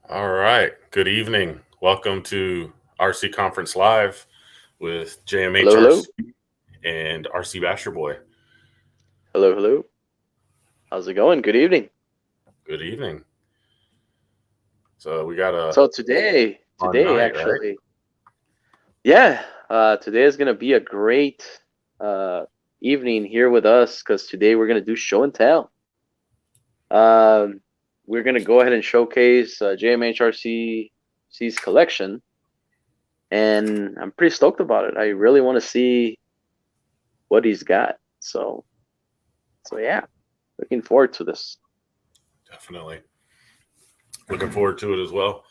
All right. Good evening. Welcome to RC Conference Live with JMH Hello, hello, RC and RC Basher Boy. hello, hello. How's it going? Good evening. Good evening. So we got a So today night, right? actually, yeah, today is gonna be a great uh evening here with us because today we're gonna do show and tell. Um, we're gonna go ahead and showcase JMH RC's collection, and I'm pretty stoked about it. I really want to see what he's got. So yeah, looking forward to this. Definitely. Looking forward to it as well.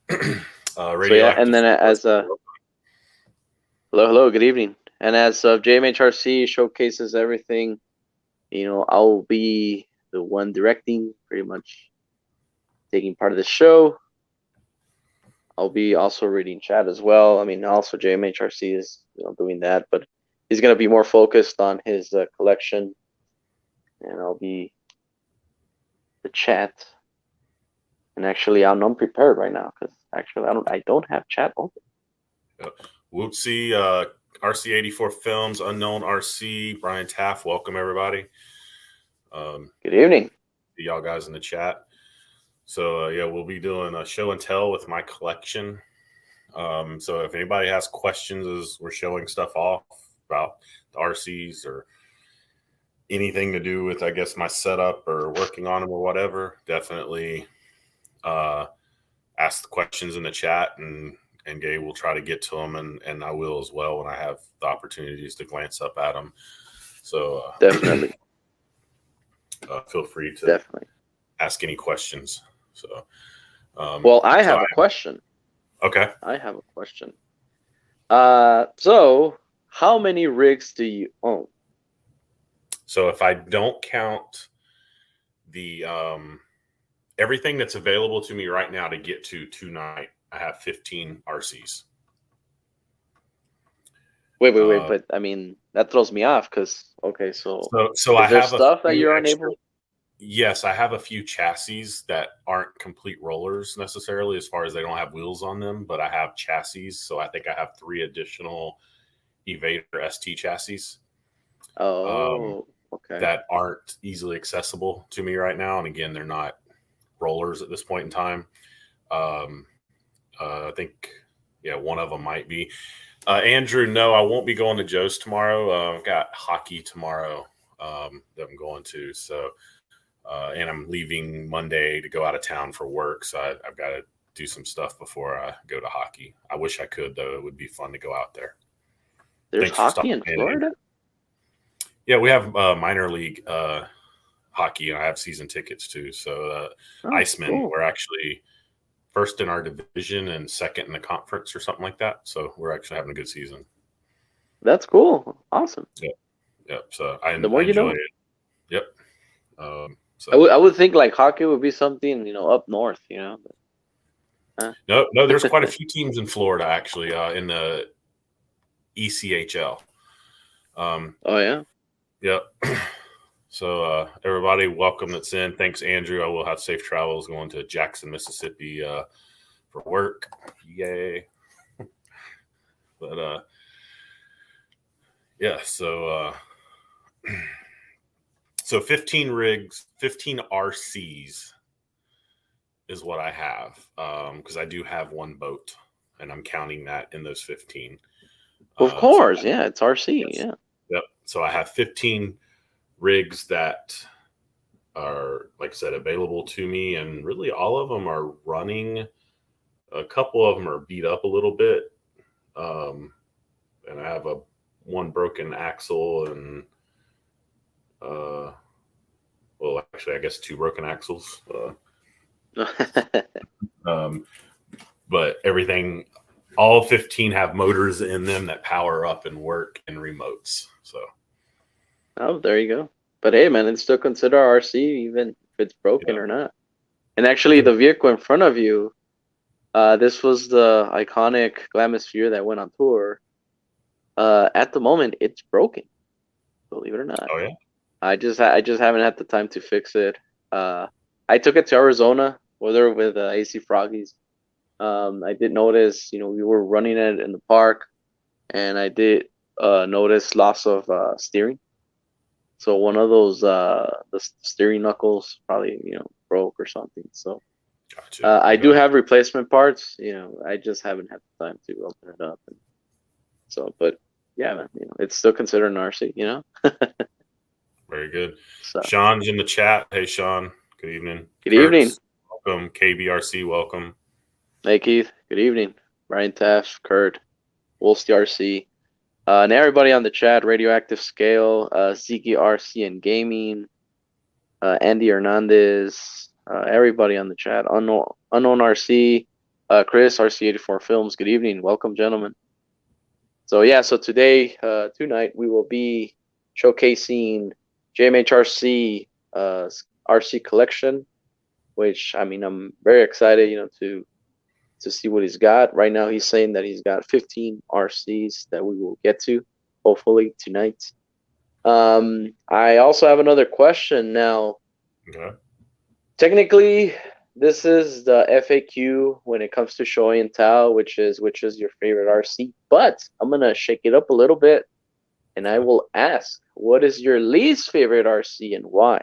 So yeah, and Radioactive. then hello, hello, good evening. And as JMHRC showcases everything, I'll be the one directing, pretty much taking part of the show. I'll be also reading chat as well. I mean, also JMHRC is doing that, but he's gonna be more focused on his collection, and I'll be the chat. And actually, I'm unprepared right now because actually I don't have chat open. Whoopsie, RC84 Films, Unknown RC, Brian Taff. Welcome, everybody. Good evening. See y'all guys in the chat. So yeah, we'll be doing a show and tell with my collection. So if anybody has questions as we're showing stuff off about the RCs or anything to do with, I guess, my setup or working on them or whatever, definitely ask the questions in the chat, and Gabe will try to get to them, and I will as well when I have the opportunities to glance up at them. So Definitely. feel free to Definitely. ask any questions. So Well, I have a question. Okay. I have a question. So how many rigs do you own? So if I don't count the everything that's available to me right now to get to tonight, I have 15 RCs. Wait, but I mean that throws me off because okay, so I is there have stuff that you're unable? Yes, I have a few chassis that aren't complete rollers necessarily, as far as they don't have wheels on them, but I have chassis. So I think I have 3 additional Evader ST chassis. Oh, okay. That aren't easily accessible to me right now. And again, they're not rollers at this point in time. I think, yeah, one of them might be. Andrew, no, I won't be going to Joe's tomorrow. I've got hockey tomorrow that I'm going to. So, and I'm leaving Monday to go out of town for work. So I've got to do some stuff before I go to hockey. I wish I could, though. It would be fun to go out there. There's Thanks for hockey stopping in in. Florida? Yeah, we have minor league hockey, and I have season tickets too. So Icemen, cool. we're actually first in our division and second in the conference or something like that. So we're actually having a good season. That's cool. Awesome. Yep. So I The more you enjoy know. it. Yep. I would think like hockey would be something up north, But, No, there's quite a few teams in Florida actually in the ECHL. Oh yeah. Yep. So everybody, welcome that's in. Thanks, Andrew. I will have safe travels going to Jackson, Mississippi for work. Yay. But yeah, so 15 rigs, 15 RCs is what I have, because I do have one boat, and I'm counting that in those 15. Of course, yeah, it's RC. Yes. Yeah. Yep. So I have 15 rigs that are, like I said, available to me, and really all of them are running. A couple of them are beat up a little bit, and I have one broken axle and well, actually, I guess 2 broken axles. But everything, all 15 have motors in them that power up and work and remotes. So, oh, there you go. But hey, man, it's still considered RC even if it's broken or not. And actually, the vehicle in front of you, this was the iconic Glamosphere that went on tour. At the moment, it's broken. Believe it or not. Oh yeah. I just haven't had the time to fix it. I took it to Arizona whether with AC Froggies. I did notice, we were running it in the park, and I did notice loss of steering. So one of those the steering knuckles probably broke or something. So Gotcha. I do have replacement parts. I just haven't had the time to open it up. So, but yeah, man, it's still considered an RC. Very good. So Sean's in the chat. Hey, Sean. Good evening. good evening. Welcome. KBRC. Welcome. Hey Keith. Good evening. Brian Taft, Kurt, Wolsty RC. And everybody on the chat, Radioactive Scale, Ziggy RC and Gaming, Andy Hernandez, everybody on the chat, Unknown RC, Chris, RC84 Films, good evening, welcome gentlemen. So yeah, so today, tonight, we will be showcasing JMH RC, RC collection, which, I mean, I'm very excited, to see what he's got. Right now, he's saying that he's got 15 RCs that we will get to, hopefully, tonight. I also have another question now. Okay. Technically, this is the FAQ when it comes to show and tell, which is your favorite RC. But I'm going to shake it up a little bit, and I will ask, what is your least favorite RC and why?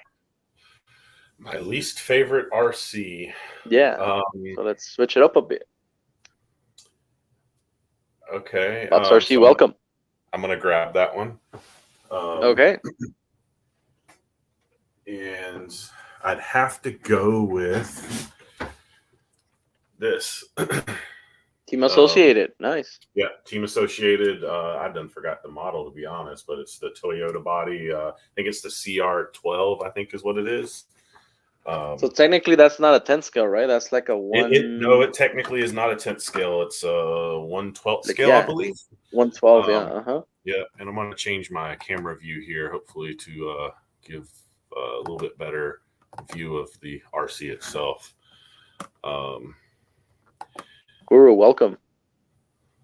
My least favorite RC. Yeah. So let's switch it up a bit. Okay. Pops RC, welcome. I'm going to grab that one. Okay. And I'd have to go with this. Team Associated. Nice. Yeah, Team Associated. I done forgot the model, to be honest, but it's the Toyota body. I think it's the CR12, I think is what it is. So technically, that's not a 10 scale, right? That's like a 1. No, it technically is not a 10th scale. It's a 1/12 scale, yeah, I believe. 1/12, yeah. Yeah, and I'm going to change my camera view here, hopefully, to give a little bit better view of the RC itself. Guru, welcome.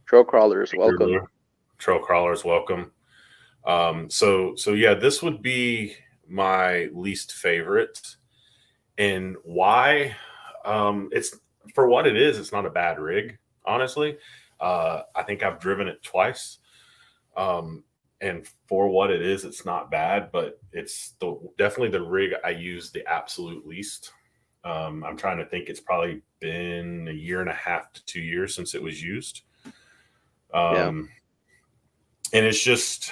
Trail crawlers, welcome. Trail crawlers, welcome. So yeah, this would be my least favorite. And why? It's for what it is. It's not a bad rig, honestly. I think I've driven it twice, and for what it is, it's not bad. But it's definitely the rig I use the absolute least. I'm trying to think. It's probably been 1.5 to 2 years since it was used. And it's just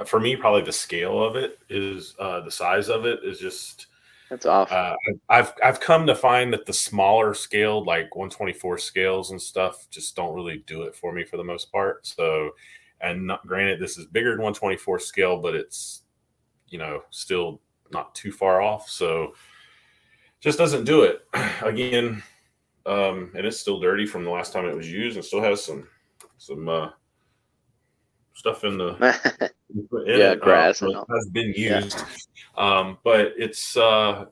for me, probably the scale of it is the size of it is just that's off. I've come to find that the smaller scaled, like 124 scales and stuff, just don't really do it for me for the most part. So, and granted, this is bigger than 124 scale, but it's still not too far off. So, just doesn't do it again. And it's still dirty from the last time it was used, and still has some stuff in the grass and all. Has been used. But it's and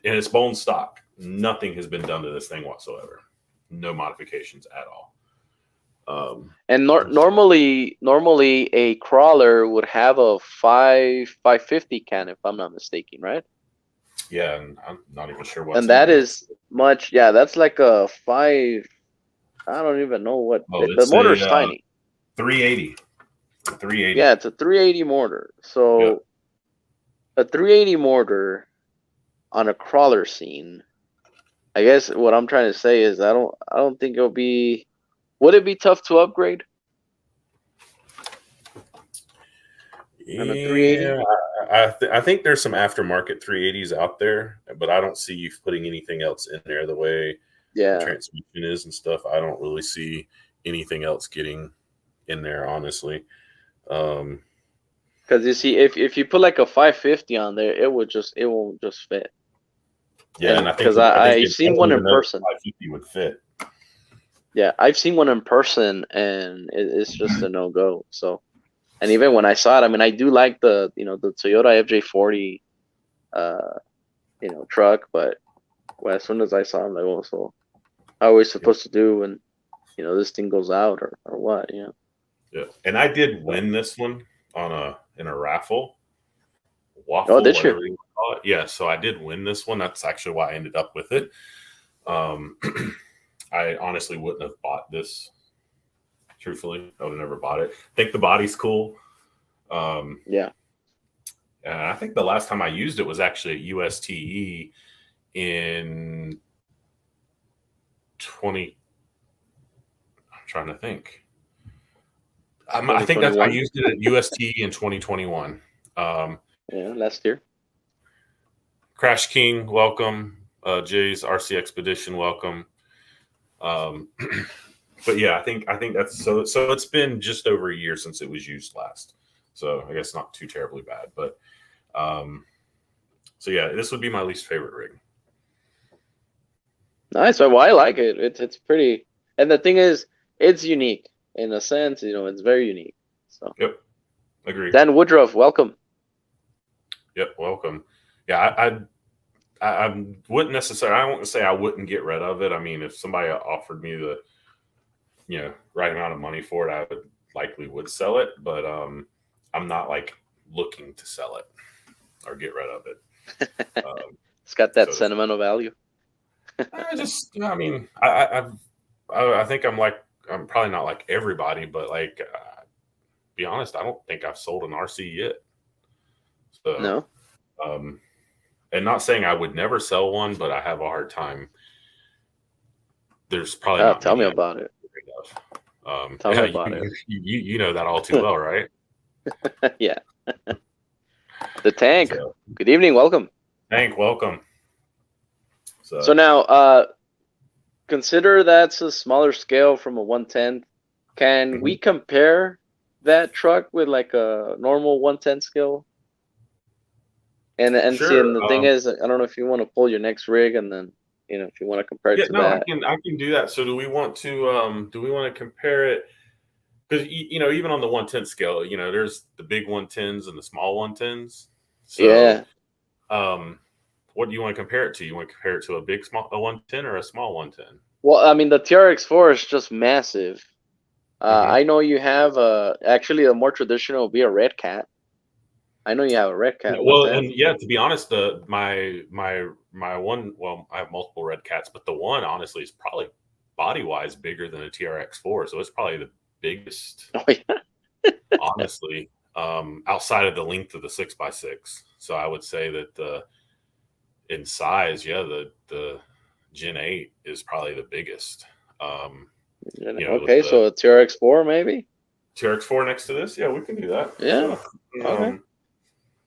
it's bone stock. Nothing has been done to this thing whatsoever. No modifications at all. And normally a crawler would have a 550 can, if I'm not mistaken, right? Yeah, and I'm not even sure what. And that is much. Yeah, that's like a 5. I don't even know what the motor's tiny. 380. 380. Yeah, it's a 380 motor. So a 380 motor on a crawler scene. I guess what I'm trying to say is I don't think it'll be. Would it be tough to upgrade? Yeah, 380? I think there's some aftermarket 380s out there, but I don't see you putting anything else in there the way the transmission is and stuff. I don't really see anything else getting in there, honestly. Because you see, if you put like a 550 on there, it won't just fit. Yeah, and I think because I've seen one in person. 550 would fit. Yeah, I've seen one in person, and it's just a no go. So, and even when I saw it, I mean, I do like the the Toyota FJ40, truck, but as soon as I saw him, like, well, so how are we supposed to do when this thing goes out or what? Yeah, and I did win this one in a raffle. Waffle, oh, did you? Yeah, so I did win this one. That's actually why I ended up with it. I honestly wouldn't have bought this. Truthfully, I would have never bought it. I think the body's cool. Yeah. And I think the last time I used it was actually at USTE in 20. I'm trying to think. I think that's I used it at USTE in 2021. Yeah, last year. Crash King, welcome. Jay's RC Expedition, welcome. But yeah, I think that's so. So it's been just over a year since it was used last. So I guess not too terribly bad, but so yeah, this would be my least favorite rig. Nice. Well, I like it. It's pretty, and the thing is, it's unique in a sense. It's very unique. So. Yep, agreed. Dan Woodruff, welcome. Yep, welcome. Yeah, I wouldn't necessarily. I won't say I wouldn't get rid of it. I mean, if somebody offered me the right amount of money for it, I would sell it. But I'm not like looking to sell it or get rid of it. It's got that sentimental value. I think I'm probably not like everybody, but be honest, I don't think I've sold an RC yet. So, no. And not saying I would never sell one, but I have a hard time. There's probably not. Tell me about it. Tell me about it. You know that all too well, right? Yeah. The Tank. So, good evening. Welcome. Tank, welcome. So now, consider that's a smaller scale from a 110. Can we compare that truck with like a normal 110 scale? And sure. See, and the thing is, I don't know if you want to pull your next rig, and then if you want to compare it to that. I can do that. So do we want to compare it? Because even on the 110 scale, there's the big 110s and the small 110s. So, yeah. What do you want to compare it to? You want to compare it to a 110 or a small 110? Well, I mean, the TRX4 is just massive. I know you have actually a more traditional would be a Red Cat. I know you have a Red Cat. Well, and yeah, to be honest, my one. Well, I have multiple Red Cats, but the one honestly is probably body wise bigger than a TRX4, so it's probably the biggest. Oh, yeah. Honestly, outside of the length of the 6x6, so I would say that in size, yeah, the Gen 8 is probably the biggest. Okay, so a TRX4 maybe. TRX4 next to this, yeah, we can do that. Yeah. Okay.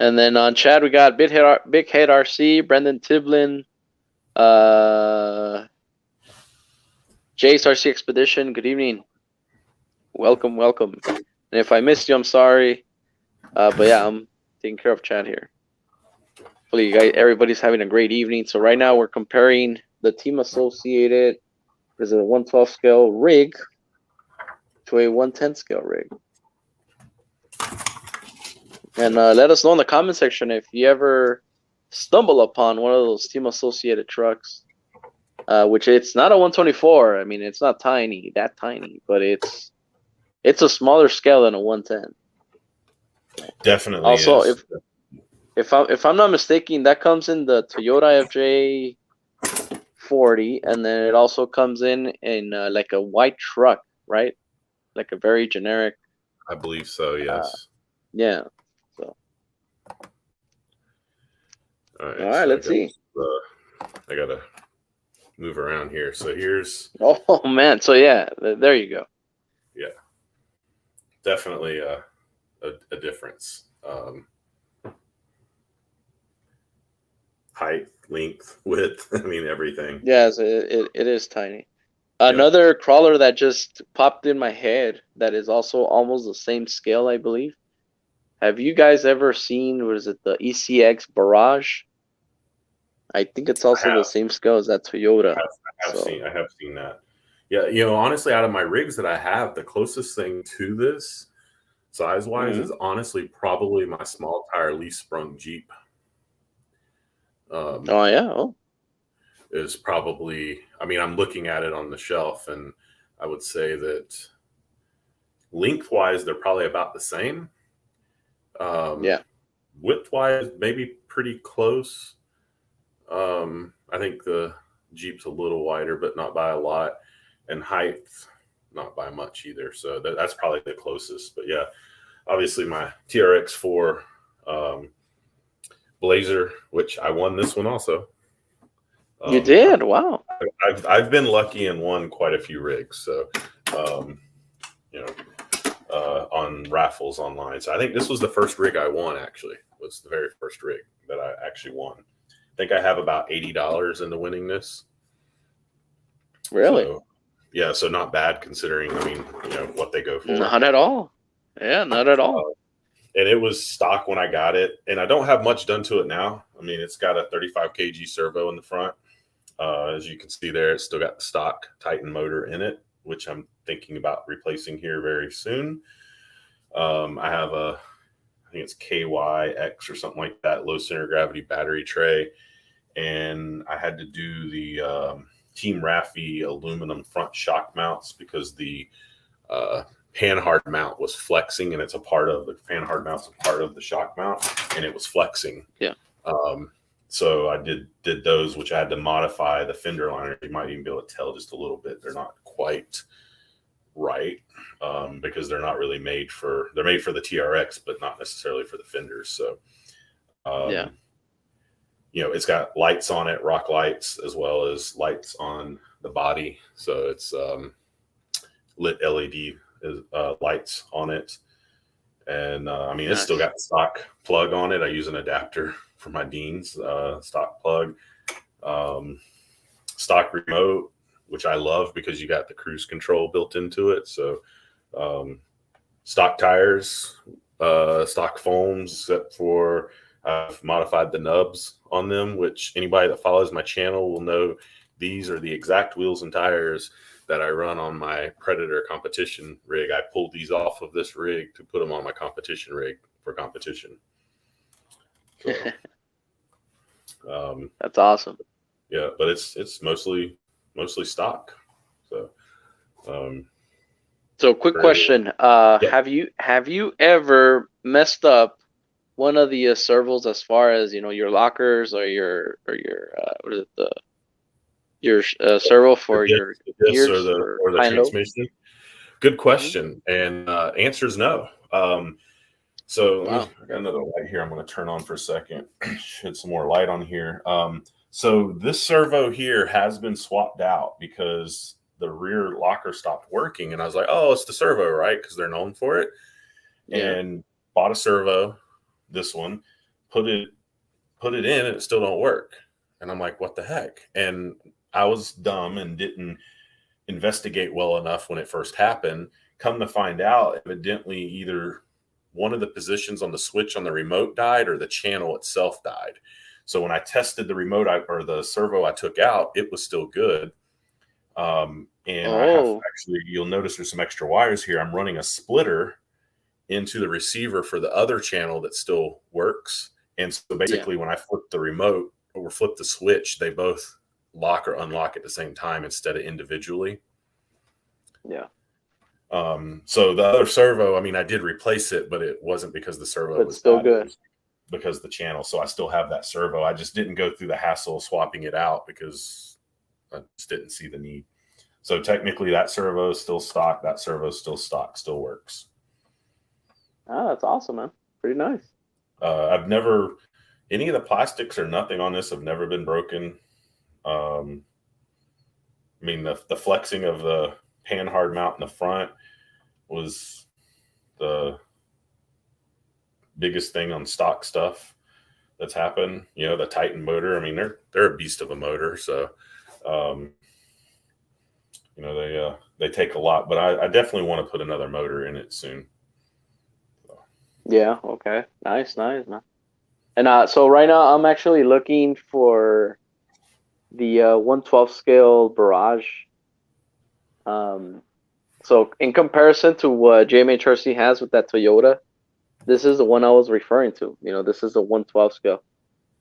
And then on chat, we got Big Head RC, Brendan Tiblin, Jace RC Expedition. Good evening. Welcome. And if I missed you, I'm sorry. But yeah, I'm taking care of chat here. Hopefully, everybody's having a great evening. So right now, we're comparing the Team Associated, there's a 112 scale rig to a 110 scale rig. And let us know in the comment section if you ever stumble upon one of those Team Associated trucks, which it's not a 124. I mean, it's not that tiny, but it's a smaller scale than a 110. Definitely. Also, is. if I'm not mistaken, that comes in the Toyota FJ40, and then it also comes in like a white truck, right? Like a very generic. I believe so. Yes. Yeah. So. All right. So let's see. I gotta move around here. So here's. Oh man! So yeah, there you go. Yeah. Definitely a difference. Height, length, width. I mean everything. Yes, it is tiny. Another crawler that just popped in my head that is also almost the same scale, I believe. Have you guys ever seen, what is it, the Ecx Barrage? I think it's also the same scale as that Toyota. I have seen that. Yeah, honestly, out of my rigs that I have, the closest thing to this, size-wise, is honestly probably my small tire leaf sprung Jeep. Is probably, I mean, I'm looking at it on the shelf, and I would say that lengthwise, they're probably about the same. width-wise, maybe pretty close. I think the Jeep's a little wider, but not by a lot, and height, not by much either. So that's probably the closest. But yeah, obviously my TRX4 Blazer, which I won this one also. You did? Wow. I've been lucky and won quite a few rigs. So, on raffles online. So I think this was the first rig I won. Actually, was the very first rig that I actually won. I think I have about $80 in the winning this. Really? So, yeah, so not bad considering. I mean, what they go for. Not at all. Yeah, not at all. And it was stock when I got it, and I don't have much done to it now. I mean, it's got a 35 kg servo in the front. As you can see there, it's still got the stock Titan motor in it, which I'm thinking about replacing here very soon. I have I think it's KYX or something like that, low center gravity battery tray. And I had to do the Team Raffi aluminum front shock mounts because the panhard mount was flexing, and it's a part of the panhard mount's a part of the shock mount, and it was flexing. Yeah. So I did those, which I had to modify the fender liner. You might even be able to tell just a little bit. They're not quite right because they're not really made for, they're made for the TRX, but not necessarily for the fenders. So, yeah. It's got lights on it, rock lights, as well as lights on the body. So it's lit LED lights on it. And it's still got the stock plug on it. I use an adapter for my Dean's stock plug, stock remote, which I love because you got the cruise control built into it. So stock tires, stock foams, except for I've modified the nubs on them, which anybody that follows my channel will know these are the exact wheels and tires that I run on my Predator competition rig. I pulled these off of this rig to put them on my competition rig for competition. So, that's awesome. Yeah, but it's mostly stock. So, quick question: have you ever messed up one of the servals as far as your lockers or your what is it, your servo for your gears or the transmission? Good question, and answer is no. So I got another light here. I'm going to turn on for a second. Shed some more light on here. So this servo here has been swapped out because the rear locker stopped working, and I was like, "Oh, it's the servo, right?" Because they're known for it. Yeah. And bought a servo, this one, put it in, and it still don't work. And I'm like, "What the heck?" And I was dumb and didn't investigate well enough when it first happened. Come to find out, evidently either one of the positions on the switch on the remote died or the channel itself died. So when I tested the remote or the servo I took out, it was still good. And I have actually, you'll notice there's some extra wires here. I'm running a splitter into the receiver for the other channel that still works. And so basically when I flip the remote or flip the switch, they both lock or unlock at the same time instead of individually. Yeah. So the other servo, I did replace it, but it wasn't because the servo was still good. Because the channel. So I still have that servo. I just didn't go through the hassle of swapping it out because I just didn't see the need. So technically that servo is still stock. That servo is still stock, still works. Oh, that's awesome, man. Pretty nice. I've never, any of the plastics or nothing on this have never been broken. The flexing of the panhard mount in the front was the biggest thing on stock stuff that's happened. The Titan motor, they're a beast of a motor. So, they take a lot, but I definitely want to put another motor in it soon. So. Yeah. Okay. Nice, man. And so right now I'm actually looking for the 1/12 scale Barrage. So in comparison to what JMH RC has with that Toyota, this is the one I was referring to. This is a 1/12 scale.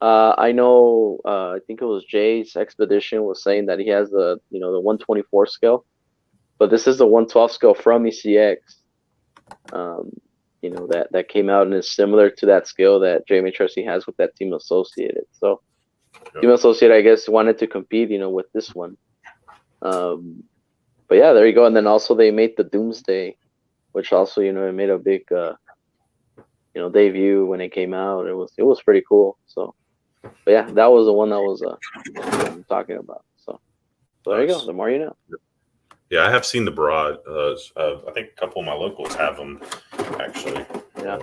I know. I think it was Jay's Expedition was saying that he has the 1/24 scale, but this is the 1/12 scale from Ecx. that came out and is similar to that scale that JMH RC has with that Team Associated. So Team Associated, I guess, wanted to compete, with this one. But yeah, there you go. And then also they made the Doomsday, which also, it made a big, debut when it came out. It was pretty cool. So, but yeah, that was the one that was I'm talking about. So there you go. The more you know. Yeah, I have seen the Barrage. I think a couple of my locals have them, actually. Yeah.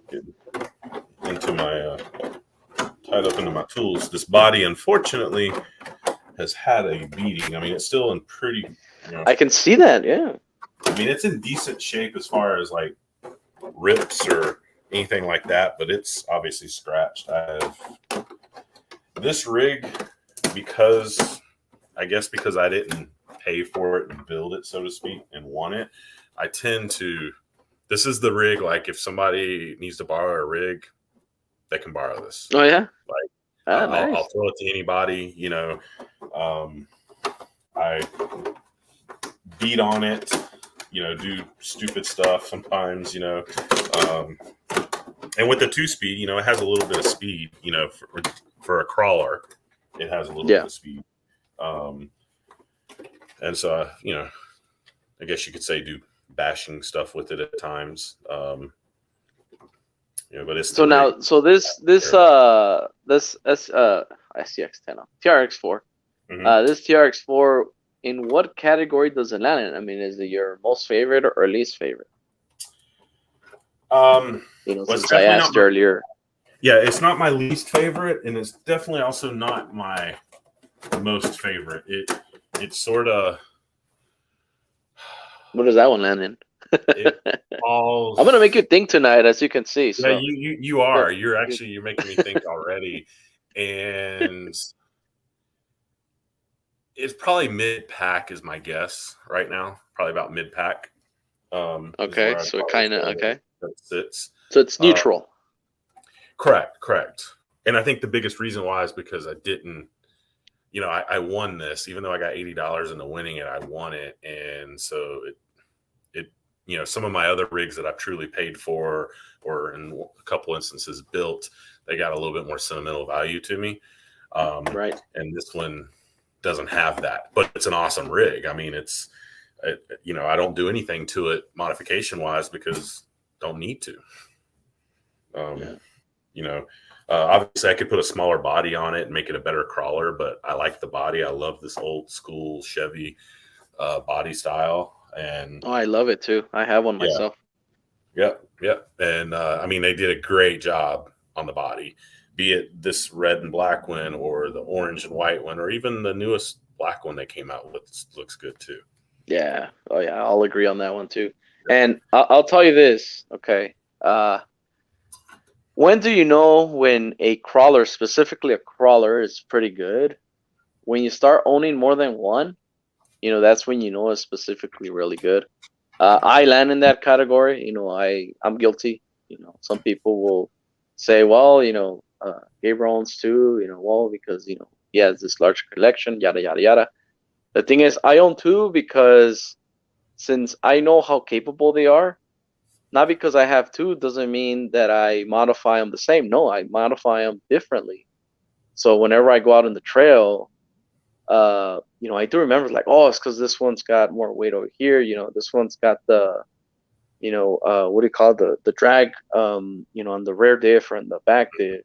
Getting into my tied up into my tools. This body, unfortunately, has had a beating. I mean, it's still in pretty. I can see that. Yeah. I mean, it's in decent shape as far as like rips or anything like that, but it's obviously scratched. I have this rig because I didn't pay for it and build it, so to speak, and want it. I tend to. This is the rig. Like, if somebody needs to borrow a rig, they can borrow this. Oh yeah. Like, nice. I'll throw it to anybody. I beat on it. Do stupid stuff sometimes. And with the 2-speed, it has a little bit of speed. For a crawler, it has a little bit of speed. And so I guess you could say do bashing stuff with it at times. But it's so now. So this SCX10 TRX4. Mm-hmm. This TRX4, in what category does it land in? I mean, is it your most favorite or least favorite? Since I asked earlier. Yeah, it's not my least favorite, and it's definitely also not my most favorite. It's sort of. What does that one land in? I'm gonna make you think tonight, as you can see. So. Yeah, you are. You're making me think already, and it's probably mid-pack is my guess right now. Probably about mid-pack. Okay, so it kind of that sits. So it's neutral. Correct. And I think the biggest reason why is because I didn't. I won this, even though I got $80 into winning it. I won it, and so it. Some of my other rigs that I've truly paid for, or in a couple instances built, they got a little bit more sentimental value to me. Right. And this one doesn't have that, but it's an awesome rig. I mean, I don't do anything to it modification wise because don't need to. Obviously I could put a smaller body on it and make it a better crawler, but I like the body. I love this old school Chevy body style. And I love it too. I have one myself. Yep. And I mean, they did a great job on the body, be it this red and black one or the orange and white one, or even the newest black one they came out with looks good too. Yeah. Oh yeah. I'll agree on that one too. And I'll tell you this. Okay. When do you know when a crawler, specifically a crawler, is pretty good? When you start owning more than one, that's when you know it's specifically really good. I land in that category. I'm guilty. Some people will say, well, Gabriel owns two, because, he has this large collection, yada, yada, yada. The thing is, I own two because since I know how capable they are, not because I have two doesn't mean that I modify them the same. No, I modify them differently. So whenever I go out on the trail, I do remember like, oh, it's because this one's got more weight over here. This one's got the, what do you call it? The drag, on the rear diff and the back diff,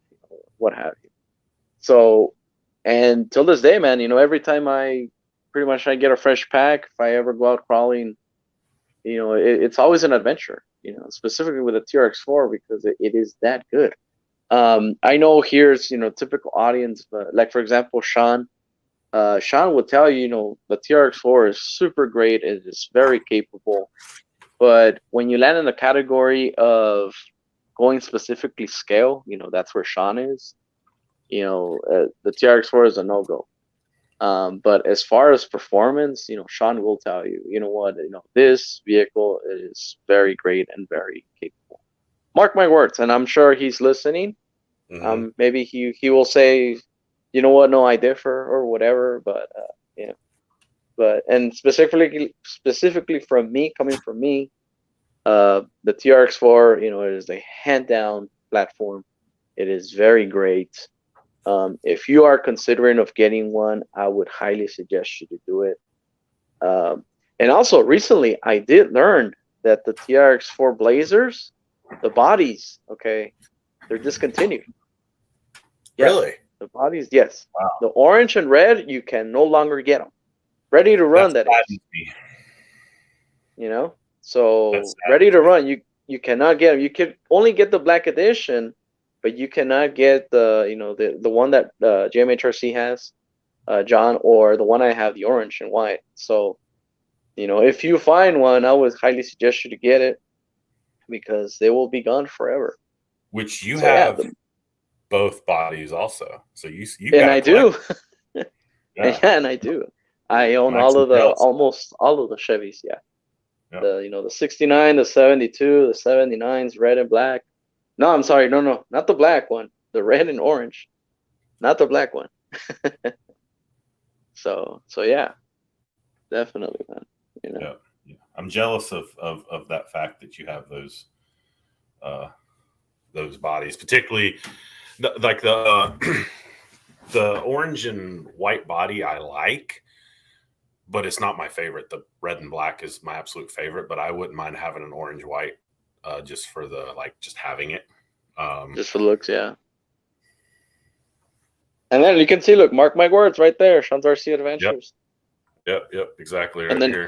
what have you. So, and till this day, man, every time I get a fresh pack, if I ever go out crawling, it's always an adventure, specifically with a TRX4 because it is that good. I know here's, typical audience, but like, for example, Sean will tell you, the TRX4 is super great. It is very capable. But when you land in the category of going specifically scale, that's where Sean is. The TRX4 is a no-go. But as far as performance, Sean will tell you, this vehicle is very great and very capable. Mark my words, and I'm sure he's listening. Mm-hmm. Maybe he will say, you know what? No, I differ or whatever. But But and specifically from me, coming from me, the TRX4, you know, it is a hand down platform. It is very great. If you are considering of getting one, I would highly suggest you to do it. And also recently, I did learn that the TRX4 Blazers, the bodies, okay, they're discontinued. Yes, Really? the bodies, yes. Wow. The orange and red, you can no longer get them. Ready to run, that is. You know, so ready to run, you cannot get them. You can only get the black edition, but you cannot get the, you know, the one that JMH RC has, John, or the one I have, the orange and white. So, you know, if you find one, I would highly suggest you to get it because they will be gone forever. Which you have both bodies also. So you and I do. Yeah. And I do. I own almost all of the Chevys. Yeah. The, you know, the 69, the 72, the 79s, red and black. No, I'm sorry. No, not the black one. The red and orange, not the black one. So yeah, definitely, man. You know. Yeah. I'm jealous of that fact that you have those bodies, particularly like the the orange and white body I like, but it's not my favorite. The red and black is my absolute favorite, but I wouldn't mind having an orange white just for the, like, just having it. Just for looks, yeah. And then you can see, look, mark my words right there, Sean's RC Adventures. Yep, exactly. Right and then here.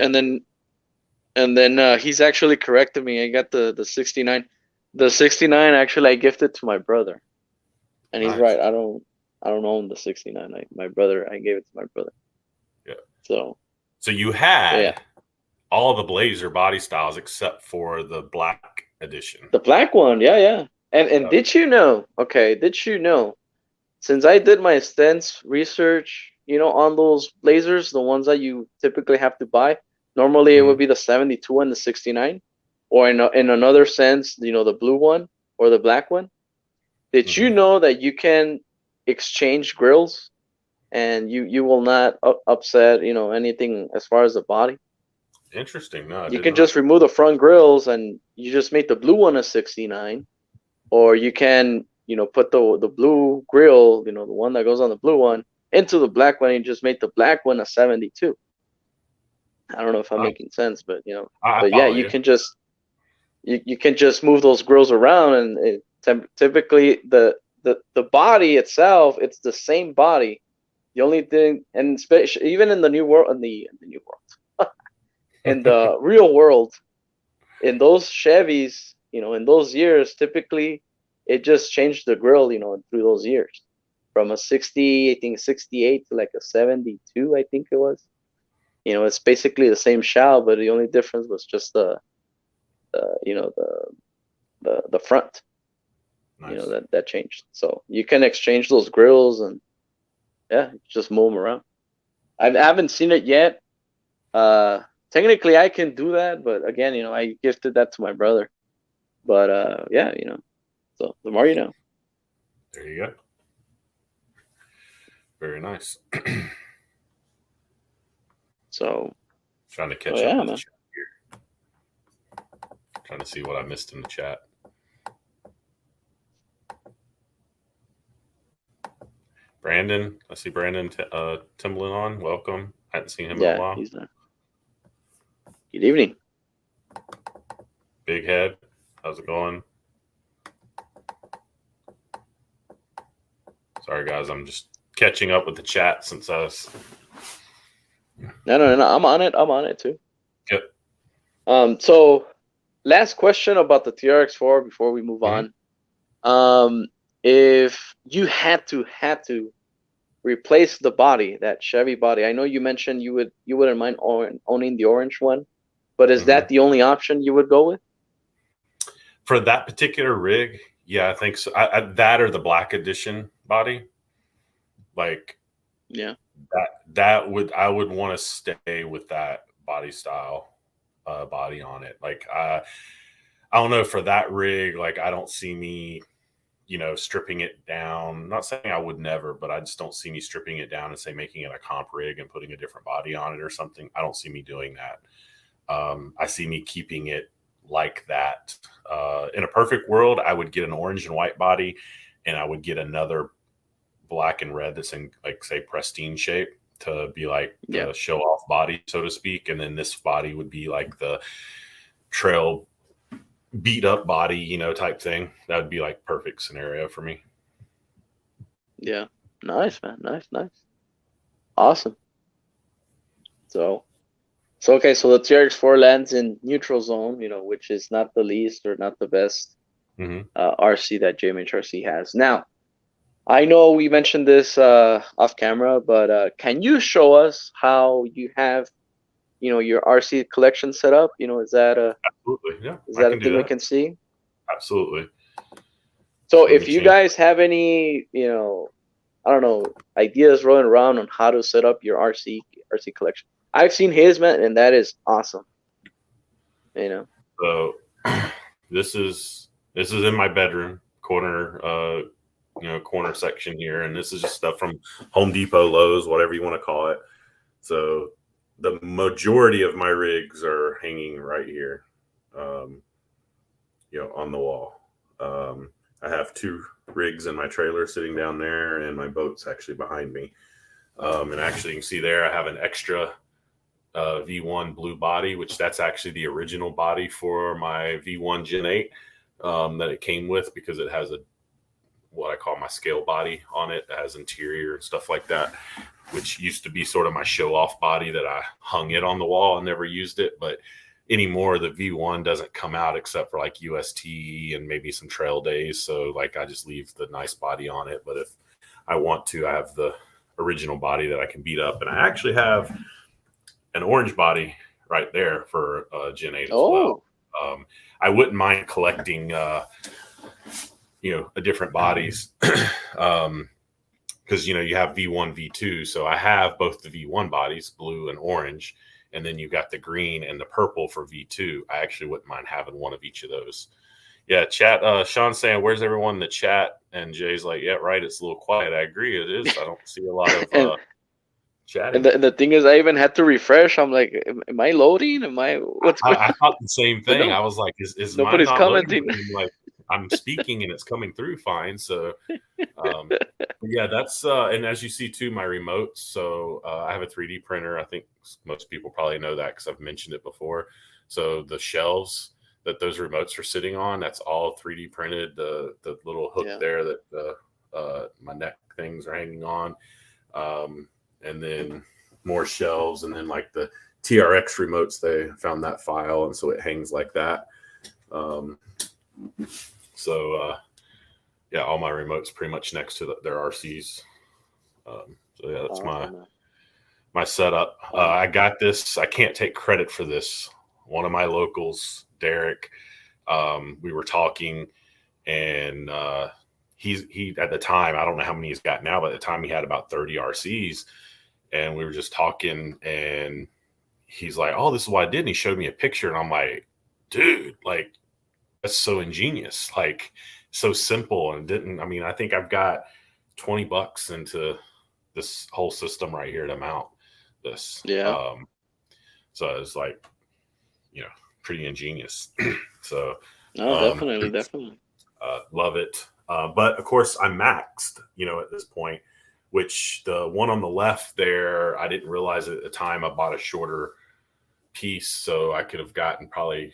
and then he's actually corrected me. I got the 69. The 69 actually I gifted to my brother. And he's right. I don't own the 69. My brother, I gave it to my brother. Yeah. So you had all the Blazer body styles except for the black edition. The black one, yeah. And did you know? Okay, did you know? Since I did my extensive research, you know, on those Blazers, the ones that you typically have to buy, normally it would be the 72 and the 69, or in another sense, you know, the blue one or the black one. Did you know that you can exchange grills, and you will not upset, you know, anything as far as the body? Interesting. No, you can just remove the front grills and you just make the blue one a 69, or you can, you know, put the blue grill, you know, the one that goes on the blue one, into the black one and just make the black one a 72. I don't know if I'm making sense, but you know, but yeah, you can just you can just move those grills around, and typically the body itself, it's the same body. The only thing, and especially even in the new world, in the new world, in the real world, in those Chevys, you know, in those years, typically it just changed the grill, you know, through those years, from a 60, I think 68 to like a 72, I think it was. You know, it's basically the same shell, but the only difference was just the you know, the front. Nice. You know, that changed. So you can exchange those grills and just move them around. I haven't seen it yet. Technically I can do that, but again, you know, I gifted that to my brother. But yeah, you know, so the more you know. There you go. Very nice. So trying to catch up with the chat here. Trying to see what I missed in the chat. Brandon, I see Brandon Timberland on. Welcome. I hadn't seen him in a while. He's there. Good evening. Big Head, how's it going? Sorry, guys, I'm just catching up with the chat since I was. No. I'm on it too. Yep. So last question about the TRX4 before we move on. If you had to replace the body, that Chevy body, I know you mentioned you wouldn't mind owning the orange one, but is that the only option you would go with? For that particular rig, yeah, I think so. That or the black edition body. Like, yeah, I would want to stay with that body style, body on it. Like, I don't know, for that rig, like, I don't see me stripping it down. I'm not saying I would never, but I just don't see me stripping it down and say making it a comp rig and putting a different body on it or something. I don't see me doing that. I see me keeping it like that. In a perfect world, I would get an orange and white body, and I would get another black and red that's in, like, say, pristine shape to be like the show off body, so to speak. And then this body would be like the trail beat up body, type thing. That would be like perfect scenario for me. Yeah. Nice, man. Nice. Awesome. So okay, so the TRX4 lands in neutral zone, which is not the least or not the best RC that JMH RC has. Now, I know we mentioned this off camera, but can you show us how you have, your RC collection set up? Is that absolutely, yeah? Is that a thing we can see? Absolutely. So if you guys have any, I don't know, ideas rolling around on how to set up your RC collection, I've seen his, man, and that is awesome. So this is in my bedroom corner, corner section here, and this is just stuff from Home Depot, Lowe's, whatever you want to call it. So the majority of my rigs are hanging right here, on the wall. I have 2 rigs in my trailer sitting down there, and my boat's actually behind me. And actually, you can see there I have an extra V1 blue body, which that's actually the original body for my V1 Gen 8 that it came with, because it has what I call my scale body on it. It has interior and stuff like that, which used to be sort of my show off body that I hung it on the wall and never used it. But anymore, the V1 doesn't come out except for like UST and maybe some trail days. So like I just leave the nice body on it. But if I want to, I have the original body that I can beat up. And I actually have an orange body right there for Gen 8 as well. I wouldn't mind collecting, different bodies because, you have V1, V2. So I have both the V1 bodies, blue and orange. And then you've got the green and the purple for V2. I actually wouldn't mind having one of each of those. Yeah, chat. Sean's saying, where's everyone in the chat? And Jay's like, yeah, right. It's a little quiet. I agree. It is. I don't see a lot of chatting. And the thing is, I even had to refresh. I'm like, am I loading? What's going on? I thought the same thing. I was like, is nobody's mine not commenting? Loading? Like, I'm speaking and it's coming through fine. So, yeah, that's and as you see too, my remotes. So I have a 3D printer. I think most people probably know that because I've mentioned it before. So the shelves that those remotes are sitting on, that's all 3D printed. The little hook there that my neck things are hanging on, and then more shelves, and then like the TRX remotes, they found that file, and so it hangs like that. Yeah, all my remotes pretty much next to their RCs. So yeah, that's my setup. I got this. I can't take credit for this. One of my locals, Derek, we were talking, and he at the time, I don't know how many he's got now, but at the time he had about 30 RCs, and we were just talking, and he's like, "Oh, this is what I did," and he showed me a picture, and I'm like, "Dude, like, that's so ingenious, like so simple." And I think I've got $20 into this whole system right here to mount this. Yeah. So it's like, pretty ingenious. So definitely. Love it. But of course I'm maxed, at this point, which the one on the left there, I didn't realize at the time. I bought a shorter piece, so I could have gotten probably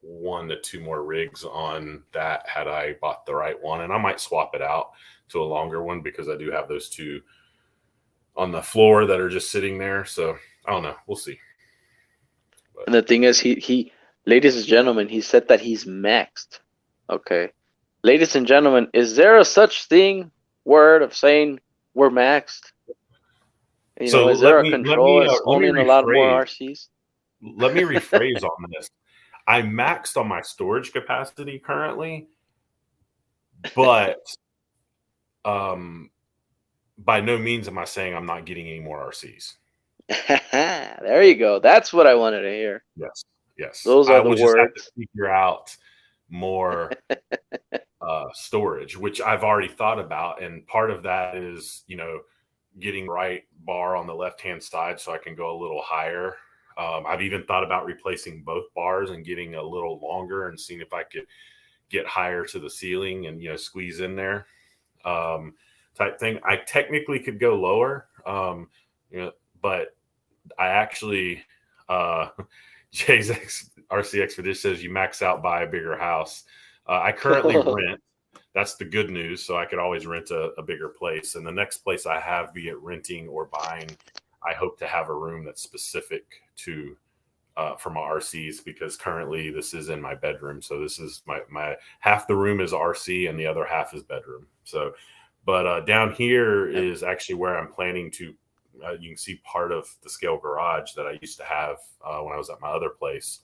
1 to 2 more rigs on that had I bought the right one. And I might swap it out to a longer one because I do have those 2 on the floor that are just sitting there. So I don't know. We'll see. But, and the thing is, he ladies and gentlemen, he said that he's maxed. Okay. Ladies and gentlemen, is there a such word of saying we're maxed? So is there a control as owning a lot more RCs? Let me rephrase on this. I'm maxed on my storage capacity currently, but by no means am I saying I'm not getting any more RCs. There you go. That's what I wanted to hear. Yes. Those are the words. Just have to figure out more storage, which I've already thought about. And part of that is, getting right bar on the left-hand side so I can go a little higher. I've even thought about replacing both bars and getting a little longer and seeing if I could get higher to the ceiling and, squeeze in there, type thing. I technically could go lower, but I actually, JMH RC Expedition says you max out, buy a bigger house. I currently rent. That's the good news. So I could always rent a bigger place. And the next place I have, be it renting or buying, I hope to have a room that's specific to for my RCs, because currently this is in my bedroom. So this is my half the room is RC and the other half is bedroom. So, but down here is actually where I'm planning to. You can see part of the Scale Garage that I used to have when I was at my other place.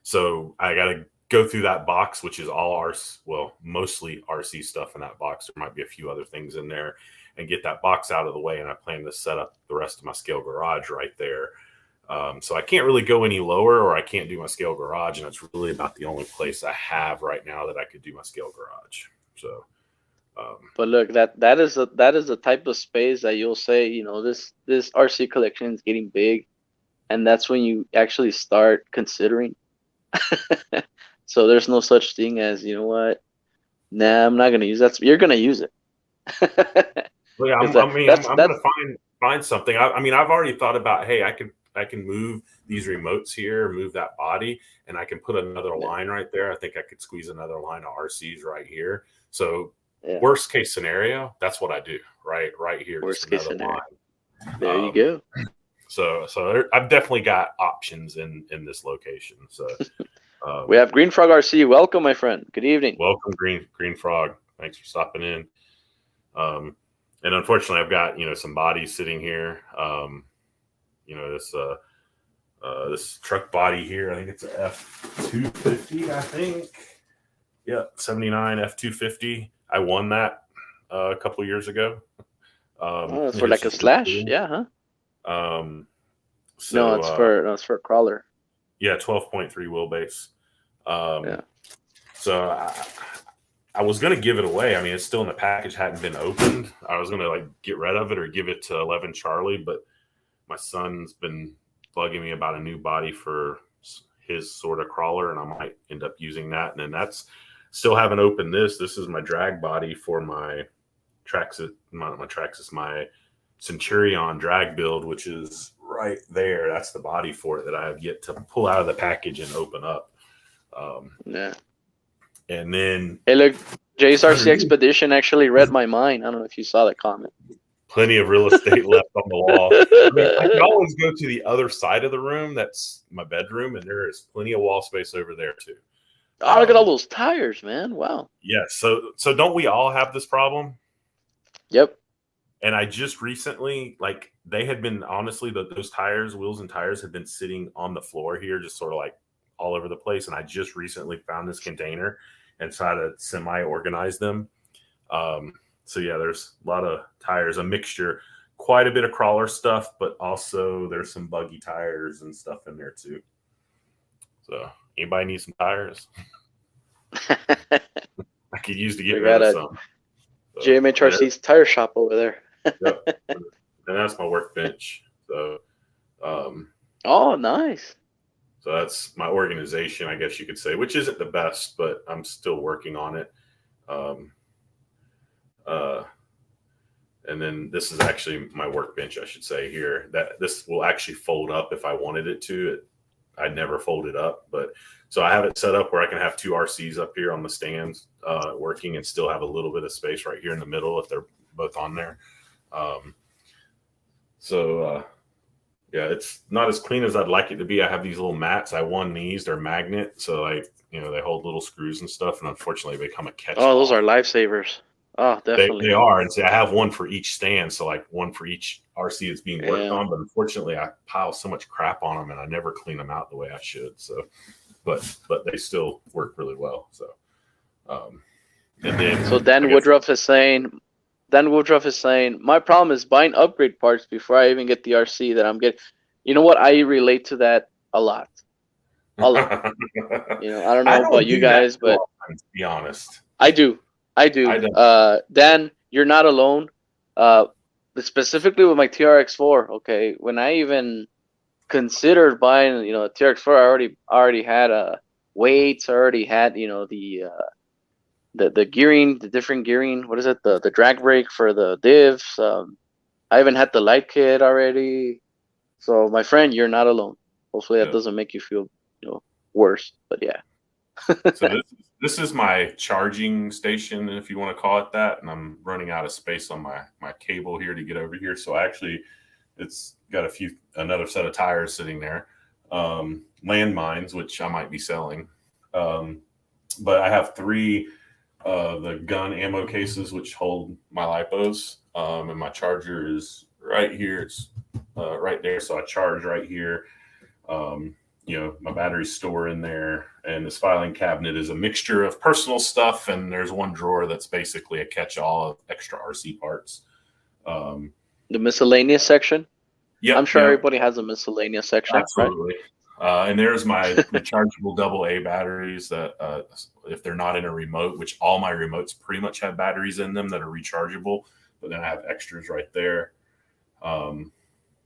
So I got to go through that box, which is all RC, well, mostly RC stuff in that box. There might be a few other things in there, and get that box out of the way. And I plan to set up the rest of my Scale Garage right there. So I can't really go any lower, or I can't do my Scale Garage. And it's really about the only place I have right now that I could do my Scale Garage. So, but look, that is the type of space that you'll say, this RC collection is getting big, and that's when you actually start considering. So there's no such thing as, nah, I'm not gonna use that. You're gonna use it. Well, yeah, I'm gonna find something. I mean, I've already thought about, hey, I can move these remotes here, move that body, and I can put another line right there. I think I could squeeze another line of RCs right here. So worst case scenario, that's what I do. Right here. Worst case scenario. Line. There you go. So I've definitely got options in this location. So we have Green Frog RC. Welcome, my friend. Good evening. Welcome, Green Frog. Thanks for stopping in. And unfortunately, I've got some bodies sitting here. This truck body here. I think it's a F250. I think. Yeah, 79 F250. I won that a couple of years ago. It's for like a slash, yeah, huh? So it's for a crawler. Yeah, 12.3 wheelbase. So I was gonna give it away. I mean, it's still in the package, hadn't been opened. I was gonna get rid of it or give it to 11 Charlie, but my son's been bugging me about a new body for his sort of crawler, and I might end up using that. And then that's still haven't opened this. This is my drag body for my Traxxas, my Centurion drag build, which is right there. That's the body for it that I have yet to pull out of the package and open up. And then, hey, look, JMH RC Expedition actually read my mind. I don't know if you saw that comment. Plenty of real estate left on the wall. I mean, I can always go to the other side of the room. That's my bedroom, and there is plenty of wall space over there too. Oh, look at all those tires, man! Wow. Yes. Yeah, so don't we all have this problem? Yep. And I just recently, they had been, honestly, those tires, wheels and tires had been sitting on the floor here, just sort of all over the place. And I just recently found this container and tried to semi-organize them. So yeah, there's a lot of tires, a mixture, quite a bit of crawler stuff, but also there's some buggy tires and stuff in there too. So anybody need some tires? I could use to get rid of some. So, JMH RC's tire shop over there. Yep. And that's my workbench. So, oh, nice. So that's my organization, I guess you could say, which isn't the best, but I'm still working on it. And then this is actually my workbench, I should say here. That this will actually fold up if I wanted it to. I'd never fold it up, but so I have it set up where I can have two RCs up here on the stands working, and still have a little bit of space right here in the middle if they're both on there. Yeah, it's not as clean as I'd like it to be. I have these little mats. I won these. They're magnet, so they hold little screws and stuff, and unfortunately they become a catch. Oh, those are lifesavers. Oh, definitely. They are. And see, I have one for each stand. So one for each RC that's being worked on. But unfortunately, I pile so much crap on them and I never clean them out the way I should. So, but they still work really well. So, and then. So Dan Woodruff is saying, my problem is buying upgrade parts before I even get the RC that I'm getting. You know what? I relate to that a lot. All of them. You know, I don't I know don't about you do that guys, too but often, to be honest. I do. I do. I don't. Dan, you're not alone. Specifically with my TRX4. Okay, when I even considered buying, you know, a TRX4, I already had weights. I already had, you know, the gearing, the different gearing. What is it? The drag brake for the divs. I even had the light kit already. So my friend, you're not alone. Hopefully that Yeah. doesn't make you feel, you know, worse. But yeah. So this is my charging station, if you want to call it that, and I'm running out of space on my cable here to get over here. So actually, it's got another set of tires sitting there, landmines, which I might be selling. But I have three the gun ammo cases which hold my lipos, and my charger is right here. It's right there, so I charge right here. You know, my batteries store in there, and this filing cabinet is a mixture of personal stuff, and there's one drawer that's basically a catch-all of extra RC parts. The miscellaneous section. Yeah, I'm sure everybody has a miscellaneous section, absolutely. Right? And there's my rechargeable AA batteries that, if they're not in a remote, which all my remotes pretty much have batteries in them that are rechargeable, but then I have extras right there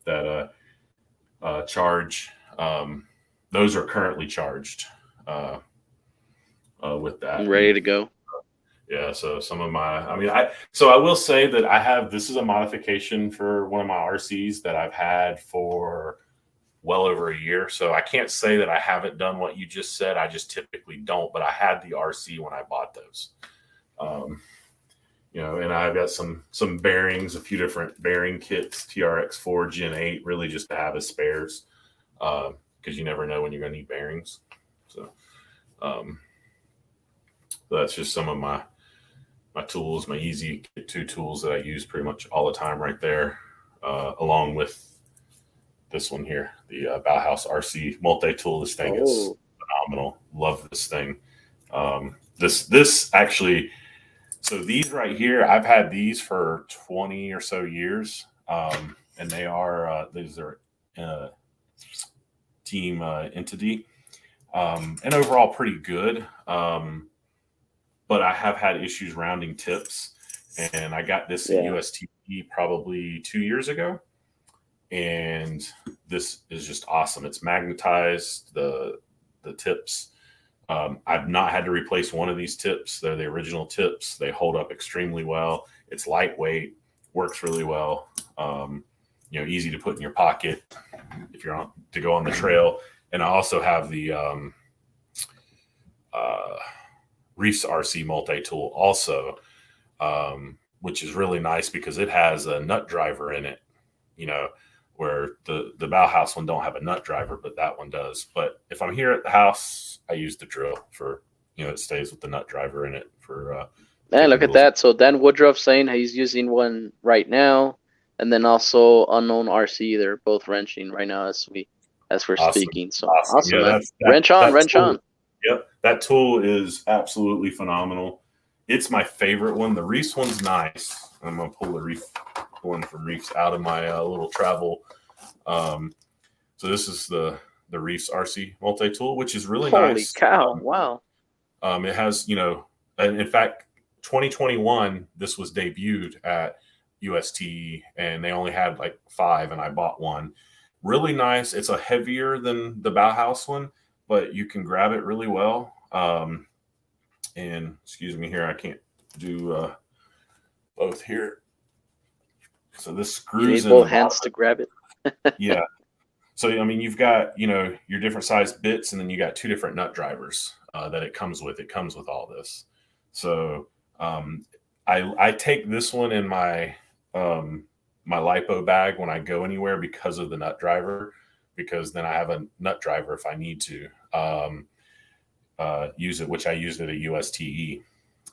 that charge. Those are currently charged with that. I'm ready to go. Yeah, so some of I will say that this is a modification for one of my RCs that I've had for well over a year. So I can't say that I haven't done what you just said. I just typically don't, but I had the RC when I bought those. You know, and I've got some bearings, a few different bearing kits, TRX4 Gen 8, really just to have as spares, because you never know when you're going to need bearings. So that's just some of my tools, my easy two tools that I use pretty much all the time right there, along with this one here, the Bauhaus RC Multi-Tool. This thing is phenomenal. Love this thing. This actually, so these right here, I've had these for 20 or so years, and they are these are team entity, and overall pretty good. But I have had issues rounding tips, and I got this at UST probably 2 years ago. And this is just awesome. It's magnetized, the tips. I've not had to replace one of these tips. They're the original tips. They hold up extremely well. It's lightweight, works really well. You know, easy to put in your pocket if you're to go on the trail. And I also have the Reese Rc Multi-Tool also, which is really nice because it has a nut driver in it, you know, where the Bauhaus one don't have a nut driver, but that one does. But if I'm here at the house, I use the drill for, you know, it stays with the nut driver in it for. Man, look at that. So Dan Woodruff saying he's using one right now, and then also Unknown RC. They're both wrenching right now as we're speaking. So awesome, yeah, man. Wrench on. Yep, that tool is absolutely phenomenal. It's my favorite one. The Reese one's nice. I'm gonna pull the Reese one from Reese out of my little travel. So this is the Reese RC Multi-Tool, which is really nice. Holy cow! Wow. It has, you know, and in fact, 2021 this was debuted at UST, and they only had like 5, and I bought one. Really nice. It's a heavier than the Bauhaus one, but you can grab it really well. And excuse me here, I can't do both here. So this screws you need both hands to grab it. Yeah. So, I mean, you've got, you know, your different size bits, and then you got 2 different nut drivers that it comes with. It comes with all this. So I take this one in my my lipo bag when I go anywhere because of the nut driver, because then I have a nut driver if I need to use it, which I used it at USTE.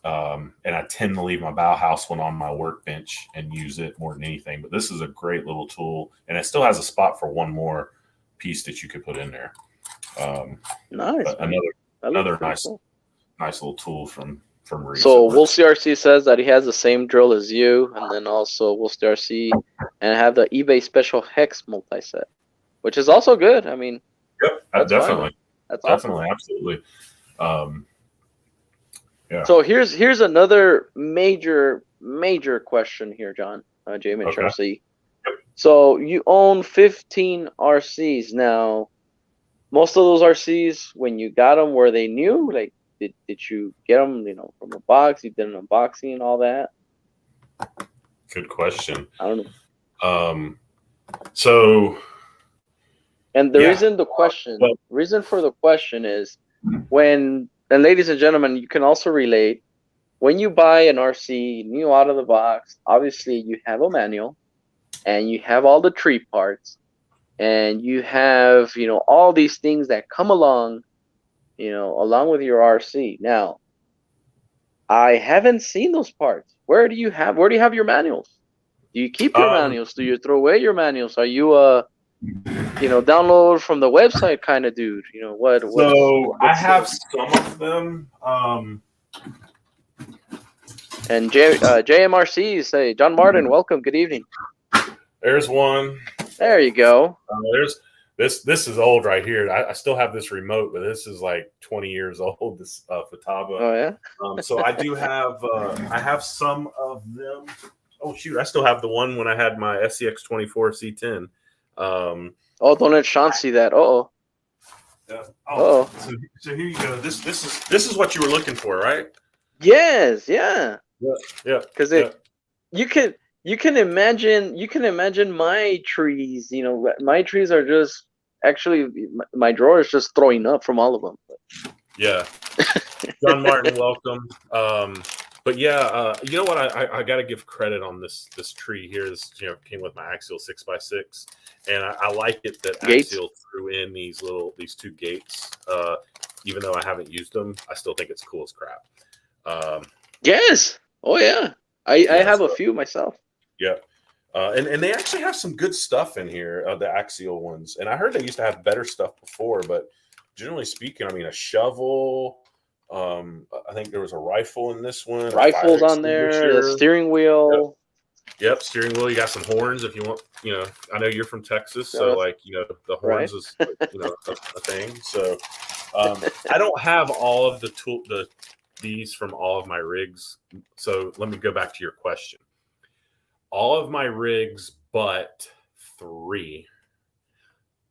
And I tend to leave my Bauhaus one on my workbench and use it more than anything. But this is a great little tool, and it still has a spot for one more piece that you could put in there. Nice. Another nice little tool from Reese. So Wolfie RC says that he has the same drill as you, and then also Wolfie RC, and I have the eBay Special Hex multi set, which is also good. I mean, yep, definitely. That's awesome. Definitely, absolutely. Yeah. So here's another major question here, John. JMH RC. So you own 15 RCs now. Most of those RCs, when you got them, were they new? Like, did you get them, from a box? You did an unboxing and all that? Good question. I don't know. So. And the reason for the question is and ladies and gentlemen, you can also relate, when you buy an RC new out of the box, obviously you have a manual and you have all the tree parts and you have, all these things that come along, along with your RC. Now, I haven't seen those parts. Where do you have your manuals? Do you keep your manuals? Do you throw away your manuals? Are you download from the website kind of dude? I have some of them. And JMRC say, John Martin, welcome. Good evening. There's one. There you go. There's this is old right here. I still have this remote, but this is like 20 years old. This Futaba. Oh yeah. So I do have I have some of them. Oh shoot, I still have the one when I had my SCX 24 C10. Don't let Sean see that. Yeah. So here you go. This is what you were looking for, right? Yes. Yeah. Yeah. Because you can imagine my trees. My trees are just actually my drawer is just throwing up from all of them. Yeah. John Martin, welcome. But yeah, you know what? I got to give credit on this tree here. This came with my Axial 6x6, and I like it that gates? Axial threw in these two gates. Even though I haven't used them, I still think it's cool as crap. Yes. Oh yeah. I have a few myself. Yeah. And they actually have some good stuff in here, the Axial ones. And I heard they used to have better stuff before, but generally speaking, I mean, a shovel. I think there was a rifle in this one. Rifles on there, the steering wheel. Yep, steering wheel. You got some horns if you want. I know you're from Texas, so the horns is a thing. So I don't have all of these from all of my rigs. So let me go back to your question. All of my rigs, but 3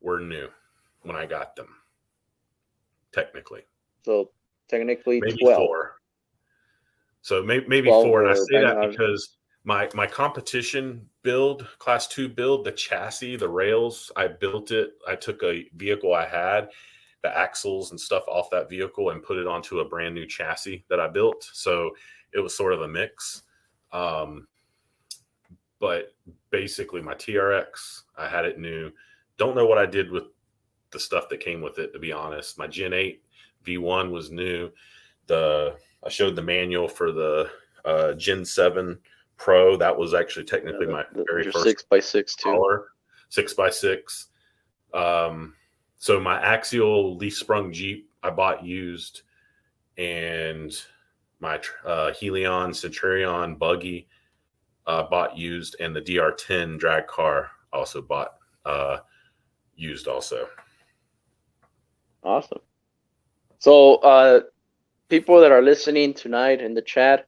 were new when I got them. Technically. So technically maybe 12. 4. So maybe 4, and I say that because my competition build, class 2 build, the chassis, the rails, I built it. I took a vehicle I had, the axles and stuff off that vehicle, and put it onto a brand new chassis that I built. So it was sort of a mix. But basically my TRX, I had it new. Don't know what I did with the stuff that came with it, to be honest. My Gen 8 V1 was new. I showed the manual for the Gen 7 Pro. That was actually technically my very first 6x6 too. 6x6. So my Axial leaf sprung Jeep I bought used, and my Helion Centurion buggy bought used, and the DR10 drag car also bought used also. Awesome. So people that are listening tonight in the chat,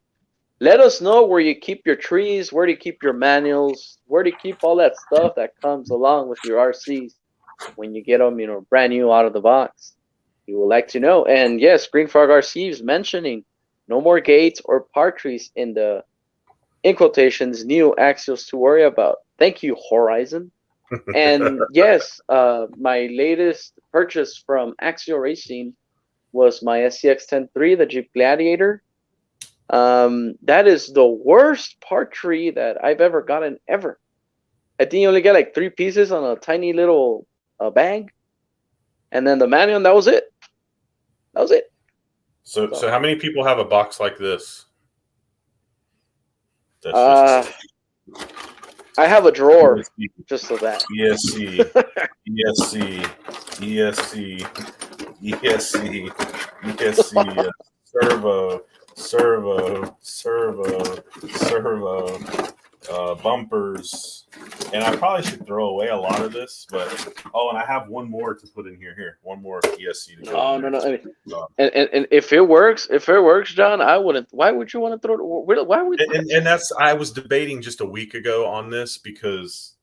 let us know where you keep your trees, where do you keep your manuals, where do you keep all that stuff that comes along with your RCs when you get them, brand new out of the box. We would like to know. And yes, Green Frog RC is mentioning no more gates or part trees in the, in quotations, new Axials to worry about. Thank you, Horizon. And yes, my latest purchase from Axial Racing was my SCX 10.3, the Jeep Gladiator. That is the worst part tree that I've ever gotten ever. I think you only get like 3 pieces on a tiny little bag, and then the manual, and that was it. That was it. So how many people have a box like this? I have a drawer just of that. ESC, ESC, ESC, ESC, ESC, servo, bumpers, And I probably should throw away a lot of this, but and I have one more to put in here. Here, one more ESC to go. No. I mean, and if it works, John, I wouldn't. Why would you want to throw it? Why would? And that's I was debating just a week ago on this because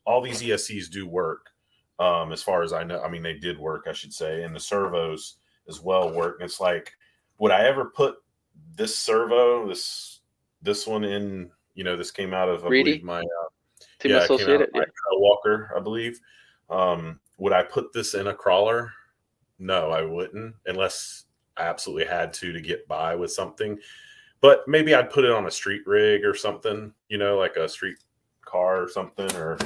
all these ESCs do work. As far as I know, I mean they did work, I should say, and the servos as well work. And it's like, would I ever put this servo, this one in? You know, this came out of I believe my. Team Associated, Walker, I believe. Would I put this in a crawler? No, I wouldn't, unless I absolutely had to get by with something. But maybe I'd put it on a street rig or something, you know, like a street car or something, or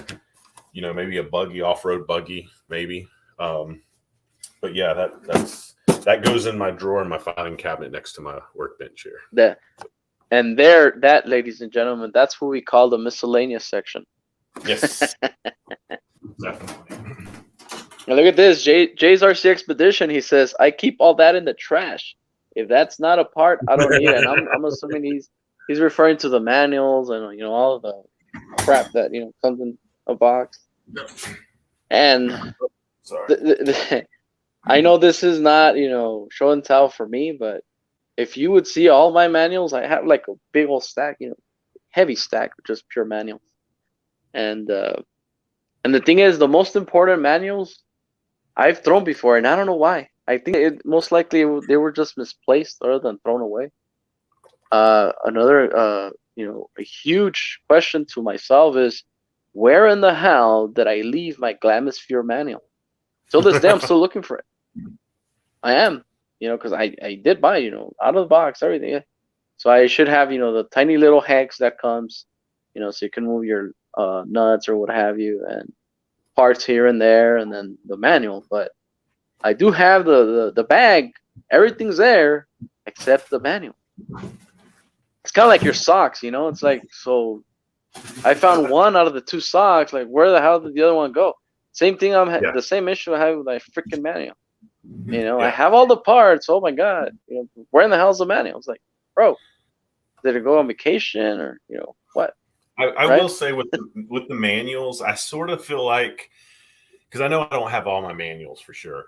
you know, maybe a buggy, off-road buggy, maybe. But yeah, that goes in my drawer in my filing cabinet next to my workbench here. That, ladies and gentlemen, that's what we call the miscellaneous section. Yes. Definitely. Now look at this, Jay's RC Expedition. He says, "I keep all that in the trash. If that's not a part, I don't need it." And I'm assuming he's referring to the manuals and all of the crap that comes in a box. And sorry, I know this is not show and tell for me, but if you would see all my manuals, I have like a big old stack, heavy stack of just pure manuals. And the thing is, the most important manuals I've thrown before, and I don't know why. I think most likely they were just misplaced other than thrown away. Another a huge question to myself is, where in the hell did I leave my Glamosphere manual? Till this day, I'm still looking for it. I am, because I did buy, out of the box, everything. Yeah. So I should have, the tiny little hex that comes, so you can move your nuts or what have you, and parts here and there, and then the manual. But I do have the bag. Everything's there except the manual. It's kind of like your socks, It's like, so I found one out of the two socks. Like, where the hell did the other one go? Same thing. The same issue I have with my freaking manual. I have all the parts. Oh my god, where in the hell's the manual? It's like, bro, did it go on vacation or what? I will say with the manuals, I sort of feel like, because I know I don't have all my manuals for sure.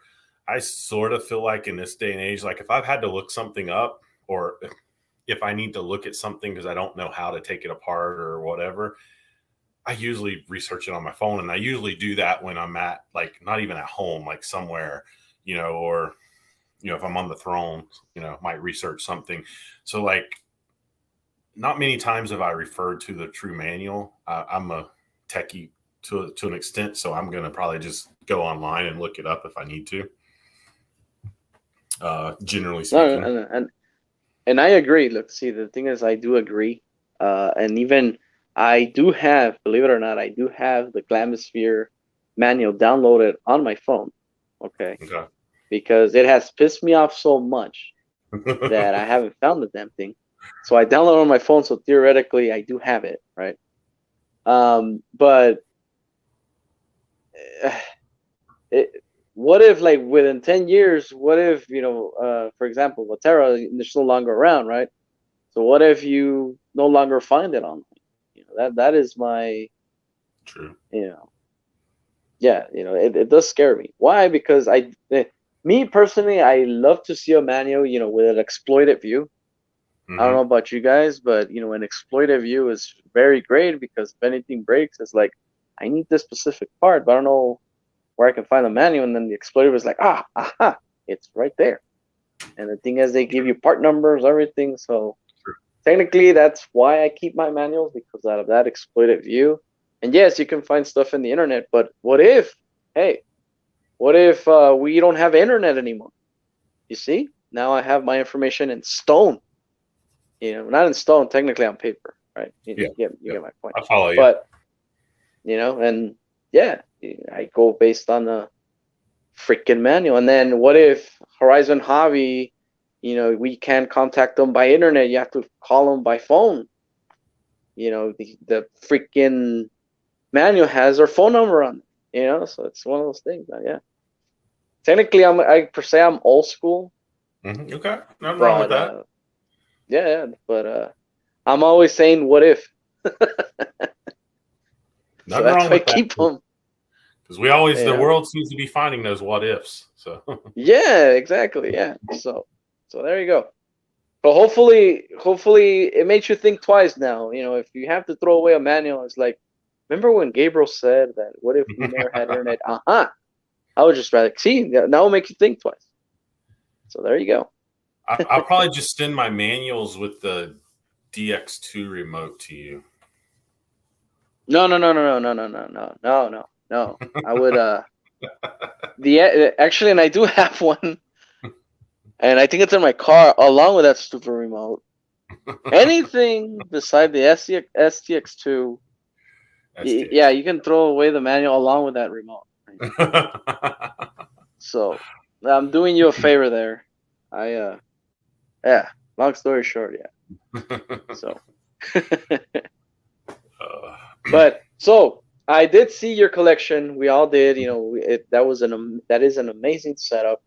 I sort of feel like in this day and age, like if I've had to look something up, or if I need to look at something because I don't know how to take it apart or whatever, I usually research it on my phone. And I usually do that when I'm at, like, not even at home, like somewhere, or, if I'm on the throne, might research something. So like, not many times have I referred to the true manual. I'm a techie to an extent, so I'm going to probably just go online and look it up if I need to. Generally speaking. No, and I agree. Look, see, the thing is, I do agree. And even I do have, believe it or not, I do have the Glamosphere manual downloaded on my phone. Okay. Because it has pissed me off so much that I haven't found the damn thing. So I download it on my phone, so theoretically I do have it, right? But what if, like, within 10 years, what if, for example, Vatera, they're no longer around, right? So what if you no longer find it online? That is my true. Yeah, it does scare me. Why? Because me personally, I love to see a manual, with an exploited view. I don't know about you guys, but an exploited view is very great because if anything breaks, it's like, I need this specific part, but I don't know where I can find the manual. And then the exploited is like, aha, it's right there. And the thing is, they give you part numbers, everything. So technically, that's why I keep my manuals, because out of that exploited view. And yes, you can find stuff in the internet, but what if we don't have internet anymore? You see, now I have my information in stone. Not in stone, technically on paper, right? You get my point. I follow you. But, and yeah, I go based on the freaking manual. And then what if Horizon Hobby, we can't contact them by internet? You have to call them by phone. The freaking manual has their phone number on it, so it's one of those things. Yeah. Technically, I'm old school. Okay, nothing wrong with that. Yeah, but I'm always saying, what if? So Nothing that's wrong why I with that. keep them. Because we always, You the know? world seems to be finding those what ifs. So Yeah, exactly. Yeah. So there you go. But hopefully it makes you think twice now. You know, if you have to throw away a manual, it's like, remember when Gabriel said that, what if we never had internet? I would just rather see, now it'll make you think twice. So there you go. I'll probably just send my manuals with the DX2 remote to you. No. I would actually, and I do have one, and I think it's in my car along with that stupid remote. Anything beside the STX2, yeah, you can throw away the manual along with that remote. So I'm doing you a favor there. Yeah. Long story short, yeah. So, but so I did see your collection. We all did. You know, that is an amazing setup.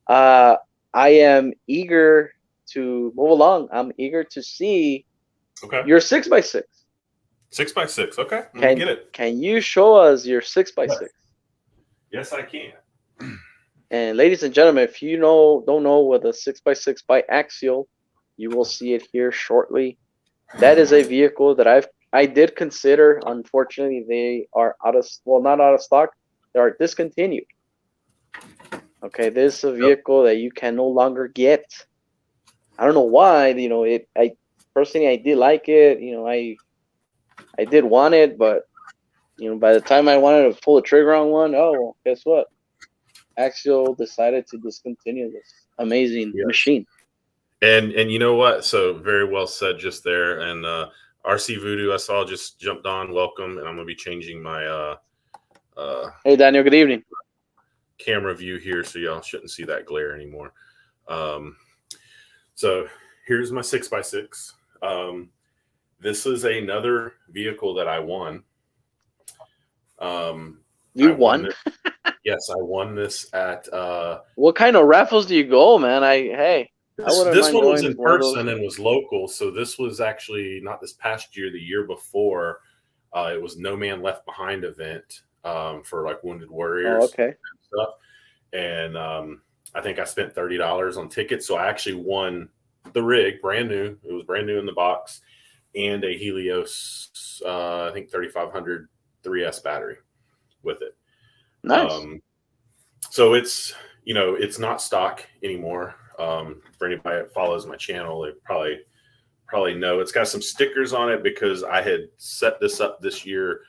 I am eager to move along. I'm eager to see your 6x6. 6x6. Okay, let me get it. Can you show us your 6x6? Yes, I can. And ladies and gentlemen, if you don't know what a 6x6 biaxial, you will see it here shortly. That is a vehicle that I did consider. Unfortunately, they are not out of stock. They are discontinued. Okay, this is a vehicle that you can no longer get. I don't know why. You know, I personally did like it. You know, I did want it, but you know, by the time I wanted to pull the trigger on one, well, guess what? Axial decided to discontinue this amazing machine. And you know what? So very well said just there. And RC Voodoo, I saw, just jumped on. Welcome. And I'm going to be changing my hey, Daniel, good evening. Camera view here, so y'all shouldn't see that glare anymore. So here's my 6x6. This is another vehicle that I won. You won? Yes, I won this at what kind of raffles do you go, man? This one was in person and was local. So this was actually not this past year, the year before. It was No Man Left Behind event for like Wounded Warriors. Oh, okay. And stuff. And I think I spent $30 on tickets. So I actually won the rig, brand new. It was brand new in the box, and a Helios, I think 3500 3S battery with it. Nice. So it's, you know, it's not stock anymore. For anybody that follows my channel, they probably know it's got some stickers on it because I had set this up this year.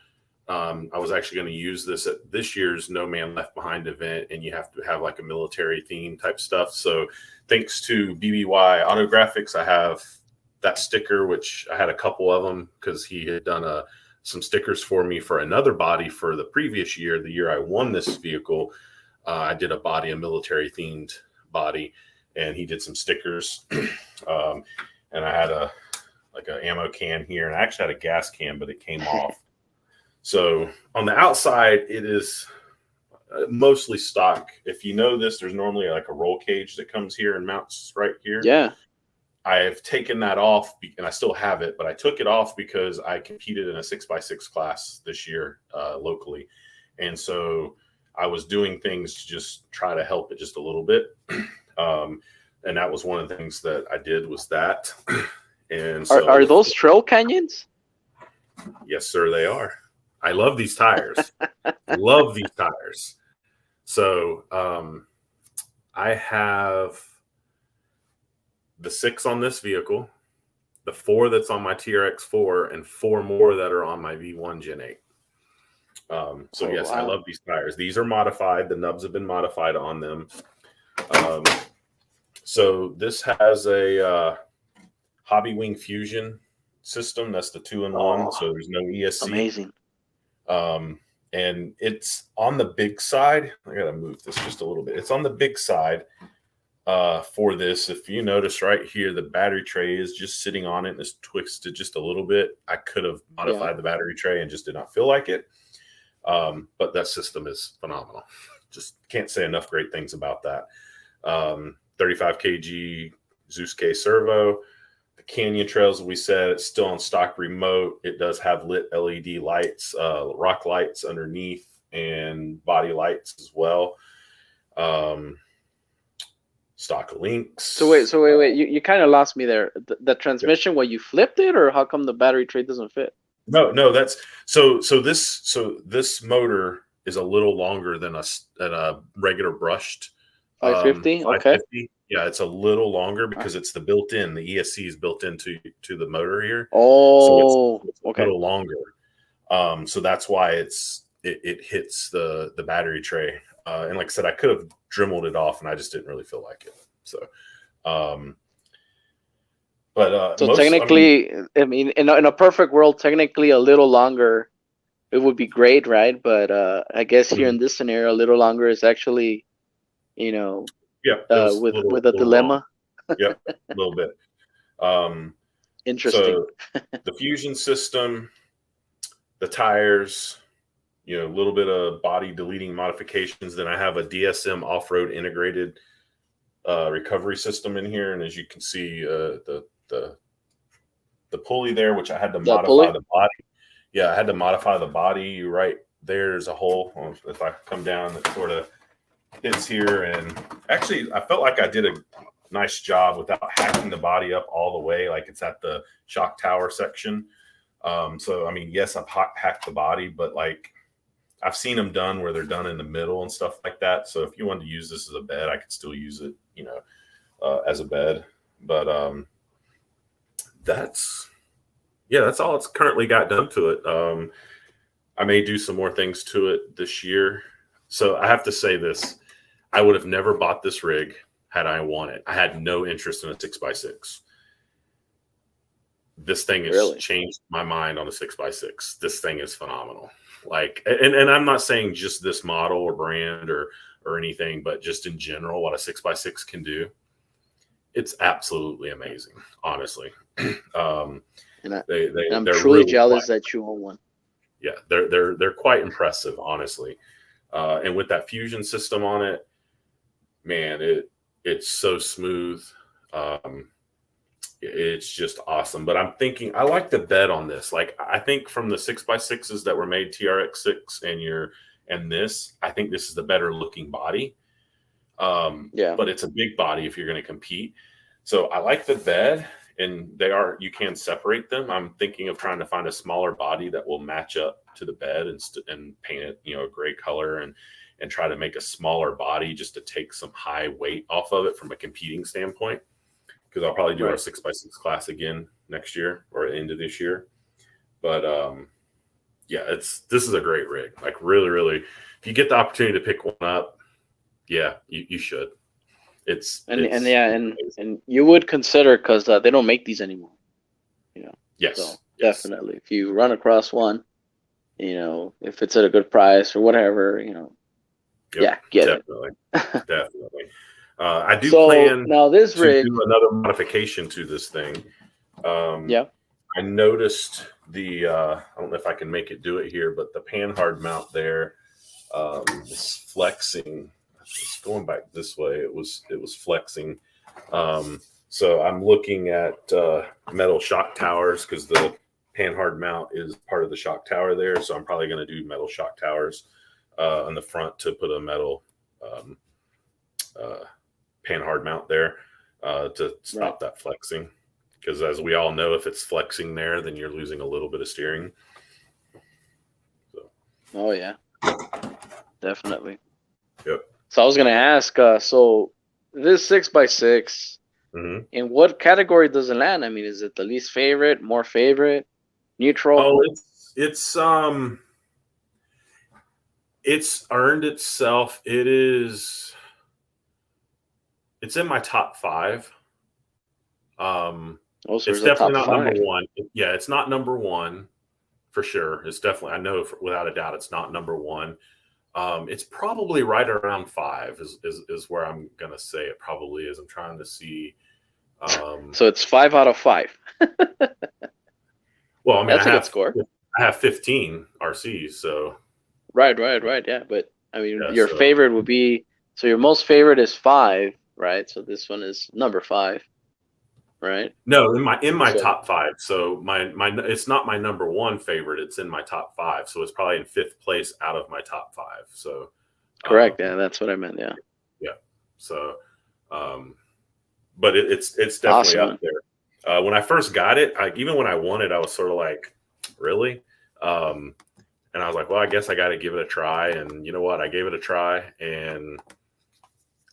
I was actually going to use this at this year's No Man Left Behind event, and you have to have like a military theme type stuff. So thanks to BBY Autographics, I have that sticker, which I had a couple of them because he had done some stickers for me for another body for the previous year. The year I won this vehicle, I did a military themed body, and he did some stickers. And I had an ammo can here, and I actually had a gas can, but it came off. So on the outside, it is mostly stock. If you know this, there's normally like a roll cage that comes here and mounts right here. Yeah. I have taken that off, and I still have it, but I took it off because I competed in a 6x6 class this year locally. And so I was doing things to just try to help it just a little bit. And that was one of the things that I did was that. And so are those trail canyons? Yes, sir, they are. I love these tires. Love these tires. So I have the 6 on this vehicle, the 4 that's on my TRX4, and 4 more that are on my V1 Gen 8. Yes, wow. I love these tires. These are modified. The nubs have been modified on them. So this has a Hobby Wing Fusion system. That's the 2-in-1. So there's no ESC. Amazing. And it's on the big side. I gotta move this just a little bit. It's on the big side for this. If you notice right here, the battery tray is just sitting on it and it's twisted just a little bit. I could have modified the battery tray and just did not feel like it. But that system is phenomenal. Just can't say enough great things about that. 35 kg Zeus K servo. The Canyon Trails, we said, it's still on stock remote. It does have lit LED lights, rock lights underneath, and body lights as well. Stock links. So wait. You kind of lost me there. The transmission, what, you flipped it, or how come the battery tray doesn't fit? No, that's so this motor is a little longer than a regular brushed 550. Okay. 550. Yeah, it's a little longer because it's the built-in. The ESC is built into the motor here. Oh, so it's okay. a little longer. So that's why it hits the battery tray. And like I said, I could have dremeled it off, and I just didn't really feel like it. So, so technically, I mean, in a perfect world, technically a little longer, it would be great, right? But I guess here in this scenario, a little longer is actually, you know, with a dilemma. Yep, a little bit. Interesting. So the fusion system, the tires, a little bit of body deleting modifications. Then I have a DSM off-road integrated recovery system in here, and as you can see, the pulley there, which I had to modify the body. Yeah, I had to modify the body. Right there's a hole. If I come down, it sort of hits here, and actually, I felt like I did a nice job without hacking the body up all the way, like it's at the shock tower section. So I mean, yes, I've hacked the body, but like I've seen them done where they're done in the middle and stuff like that. So if you wanted to use this as a bed, I could still use it, as a bed. But that's all it's currently got done to it. I may do some more things to it this year. So I have to say this: I would have never bought this rig had I won it. I had no interest in a 6x6. This thing has changed my mind on a 6x6. This thing is phenomenal. Like, and I'm not saying just this model or brand or anything, but just in general, what a 6x6 can do. It's absolutely amazing, honestly. I'm they're truly really jealous that you own one. Yeah, they're quite impressive, honestly. And with that fusion system on it, man, it's so smooth. It's just awesome. But I'm thinking, I like the bed on this. Like, I think from the 6x6s that were made, TRX6 and this, I think this is the better looking body. But it's a big body if you're going to compete. So I like the bed, and you can separate them. I'm thinking of trying to find a smaller body that will match up to the bed and paint it, a gray color and try to make a smaller body just to take some high weight off of it from a competing standpoint. Because I'll probably do our 6x6 class again next year or into this year. But this is a great rig. Like, really, really, if you get the opportunity to pick one up, you should. And you would consider, because they don't make these anymore. Yes. So definitely, if you run across one, if it's at a good price or whatever, get definitely. it. Definitely. I do plan now this to rig do another modification to this thing. I noticed I don't know if I can make it do it here, but the panhard mount there is flexing. It's going back this way. It was flexing. So I'm looking at metal shock towers, because the panhard mount is part of the shock tower there. So I'm probably going to do metal shock towers on the front to put a metal panhard mount there to stop that flexing. Because as we all know, if it's flexing there, then you're losing a little bit of steering. So. Oh yeah, definitely. Yep. So I was gonna ask, so this 6x6, in what category does it land? I mean, is it the least favorite, more favorite, neutral? Oh, it's earned itself. It's in my top 5. It's definitely not number 1. Yeah, it's not number 1 for sure. It's definitely, I know without a doubt, it's not number 1. It's probably right around 5 is where I'm gonna say it probably is. I'm trying to see. So it's 5 out of 5. Well, I mean, that's a good score. I have 15 RCs, so. Right. Yeah, but I mean, your favorite would be, so your most favorite is 5, right? So this one is number 5. right? No, in my So top 5. So my it's not my number 1 favorite. It's in my top 5. So it's probably in 5th place out of my top 5. So correct. Yeah, that's what I meant. Yeah. yeah. So but it's definitely Awesome, up man. there. When I first got it, even when I won it, I was sort of like, really? And I was like, well, I guess I got to give it a try. And you know what? I gave it a try, and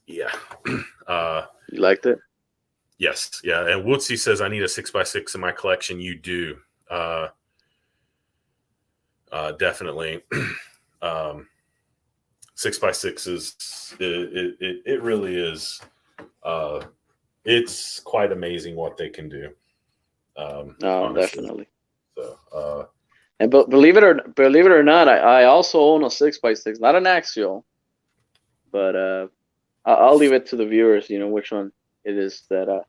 yeah. You liked it? Yes, yeah. And Woodsy says I need a 6x6 in my collection. You do, definitely. 6x6 is it really is. It's quite amazing what they can do. No, Honestly. definitely. So, and but believe it or not, I also own a 6x6, not an axial, but I'll leave it to the viewers. You know which one it is that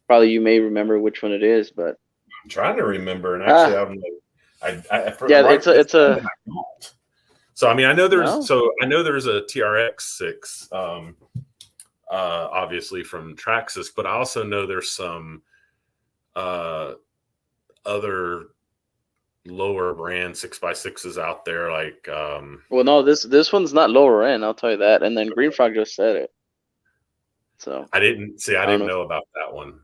probably you may remember which one it is, but I'm trying to remember, and actually, yeah, right it's a I don't. So I mean, I know no. there's a TRX 6, obviously from Traxxas, but I also know there's some other lower brand 6x6s out there, like Well, no, this one's not lower end. I'll tell you that. And then Green Frog just said it. So I didn't don't know. know about that one.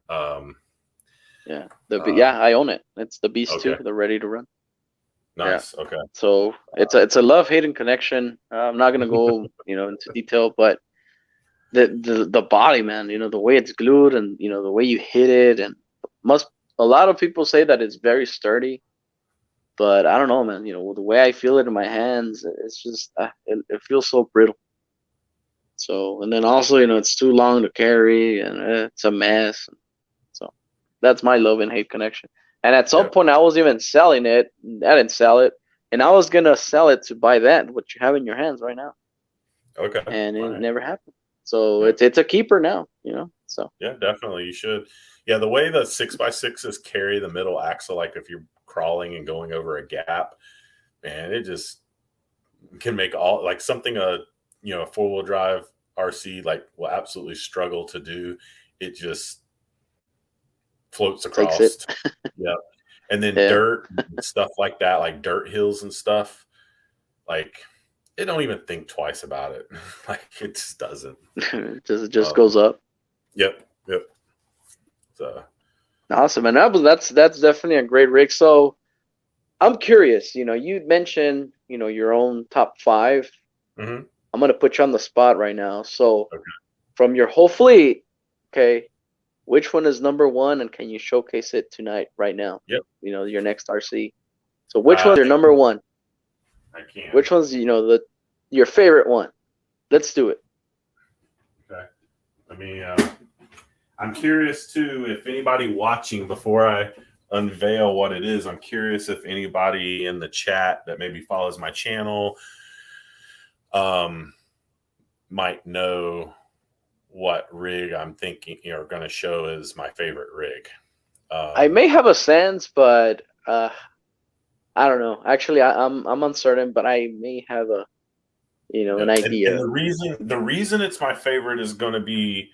Yeah, I own it. It's the Beast 2. Okay, They're ready to run. nice. Yeah. Okay, So it's a love hating connection. I'm not gonna go into detail, but the body, man, the way it's glued and the way you hit it, and a lot of people say that it's very sturdy, but I don't know, man. The way I feel it in my hands, it's just it feels so brittle. So, and then also, it's too long to carry, and it's a mess. So that's my love and hate connection. And at some point, I was even selling it. I didn't sell it, and I was gonna sell it to buy that what you have in your hands right now. Okay, And it right. never happened. So Yeah. it's a keeper now. So Yeah, definitely you should. Yeah, the way the 6x6s carry the middle axle, like if you're crawling and going over a gap, man, it just can make all like something a 4-wheel drive RC like will absolutely struggle to do. It just floats takes it. across. Yeah. And then Yeah. dirt and stuff like that, like dirt hills and stuff, like it don't even think twice about it. Like it just doesn't. It just goes up. Yep. So Awesome, and that's definitely a great rig. So I'm curious. You mentioned your own top 5. mm-hmm. I'm gonna put you on the spot right now. So Okay. from your whole fleet, okay, which one is number 1, and can you showcase it tonight, right now? Yep. Your next RC. So which one's your number 1? I can. Which one's your favorite one? Let's do it. Okay. Let me. I'm curious too if anybody watching before I unveil what it is. I'm curious if anybody in the chat that maybe follows my channel might know what rig I'm thinking going to show as my favorite rig. I may have a sense, but I don't know. Actually, I'm uncertain, but I may have an idea. And the reason it's my favorite is going to be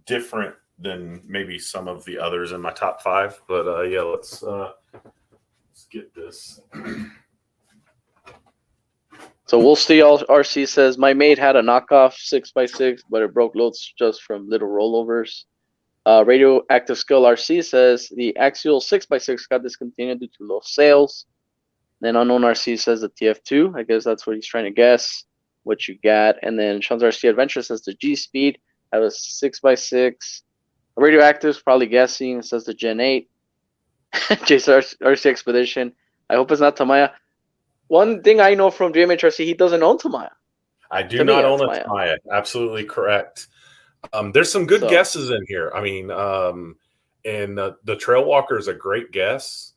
different than maybe some of the others in my top 5. But yeah, let's get this. So we'll see. RC says my mate had a knockoff 6x6, but it broke loads just from little rollovers. Radioactive Scale RC says the axial 6x6 got discontinued due to low sales. Then Unknown RC says the TF2. I guess that's what he's trying to guess what you got. And then Sean's RC Adventure says the G Speed had a 6x6. Radioactive's probably guessing. It says the Gen 8. Jason RC Expedition. I hope it's not Tamiya. One thing I know from JMH RC, he doesn't own Tamiya. I do not own a Tamiya. Absolutely correct. There's some good guesses in here. I mean, and the Trail Walker is a great guess.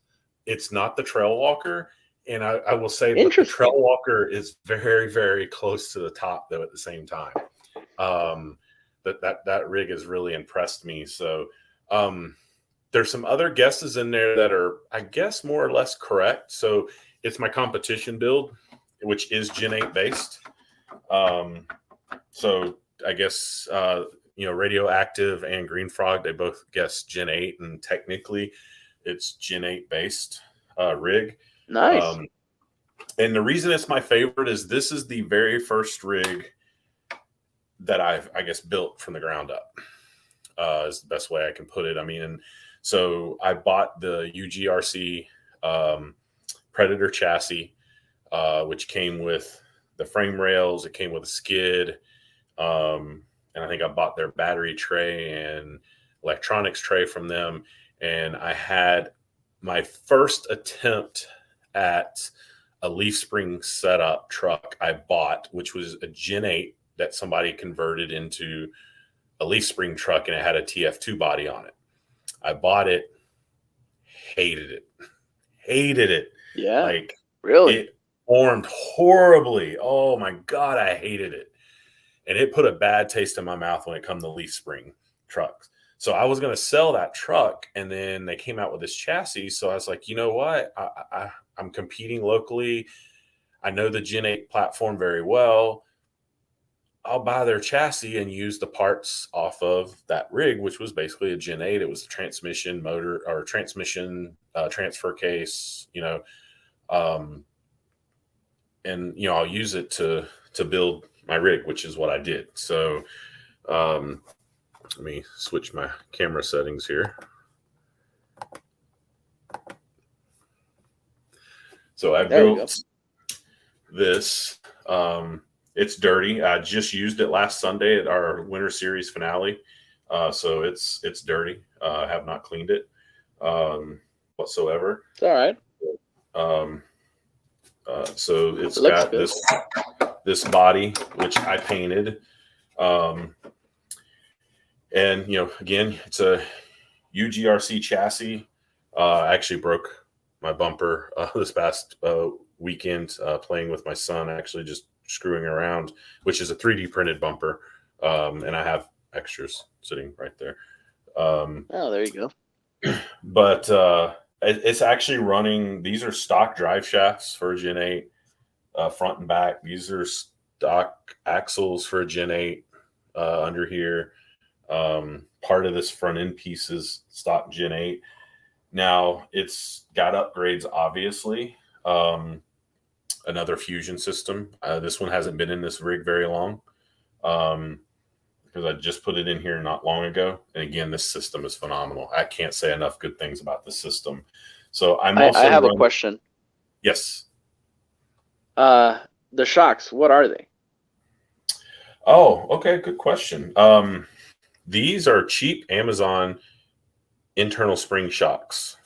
It's not the Trail Walker. And I will say that the Trail Walker is very, very close to the top, though, at the same time. That rig has really impressed me. So there's some other guesses in there that are, I guess, more or less correct. So it's my competition build, which is Gen 8 based. So I guess Radioactive and Green Frog, they both guessed Gen 8, and technically it's Gen 8 based rig. Nice. And the reason it's my favorite is this is the very first rig that I've, I guess, built from the ground up. Is the best way I can put it. I mean, so I bought the UGRC Predator chassis, which came with the frame rails. It came with a skid. And I think I bought their battery tray and electronics tray from them. And I had my first attempt at a leaf spring setup truck I bought, which was a Gen 8 that somebody converted into a leaf spring truck, and it had a TF2 body on it. I bought it, hated it. Yeah. Like, really? It formed horribly. Oh my God, I hated it. And it put a bad taste in my mouth when it come to leaf spring trucks. So I was going to sell that truck, and then they came out with this chassis. So I was like, you know what? I'm competing locally. I know the Gen 8 platform very well. I'll buy their chassis and use the parts off of that rig, which was basically a Gen 8. It was a transmission motor or transmission transfer case, and I'll use it to build my rig, which is what I did. So let me switch my camera settings here. So I built this. It's dirty. I just used it last Sunday at our Winter Series finale. So it's dirty. I have not cleaned it whatsoever. It's all right. So it's got this body, which I painted. And, again, it's a UGRC chassis. I actually broke my bumper this past weekend playing with my son, actually just screwing around, which is a 3D printed bumper. And I have extras sitting right there. Oh, there you go. But it's actually running. These are stock drive shafts for a Gen 8, front and back. These are stock axles for a Gen 8 under here. Part of this front end piece is stock Gen 8. Now it's got upgrades, obviously. Another fusion system. This one hasn't been in this rig very long because I just put it in here not long ago. And again, this system is phenomenal. I can't say enough good things about this system. So I have a question. Yes. The shocks, what are they? Oh, okay. Good question. These are cheap Amazon internal spring shocks.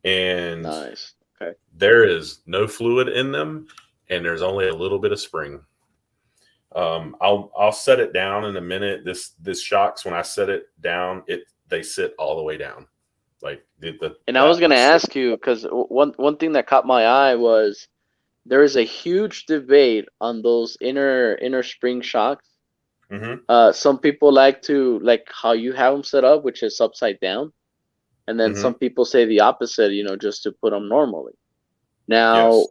And nice. Okay. There is no fluid in them, and there's only a little bit of spring. I'll set it down in a minute. This shocks, when I set it down, they sit all the way down. Like and I was going to ask you, because one thing that caught my eye was there is a huge debate on those inner spring shocks. Mm-hmm. Some people like how you have them set up, which is upside down. And then some people say the opposite, just to put them normally. Now, yes.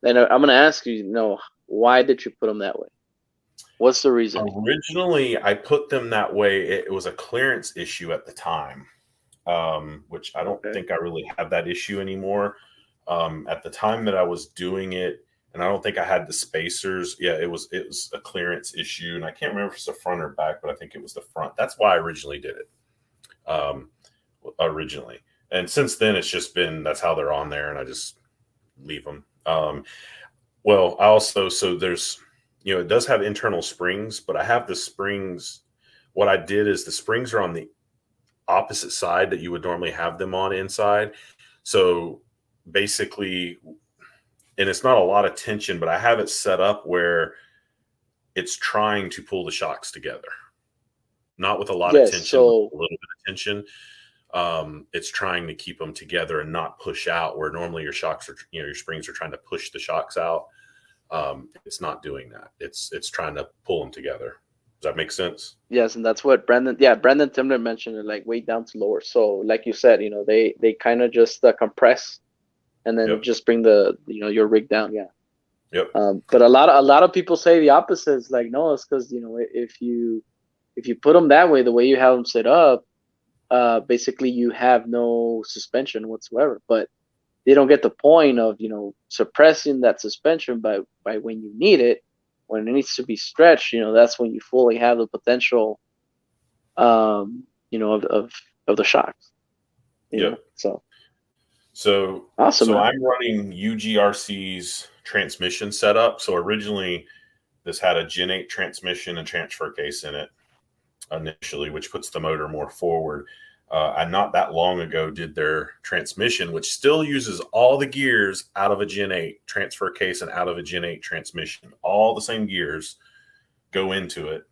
And I'm going to ask you, why did you put them that way? What's the reason? Originally, I put them that way. It was a clearance issue at the time, which I don't think I really have that issue anymore. At the time that I was doing it, and I don't think I had the spacers. Yeah, it was a clearance issue, and I can't remember if it's the front or back, but I think it was the front. That's why I originally did it. And since then, it's just been that's how they're on there, and I just leave them. Well, I also there's it does have internal springs, but I have the springs. What I did is the springs are on the opposite side that you would normally have them on inside. So basically, and it's not a lot of tension, but I have it set up where it's trying to pull the shocks together. Not with a lot of tension, but a little bit of tension. It's trying to keep them together and not push out, where normally your shocks are, your springs are trying to push the shocks out. It's not doing that. It's trying to pull them together. Does that make sense? Yes, and that's what Brandon Timler mentioned, like weight down to lower. So like you said, they kind of just compress and then just bring the your rig down. Yeah. Yep. But a lot of people say the opposite. Is like, no, it's because if you if you put them that way, the way you have them set up, basically you have no suspension whatsoever. But they don't get the point of, you know, suppressing that suspension by when you need it, when it needs to be stretched. You know, that's when you fully have the potential, you know, of the shocks. You know? So awesome. So I'm running UGRC's transmission setup. So originally, this had a Gen 8 transmission and transfer case in it initially, which puts the motor more forward. I not that long ago did their transmission, which still uses all the gears out of a Gen 8 transfer case and out of a Gen 8 transmission. All the same gears go into it,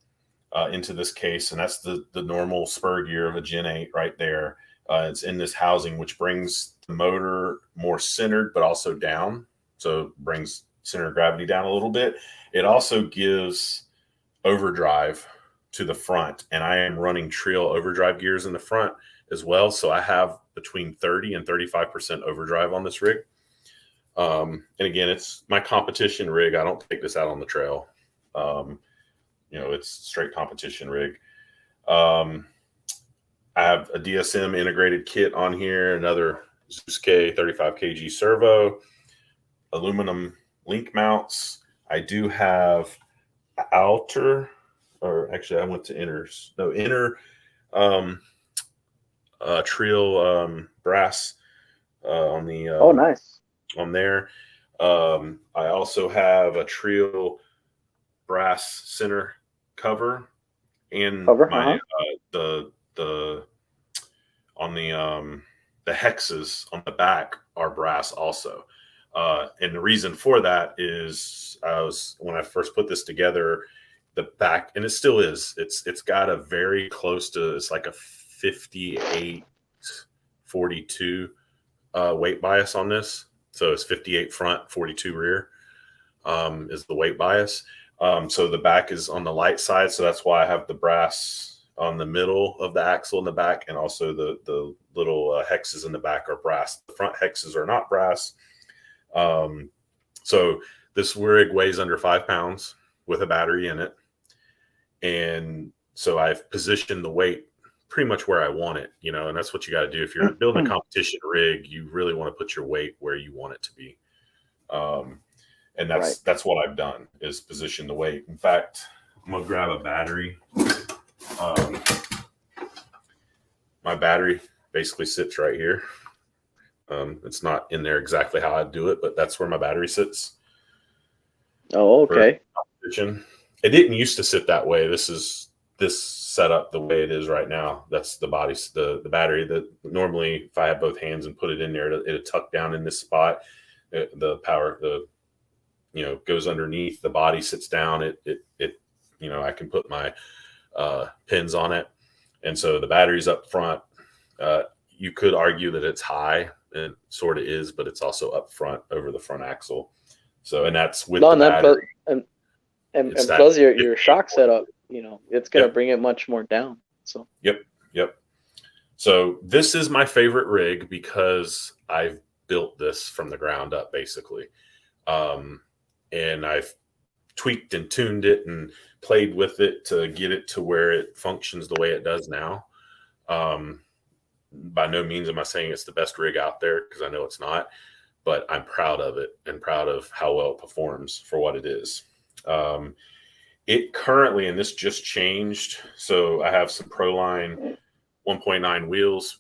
into this case, and that's the normal spur gear of a Gen 8 right there. It's in this housing, which brings the motor more centered, but also down. So brings center of gravity down a little bit. It also gives overdrive to the front, and I am running Trio overdrive gears in the front as well. So I have between 30 and 35% overdrive on this rig. And again, it's my competition rig. I don't take this out on the trail. You know, it's straight competition rig. I have a DSM integrated kit on here, another Zeus K 35 kg servo, aluminum link mounts. I do have outer, or actually I went to inners. No, inner Trio brass on the oh, nice. On there. I also have a Trio brass center cover, and my the on the hexes on the back are brass also. And the reason for that is when I first put this together, the back, and it still is, it's got a very close to, it's like a 58-42 weight bias on this. So it's 58 front, 42 rear is the weight bias. So the back is on the light side. So that's why I have the brass on the middle of the axle in the back, and also the little hexes in the back are brass. The front hexes are not brass. So this rig weighs under 5 pounds with a battery in it. And so I've positioned the weight pretty much where I want it, you know, and that's what you got to do. If you're building a competition rig, you really want to put your weight where you want it to be. And that's what I've done, is position the weight. In fact, I'm going to grab a battery. My battery basically sits right here. It's not in there exactly how I do it, but that's where my battery sits. Oh, okay. It didn't used to sit that way. This setup the way it is right now. That's the body, the battery. That normally, if I have both hands and put it in there, it'll tuck down in this spot. The power, goes underneath. The body sits down. It I can put my pins on it, and so the battery's up front. You could argue that it's high, and it sort of is, but it's also up front over the front axle. So, and that's with the battery. And plus your shock setup, it's going to bring it much more down. So Yep. So this is my favorite rig because I've built this from the ground up, basically. And I've tweaked and tuned it and played with it to get it to where it functions the way it does now. By no means am I saying it's the best rig out there, because I know it's not, but I'm proud of it and proud of how well it performs for what it is. It currently, and this just changed, so I have some Proline 1.9 wheels,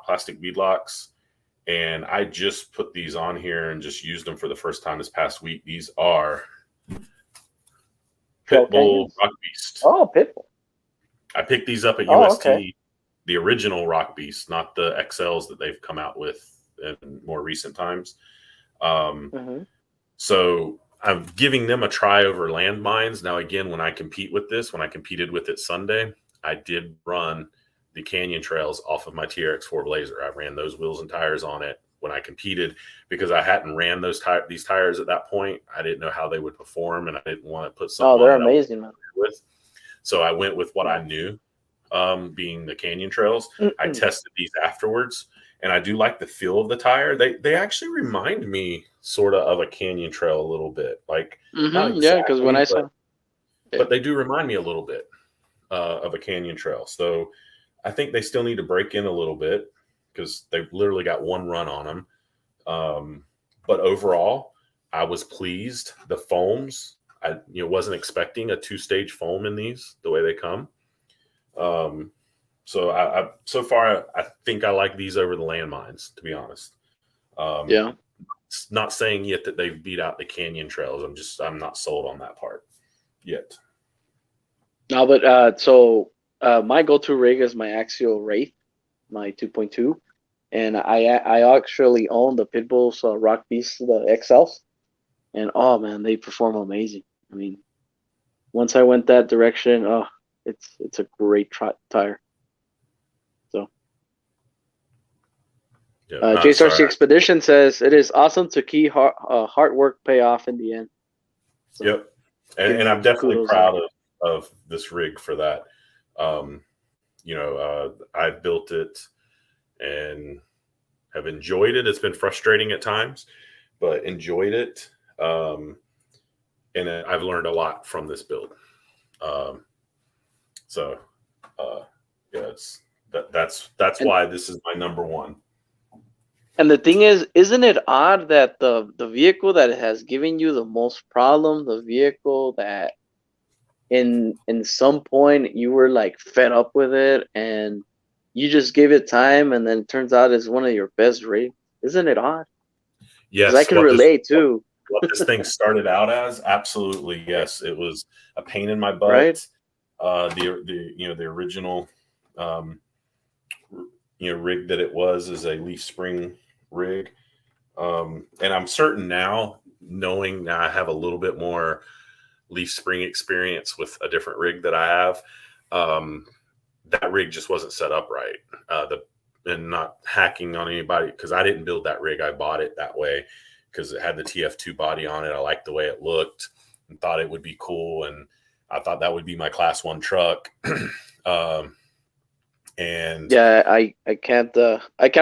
plastic beadlocks, and I just put these on here and just used them for the first time this past week. These are Pitbull Rock Beast. Oh, Pitbull. I picked these up at UST, the original Rock Beast, not the XLs that they've come out with in more recent times. So I'm giving them a try over landmines. Now, again, when I competed with it Sunday, I did run the Canyon Trails off of my TRX4 Blazer. I ran those wheels and tires on it when I competed, because I hadn't ran these tires at that point. I didn't know how they would perform, and I didn't want to put something. Oh, they're amazing, man. So I went with what I knew, being the Canyon Trails. I tested these afterwards, and I do like the feel of the tire. They actually remind me sort of a Canyon Trail a little bit, like not exactly, because when I saw, but they do remind me a little bit. of a canyon trail. So I think they still need to break in a little bit because they've literally got one run on them. But overall, I was pleased. The foams, I wasn't expecting a 2-stage foam in these the way they come. So I so far I think I like these over the landmines, to be honest. Yeah. It's not saying yet that they've beat out the canyon trails. I'm not sold on that part yet. No, but so my go-to rig is my Axial Wraith, my 2.2, and I actually own the Pitbull's Rock Beast, the XLs, and oh man, they perform amazing. I mean, once I went that direction, oh, it's a great tire. So, Yeah, Jace RC Expedition says it is awesome to see hard work pay off in the end. So, yep, and I'm definitely proud of this rig for that. I built it and have enjoyed it. It's been frustrating at times, but enjoyed it. And I've learned a lot from this build. That's why this is my number one. And the thing is, isn't it odd that the vehicle that has given you the most problem, the vehicle that in some point you were like fed up with it and you just gave it time, and then it turns out it's one of your best rigs? Isn't it odd? Yes, I can relate too. What this thing started out as, absolutely, yes. It was a pain in my butt. Right. The original rig that it was is a leaf spring rig. And I'm certain now, knowing that I have a little bit more leaf spring experience with a different rig that I have, that rig just wasn't set up right. And not hacking on anybody, because I didn't build that rig. I bought it that way because it had the TF2 body on it. I liked the way it looked and thought it would be cool. And I thought that would be my Class 1 truck. And yeah, I can't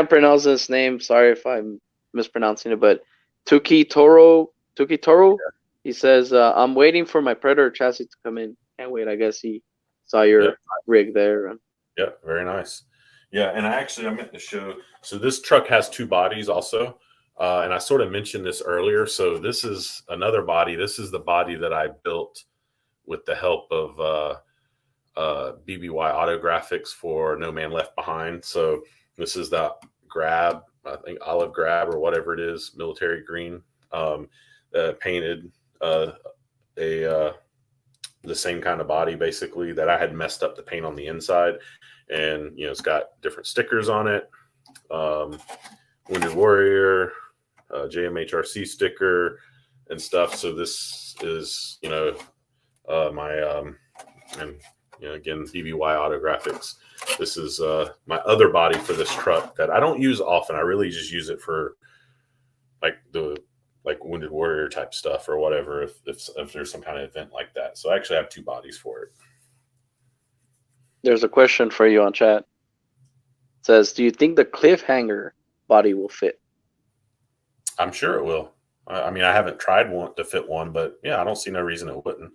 pronounce his name. Sorry if I'm mispronouncing it, but Tuki Toro. Yeah. He says, I'm waiting for my Predator chassis to come in. Can't wait. I guess he saw your rig there. Yeah, very nice. Yeah, and I meant to show. So this truck has 2 bodies also. And I sort of mentioned this earlier. So this is another body. This is the body that I built with the help of BBY Auto Graphics for No Man Left Behind. So this is the Grab, I think olive grab or whatever it is, military green, painted the same kind of body basically that I had messed up the paint on the inside. And, it's got different stickers on it. Wounded Warrior, JMH RC sticker and stuff. So this is, my, and, again, BBY Auto Graphics. This is my other body for this truck that I don't use often. I really just use it for like Wounded Warrior type stuff or whatever, if there's some kind of event like that. So I actually have 2 bodies for it. There's a question for you on chat. It says, do you think the cliffhanger body will fit? I'm sure it will. I mean, I haven't tried one to fit one, but yeah, I don't see no reason it wouldn't.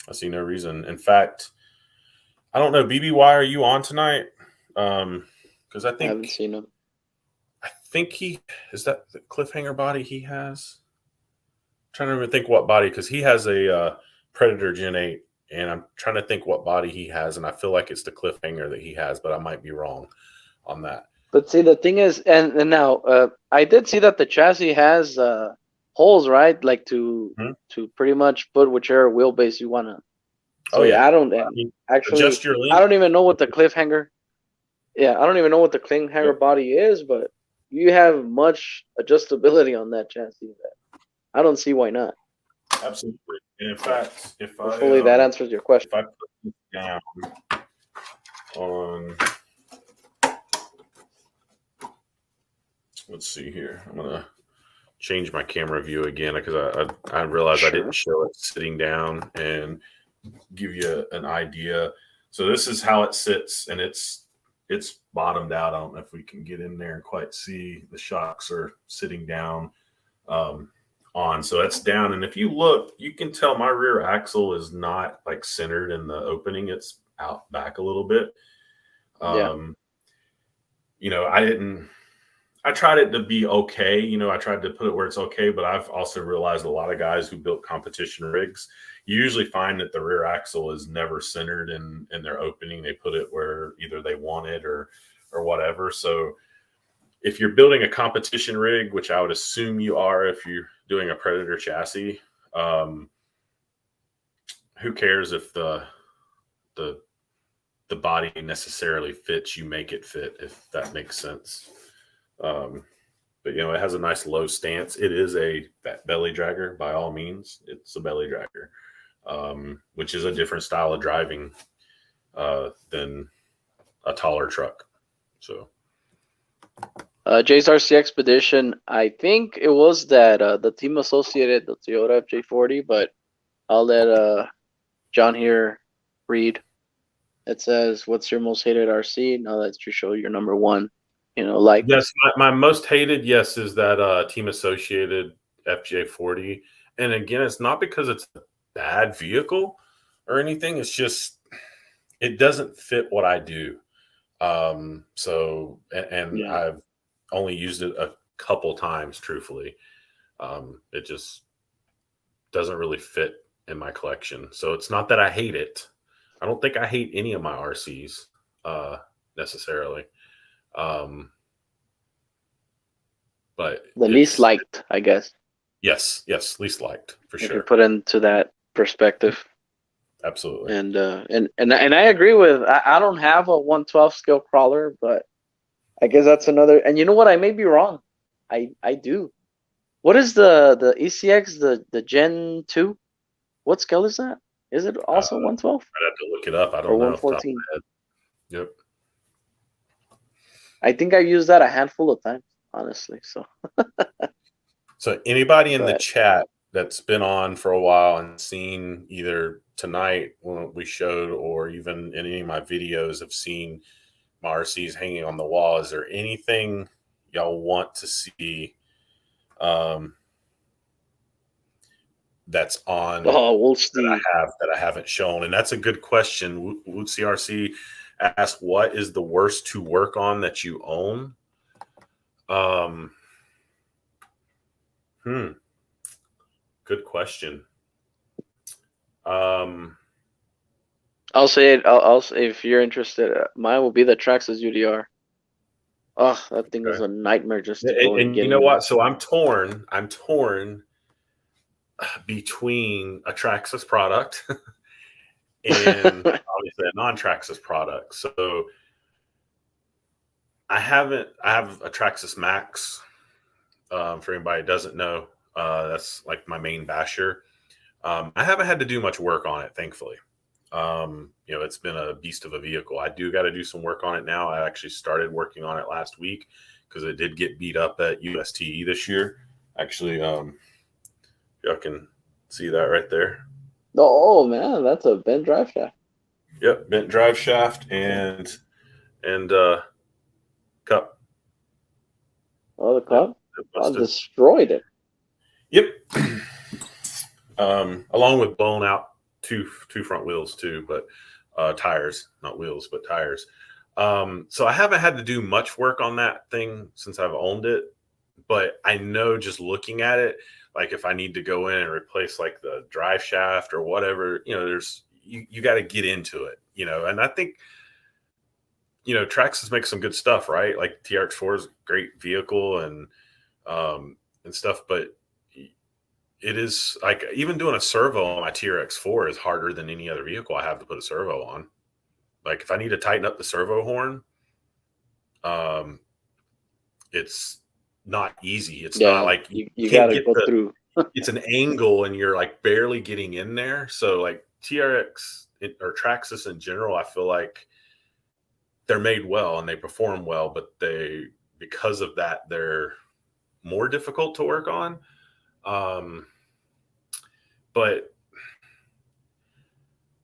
I see no reason. In fact, I don't know, BBY, are you on tonight? Because I haven't seen him. I think is that the cliffhanger body he has? I'm trying to even think what body, because he has a Predator Gen 8, and I'm trying to think what body he has, and I feel like it's the cliffhanger that he has, but I might be wrong on that. But see, the thing is, and now I did see that the chassis has holes, right? Like to pretty much put whichever wheelbase you want to. So I don't actually. I don't even know what the cliffhanger. Yeah, I don't even know what the cliffhanger body is, but you have much adjustability on that chassis. That I don't see why not. Absolutely. And in fact, hopefully that answers your question. If I put this down on, let's see here. I'm gonna change my camera view again because I realized I didn't show it sitting down and give you an idea. So this is how it sits, and it's bottomed out. I don't know if we can get in there and quite see the shocks are sitting down on. So that's down. And if you look, you can tell my rear axle is not like centered in the opening. It's out back a little bit. Yeah. You know, I tried it to be okay. You know, I tried to put it where it's okay, but I've also realized a lot of guys who built competition rigs, you usually find that the rear axle is never centered in their opening. They put it where either they want it or whatever. So if you're building a competition rig, which I would assume you are if you're doing a Predator chassis, who cares if the body necessarily fits? You make it fit, if that makes sense. But you know, it has a nice low stance. It is a belly dragger by all means. It's a belly dragger, which is a different style of driving than a taller truck. So Jay's RC Expedition, I think it was that the team associated the Toyota FJ40, but I'll let John here read. It says, "What's your most hated RC?" Now that you show your number one, you know, like yes, my most hated, yes, is that team associated FJ40. And again, it's not because it's a bad vehicle or anything. It's just it doesn't fit what I do. So and yeah. I've only used it a couple times, truthfully. It just doesn't really fit in my collection. So it's not that I hate it. I don't think I hate any of my RCs necessarily. But The least liked, I guess. Yes, least liked for If sure. you put into that perspective. Absolutely. And I agree with. I don't have a 112 scale crawler, but I guess that's another. And you know what? I may be wrong. I do. What is the ECX the Gen 2? What scale is that? Is it also 112 I'd have to look it up. I or don't know off the top of 114? my head. Yep. I think I used that a handful of times, honestly. So anybody in the But chat that's been on for a while and seen either tonight when we showed or even in any of my videos have seen my RCs hanging on the wall, is there anything y'all want to see that's on we'll see. that I haven't shown? And that's a good question. Wootsy RC asked, what is the worst to work on that you own? Good question. I'll say it. I'll say if you're interested. Mine will be the Traxxas UDR. Oh, that thing was a nightmare just to go and get you know in. what? So I'm torn between a Traxxas product and obviously a non-Traxxas product. So I have a Traxxas Max. For anybody who doesn't know, that's like my main basher. I haven't had to do much work on it, thankfully. You know, it's been a beast of a vehicle. I do got to do some work on it now. I actually started working on it last week because it did get beat up at USTE this year. Actually, y'all can see that right there. Oh man, that's a bent drive shaft. Yep, bent drive shaft and cup. Oh, the cup. I Busted. destroyed it. Yep. Along with blown out two front wheels too, but tires, not wheels, but tires. So I haven't had to do much work on that thing since I've owned it, but I know just looking at it, like if I need to go in and replace like the drive shaft or whatever, you know, you got to get into it, you know. And I think, you know, Traxxas makes some good stuff, right? Like TRX4 is a great vehicle and stuff, but it is like even doing a servo on my TRX4 is harder than any other vehicle I have to put a servo on. Like if I need to tighten up the servo horn, it's not easy. It's not like you can't gotta get go through. it's an angle and you're like barely getting in there. So like TRX or Traxxas in general, I feel like they're made well and they perform well, but because of that, they're more difficult to work on. But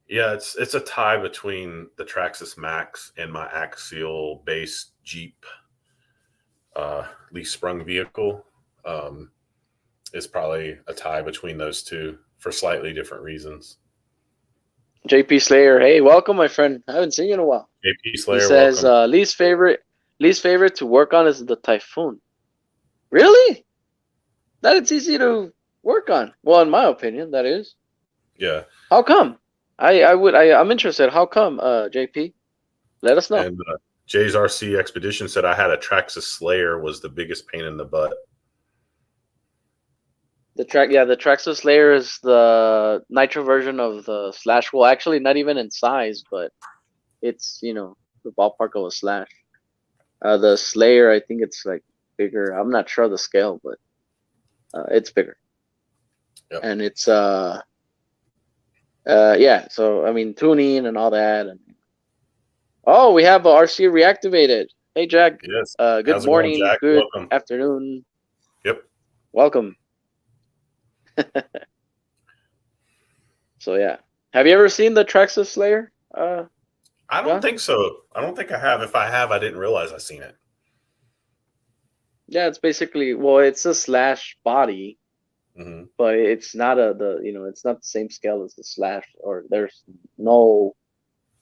yeah, it's a tie between the Traxxas Max and my axial based Jeep leaf sprung vehicle. is probably a tie between those two for slightly different reasons. JP Slayer, hey, welcome, my friend. I haven't seen you in a while. JP Slayer, he says least favorite to work on is the Typhoon. Really? That it's easy to work on. Well, in my opinion, that is. Yeah. How come? I'm interested. How come, JP? Let us know. And Jay's RC Expedition said I had a Traxxas Slayer was the biggest pain in the butt. The Traxxas Slayer is the nitro version of the Slash. Well, actually, not even in size, but it's, you know, the ballpark of a Slash. The Slayer, I think it's like bigger. I'm not sure of the scale, but it's bigger. Yep. And it's yeah. So I mean, tuning and all that. And oh, we have a RC reactivated. Hey, Jack. Yes. Good morning. Going, Jack? Good Welcome. afternoon. Yep. Welcome. So yeah, have you ever seen the Traxxas Slayer? I don't think so. I don't think I have. If I have, I didn't realize I seen it. Yeah, it's basically, well, it's a Slash body, but it's not it's not the same scale as the Slash, or there's no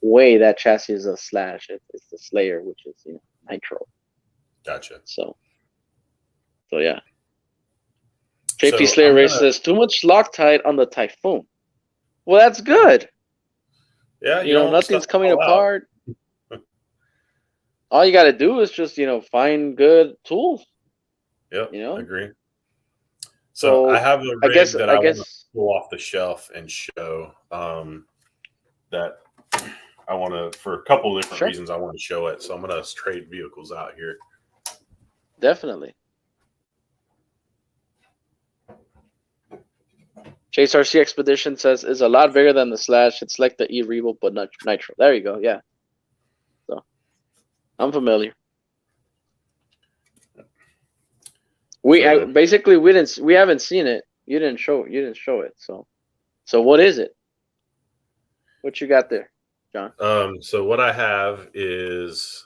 way that chassis is a Slash. It's the Slayer, which is, you know, nitro. Gotcha. So yeah. JP Slayer Race says too much Loctite on the Typhoon. Well, that's good. Yeah, you know, nothing's coming apart. All you got to do is just, you know, find good tools. Yep, you know, agree. So I have a rig that I want to pull off the shelf and show. That I want to, for a couple of different reasons, I want to show it. So I'm going to trade vehicles out here. Definitely. Chase RC Expedition says is a lot bigger than the Slash. It's like the E-Revo, but not nitro. There you go. Yeah. So I'm familiar. We haven't seen it. You didn't show it. So what is it? What you got there, John? So what I have is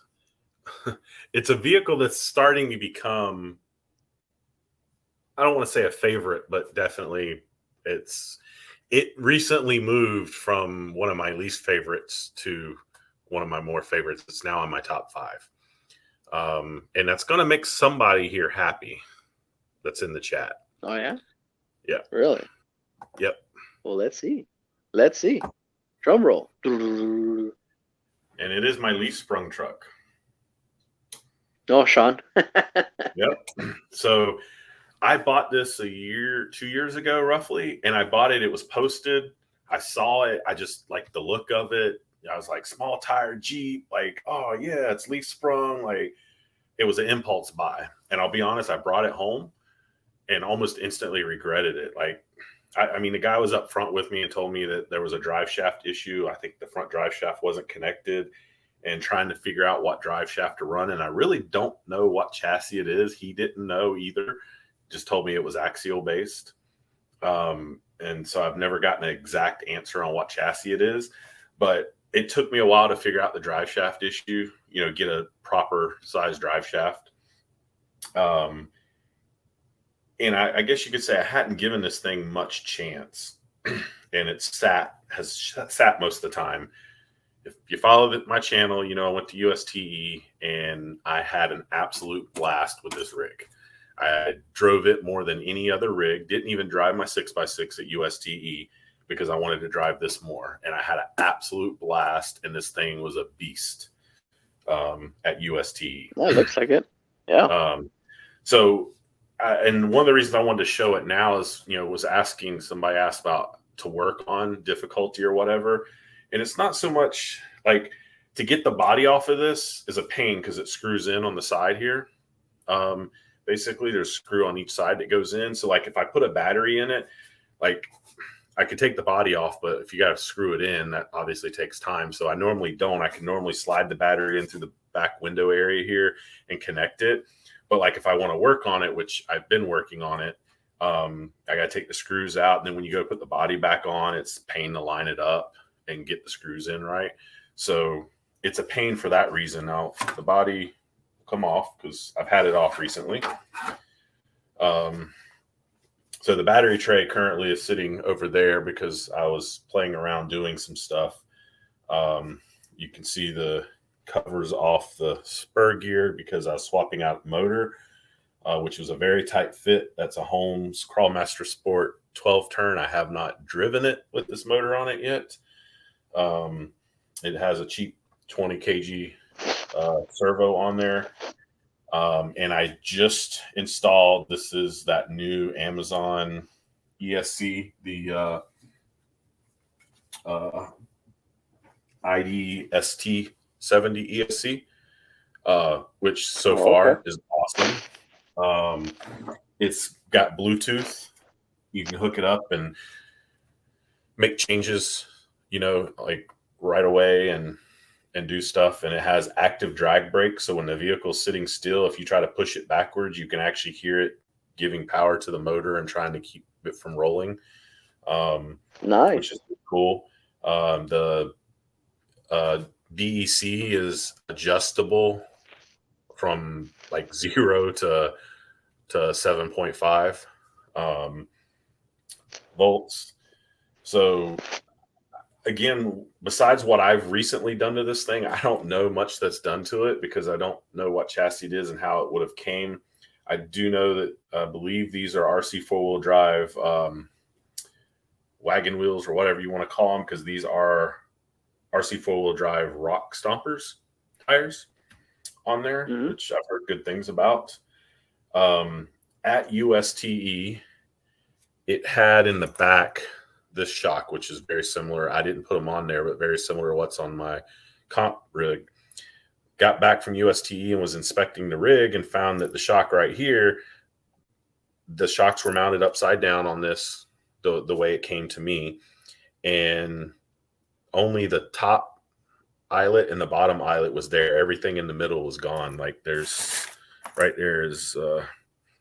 it's a vehicle that's starting to become, I don't want to say a favorite, but definitely it recently moved from one of my least favorites to one of my more favorites. It's now in my top 5. And that's going to make somebody here happy that's in the chat. Oh, yeah? Yeah. Really? Yep. Well, let's see. Drum roll. And it is my leaf sprung truck. Oh, Sean. Yep. So I bought this 2 years ago, roughly, and I bought it. It was posted. I saw it. I just liked the look of it. I was like, small tire Jeep, like, oh yeah, it's leaf sprung. Like, it was an impulse buy. And I'll be honest, I brought it home and almost instantly regretted it. Like, I mean, the guy was up front with me and told me that there was a drive shaft issue. I think the front drive shaft wasn't connected, and trying to figure out what drive shaft to run. And I really don't know what chassis it is. He didn't know either. Just told me it was axial based. And so I've never gotten an exact answer on what chassis it is, but it took me a while to figure out the drive shaft issue, you know, get a proper size drive shaft. And I guess you could say I hadn't given this thing much chance, and has sat most of the time. If you follow my channel, you know, I went to USTE and I had an absolute blast with this rig. I drove it more than any other rig, didn't even drive my 6x6 at USTE because I wanted to drive this more. And I had an absolute blast, and this thing was a beast at USTE. Well, it looks like it. Yeah. And one of the reasons I wanted to show it now is, you know, somebody asked about to work on difficulty or whatever. And it's not so much like to get the body off of this is a pain because it screws in on the side here. Basically, there's a screw on each side that goes in. So like if I put a battery in it, like I could take the body off, but if you got to screw it in, that obviously takes time. So I normally don't. I can normally slide the battery in through the back window area here and connect it. But like if I want to work on it, which I've been working on it, I got to take the screws out. And then when you go put the body back on, it's a pain to line it up and get the screws in right. So it's a pain for that reason. Now the body will come off because I've had it off recently. So the battery tray currently is sitting over there because I was playing around doing some stuff. You can see the covers off the spur gear because I was swapping out motor, which was a very tight fit. That's a Holmes Crawlmaster Sport 12 turn. I have not driven it with this motor on it yet. It has a cheap 20 kg servo on there. And I just installed, this is that new Amazon ESC, the IDST 70 ESC, which so far is awesome. It's got Bluetooth. You can hook it up and make changes, like right away and do stuff. And it has active drag brake. So when the vehicle's sitting still, if you try to push it backwards, you can actually hear it giving power to the motor and trying to keep it from rolling. Nice. Which is cool. The DEC is adjustable from like 0 to 7.5 volts. So again, besides what I've recently done to this thing, I don't know much that's done to it because I don't know what chassis it is and how it would have came. I do know that I believe these are RC four-wheel drive wagon wheels or whatever you want to call them, because these are RC four-wheel drive rock stompers tires on there, which I've heard good things about. At USTE, it had in the back this shock, which is very similar. I didn't put them on there, but very similar to what's on my comp rig. Got back from USTE and was inspecting the rig and found that the shock right here, the shocks were mounted upside down on this, the way it came to me. And only the top eyelet and the bottom eyelet was there. Everything in the middle was gone. Like there's right there is,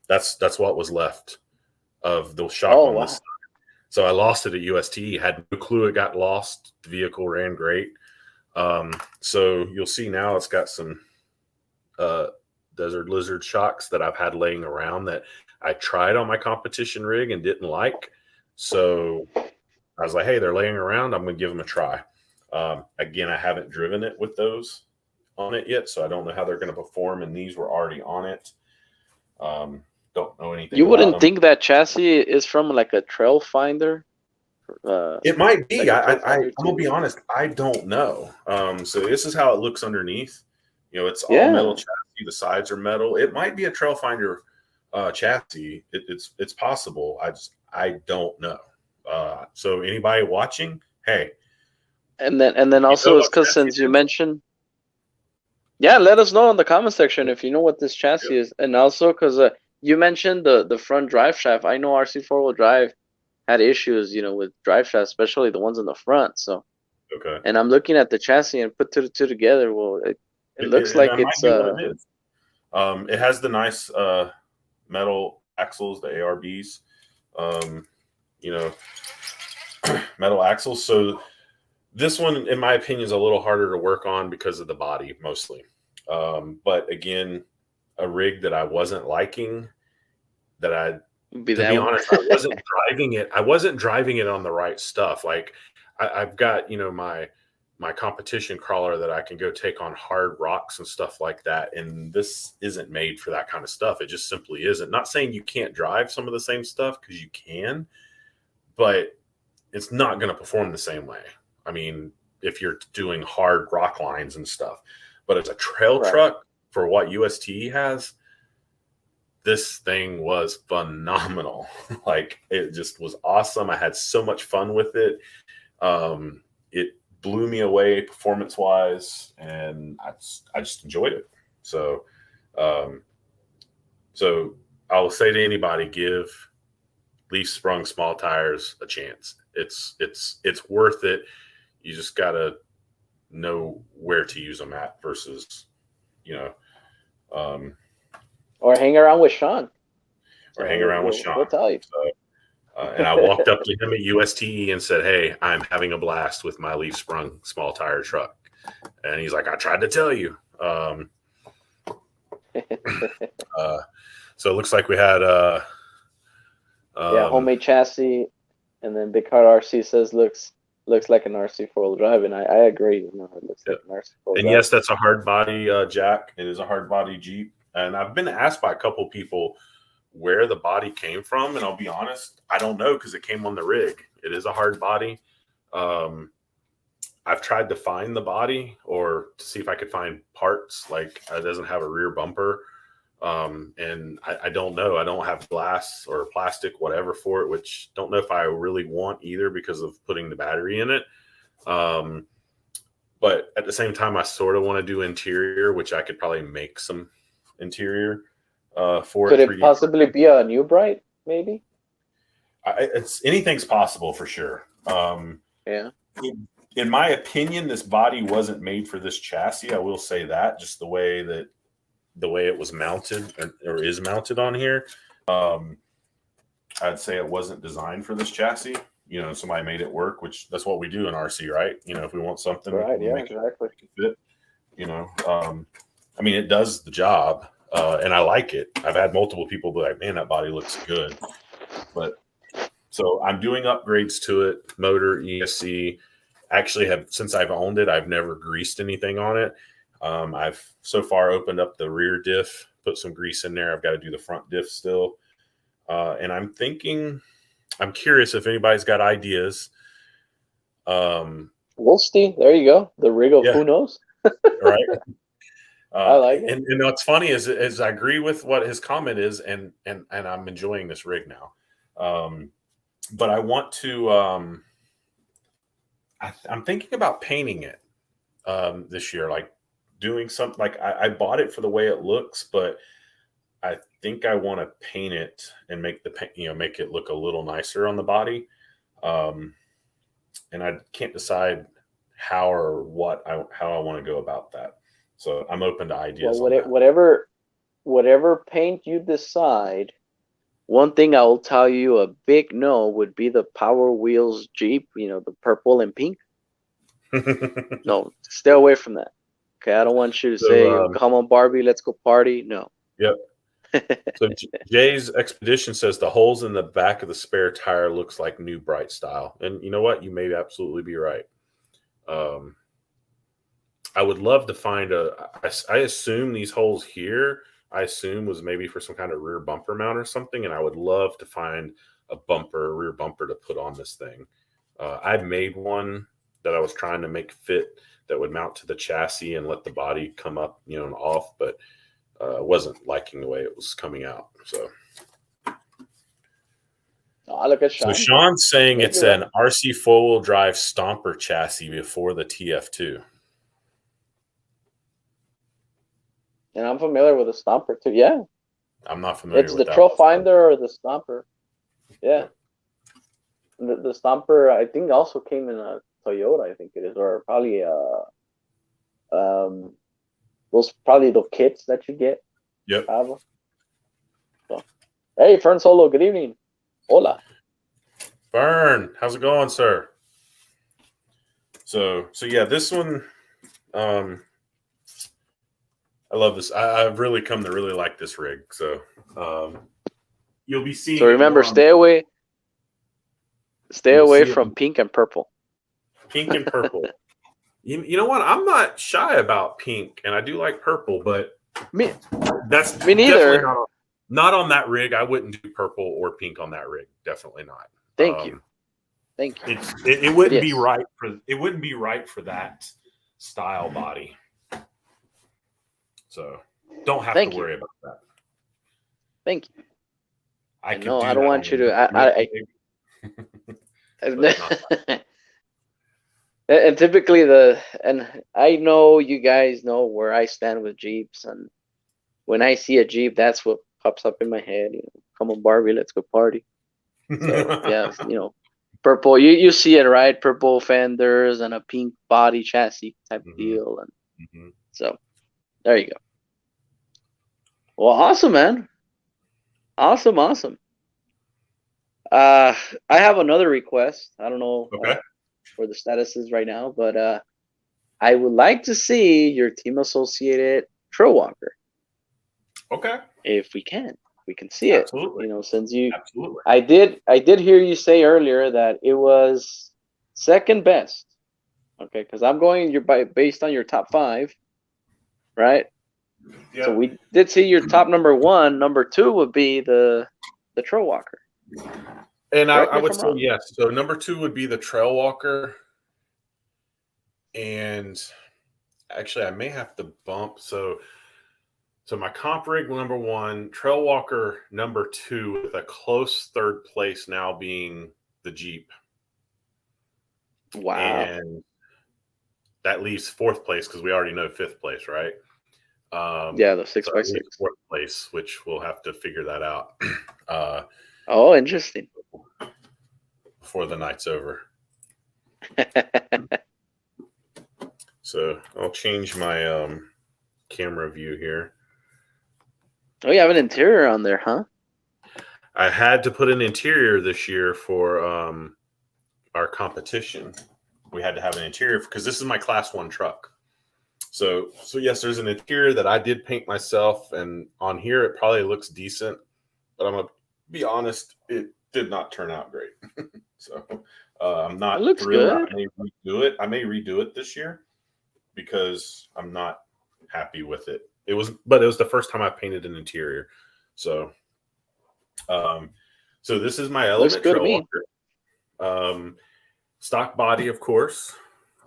that's what was left of the shock on this side. So I lost it at UST. Had no clue it got lost. The vehicle ran great. So you'll see now it's got some Desert Lizard shocks that I've had laying around that I tried on my competition rig and didn't like. So I was like, hey, they're laying around. I'm going to give them a try. Again, I haven't driven it with those on it yet, so I don't know how they're going to perform, and these were already on it. Don't know anything. You wouldn't think that chassis is from like a trail finder? It might be. Like I'm gonna be honest. I don't know. So this is how it looks underneath. It's all metal chassis. The sides are metal. It might be a trail finder chassis. It's possible. I don't know. So anybody watching, hey. And then also it's because since you mentioned, let us know in the comment section if you know what this chassis is, and also because you mentioned the front drive shaft. I know RC four-wheel drive had issues, with drive shafts, especially the ones in the front. So, and I'm looking at the chassis and put two together. Well, it looks like it's what it is. It has the nice metal axles, the ARBs, metal axles. So this one, in my opinion, is a little harder to work on because of the body mostly. But again, a rig that I wasn't liking, to be honest, I wasn't driving it. I wasn't driving it on the right stuff. Like I've got, my competition crawler that I can go take on hard rocks and stuff like that. And this isn't made for that kind of stuff. It just simply isn't. Not saying you can't drive some of the same stuff, because you can, but it's not going to perform the same way. I mean, if you're doing hard rock lines and stuff, but it's a trail truck for what UST has. This thing was phenomenal. Like it just was awesome. I had so much fun with it. It blew me away performance wise, and I just enjoyed it. So, so I'll say to anybody, give leaf sprung small tires a chance. It's worth it. You just gotta know where to use them at versus, or hang around with Sean. He'll tell you. So, and I walked up to him at USTE and said, "Hey, I'm having a blast with my leaf sprung small tire truck," and he's like, "I tried to tell you." So it looks like we had Yeah, homemade chassis, and then Big Car RC says looks like an RC 4-wheel drive, and I agree. You know, it looks like an RC 4-wheel and drive. yes, that's a hard body Jack. It is a hard body Jeep, and I've been asked by a couple people where the body came from, and I'll be honest, I don't know because it came on the rig. It is a hard body. I've tried to find the body or to see if I could find parts. Like it doesn't have a rear bumper. And I don't know. I don't have glass or plastic, whatever for it, which don't know if I really want either because of putting the battery in it. But at the same time, I sort of want to do interior, which I could probably make some interior for Could it. it possibly be a New Bright, maybe? It's anything's possible for sure. Yeah. In my opinion, this body wasn't made for this chassis. I will say that, just the way it was mounted or is mounted on here. I'd say it wasn't designed for this chassis. You know, somebody made it work, which that's what we do in RC, right? You know, if we want something, right? we Yeah, make exactly. it fit. You know, I mean, it does the job, and I like it. I've had multiple people be like, "Man, that body looks good." But so I'm doing upgrades to it, motor, ESC. Actually, since I've owned it, I've never greased anything on it. I've so far opened up the rear diff, put some grease in there. I've got to do the front diff still. And I'm curious if anybody's got ideas. Wolstein, there you go. The rig of who knows. Right. I like it. And what's funny is I agree with what his comment is, and I'm enjoying this rig now. But I want to. I'm thinking about painting it this year, like doing something. Like I bought it for the way it looks, but I think I want to paint it and make make it look a little nicer on the body. And I can't decide how or how I want to go about that. So I'm open to ideas. Well, whatever paint you decide, one thing I will tell you, a big no would be the Power Wheels Jeep, you know, the purple and pink. No, stay away from that. Okay, I don't want you to say, come on, Barbie, let's go party. No. Yep. So Jay's Expedition says the holes in the back of the spare tire looks like New Bright style. And you know what? You may absolutely be right. I would love to find I assume these holes here, was maybe for some kind of rear bumper mount or something. And I would love to find a rear bumper to put on this thing. I made one that I was trying to make fit that would mount to the chassis and let the body come up, you know, and off, but wasn't liking the way it was coming out. So, look at Sean. So Sean's saying it's an RC 4-wheel drive Stomper chassis before the TF2. And I'm familiar with the Stomper too. Yeah, I'm not familiar. It's with the Trail Finder or the Stomper. Yeah, the Stomper I think also came in a Toyota. I think it is, or probably those probably the kits that you get. Yep. So, hey, Fern Solo. Good evening. Hola. Fern, how's it going, sir? So yeah, this one. I love this. I've really come to really like this rig. So you'll be seeing. So remember, stay away from pink and purple. Pink and purple. You know what? I'm not shy about pink, and I do like purple, but me neither. Not on that rig. I wouldn't do purple or pink on that rig. Definitely not. Thank you. It wouldn't be right for. It wouldn't be right for that style body. So don't have to worry about that. Thank you. I don't want you to. And typically and I know you guys know where I stand with Jeeps, and when I see a Jeep, that's what pops up in my head. You know, come on, Barbie, let's go party. So yeah, you know, purple. You see it, right? Purple fenders and a pink body chassis type deal, and so there you go. Well, awesome, man. Awesome. I have another request. I don't know where the status is right now, but I would like to see your team associated trail walker. Okay. If we can we can see it. Absolutely. Since you, Absolutely. I did hear you say earlier that it was second best. Okay, because I'm going based on your top 5, right? Yeah. So we did see your top number 1. Number 2 would be the Trail Walker. And I would say yes. So number 2 would be the Trail Walker. And actually, I may have to bump. So my comp rig number 1, Trail Walker number 2, with a close third place now being the Jeep. Wow. And that leaves 4th place because we already know 5th place, right? Yeah, the 6x6. 4th place, which we'll have to figure that out. Oh, interesting. Before the night's over. So I'll change my camera view here. Oh, you have an interior on there, huh? I had to put an interior this year for our competition. We had to have an interior because this is my class 1 truck. So yes, there's an interior that I did paint myself, and on here it probably looks decent, but I'm gonna be honest, it did not turn out great. So I'm not thrilled. Good. I may redo it. I may redo it this year because I'm not happy with it. But it was the first time I painted an interior. So so this is my Element Trail Walker. Stock body, of course.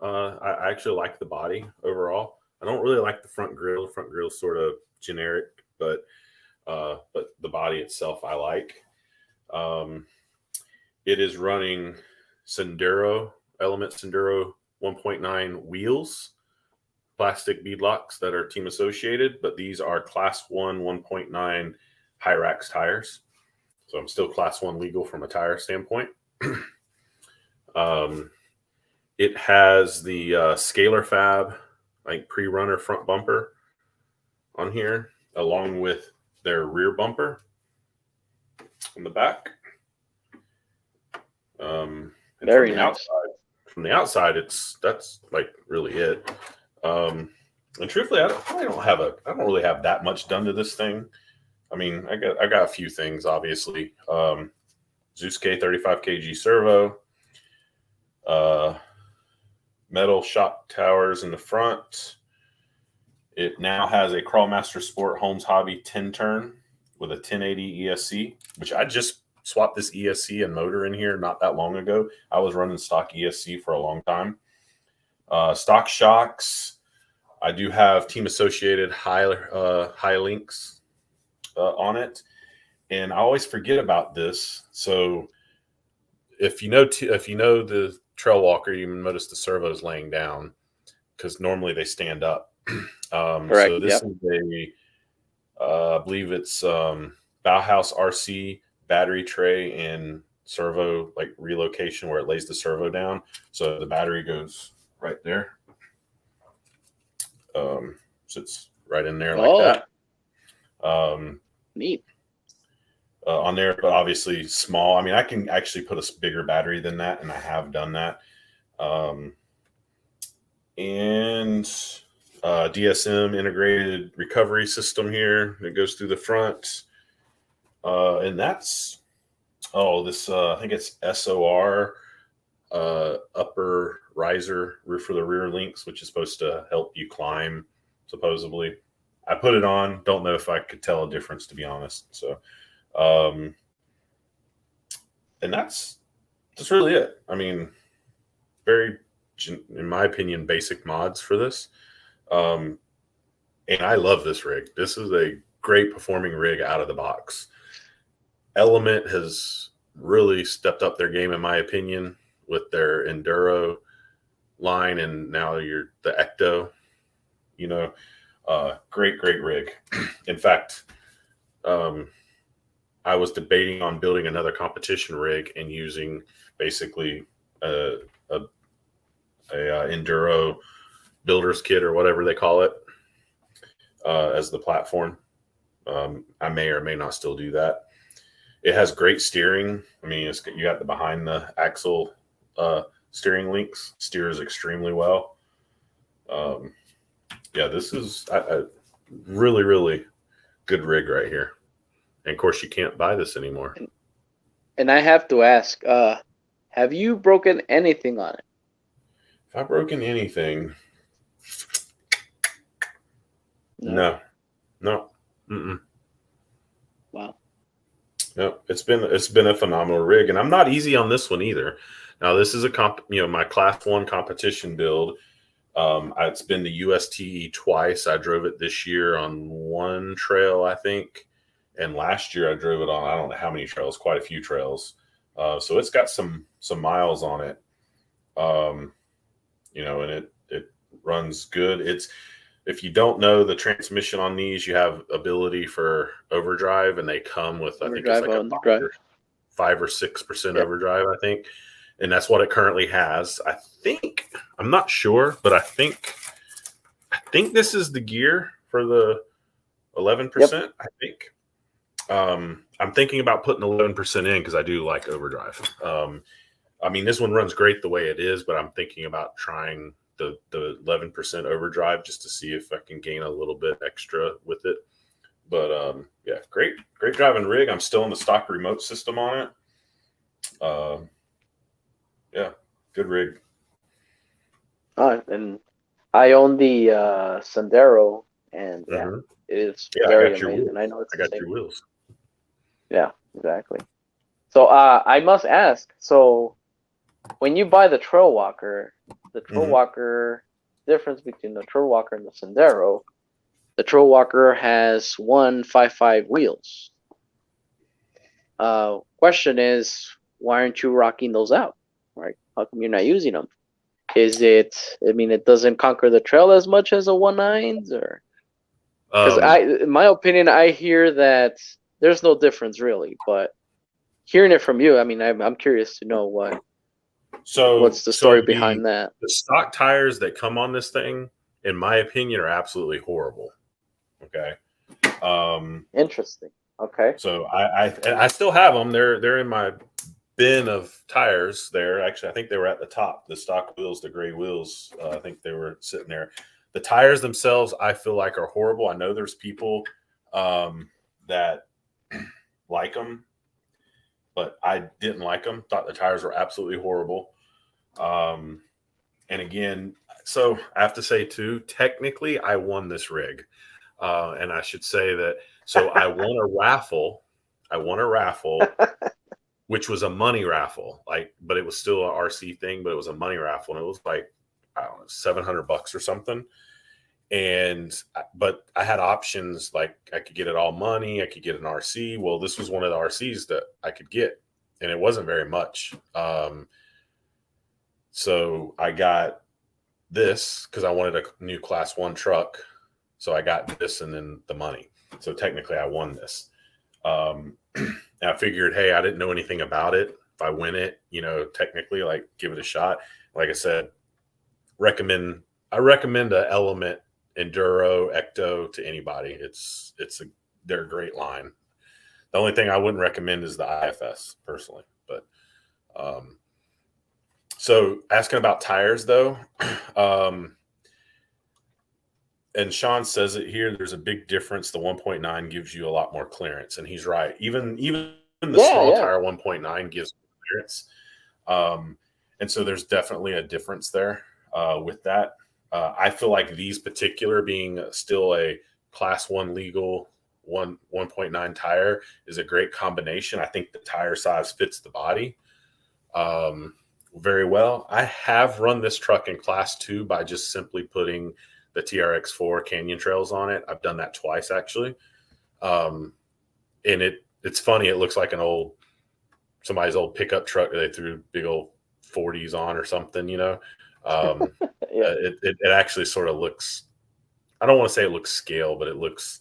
I actually like the body overall. I don't really like the front grille. The front grille is sort of generic, but the body itself I like. It is running Element Senduro 1.9 wheels, plastic beadlocks that are team associated, but these are class 1 1.9 Hyrax tires. So I'm still class 1 legal from a tire standpoint. It has the Scalar Fab, like pre-runner front bumper on here, along with their rear bumper on the back. Very nice. From the outside, that's like really it. And truthfully, I don't really have that much done to this thing. I mean, I got a few things, obviously. Zeus K 35 kg servo, metal shock towers in the front. It now has a Crawlmaster Sport Holmes Hobby 10 turn with a 1080 ESC, which I just swapped this ESC and motor in here not that long ago. I was running stock ESC for a long time. Stock shocks. I do have team associated high links on it, and I always forget about this. So if you know the Trail Walker, you notice the servos laying down because normally they stand up. Correct. So this is I believe it's Bauhaus RC battery tray and servo like relocation where it lays the servo down. So the battery goes right there. Sits right in there like that. Neat. On there, but obviously small. I mean, I can actually put a bigger battery than that, and I have done that. And DSM integrated recovery system here that goes through the front. And that's, this, I think it's SOR upper riser for the rear links, which is supposed to help you climb, supposedly. I put it on. Don't know if I could tell a difference, to be honest. So, and that's really it. I mean, very, in my opinion, basic mods for this. And I love this rig. This is a great performing rig out of the box. Element has really stepped up their game, in my opinion, with their Enduro line, and now the Ecto. Great rig. In fact, I was debating on building another competition rig and using basically a Enduro builder's kit or whatever they call it as the platform. I may or may not still do that. It has great steering. I mean, you got the behind the axle steering links. Steers extremely well. This is a really, really good rig right here. And of course, you can't buy this anymore. And I have to ask, have you broken anything on it? If I've broken anything, no. Mm-mm. Wow. No, it's been a phenomenal rig, and I'm not easy on this one either. Now, this is my Class 1 competition build. It's been to USTE twice. I drove it this year on one trail, I think, and last year I drove it on I don't know how many trails, quite a few trails. So it's got some miles on it. And it runs good. If you don't know the transmission on these, you have ability for overdrive, and they come with I think it's like a 5 or 6% overdrive, I think. And that's what it currently has. I'm not sure, but I think this is the gear for the 11%. Yep. I think. I'm thinking about putting 11% in because I do like overdrive. I mean, this one runs great the way it is, but I'm thinking about trying the 11% overdrive just to see if I can gain a little bit extra with it. But yeah, great driving rig. I'm still in the stock remote system on it. Yeah, good rig. And I own the Sendero, and yeah, it is very amazing. I know it's I got your wheels. Yeah, exactly. So I must ask. So when you buy the Trail Walker, difference between the Trail Walker and the Sendero, the Trail Walker has 155 wheels. Question is, why aren't you rocking those out? Right? How come you're not using them? Is it? I mean, it doesn't conquer the trail as much as a 1.9s, or because in my opinion, I hear that there's no difference really. But hearing it from you, I mean, I'm curious to know what's the story behind that. The stock tires that come on this thing, in my opinion, are absolutely horrible. Okay. Interesting. Okay. So I still have them. They're in my bin of tires there. Actually, I think they were at the top. The stock wheels, the gray wheels, I think they were sitting there. The tires themselves, I feel like, are horrible. I know there's people that like them, but I didn't like them. Thought the tires were absolutely horrible. And again, so I have to say too, technically I won this rig. And I should say that, so I won a raffle. Which was a money raffle, but it was still an RC thing, but it was a money raffle. And it was like, I don't know, $700 or something. But I had options, like I could get it all money. I could get an RC. Well, this was one of the RCs that I could get, and it wasn't very much. So I got this because I wanted a new Class 1 truck. So I got this and then the money. So technically I won this. And I figured, hey, I didn't know anything about it. If I win it, technically, like, give it a shot. Like I said, I recommend a Element Enduro Ecto to anybody. They're a great line. The only thing I wouldn't recommend is the IFS personally. But so asking about tires though, and Sean says it here, there's a big difference. The 1.9 gives you a lot more clearance, and he's right. Even the small tire 1.9 gives clearance. And so there's definitely a difference there with that. I feel like these particular, being still a Class 1 legal 1.9 tire, is a great combination. I think the tire size fits the body very well. I have run this truck in Class 2 by just simply putting the TRX4 Canyon Trails on it. I've done that twice actually. And it's funny. It looks like somebody's old pickup truck that they threw big old 40s on or something, It actually sort of looks, I don't want to say it looks scale, but it looks,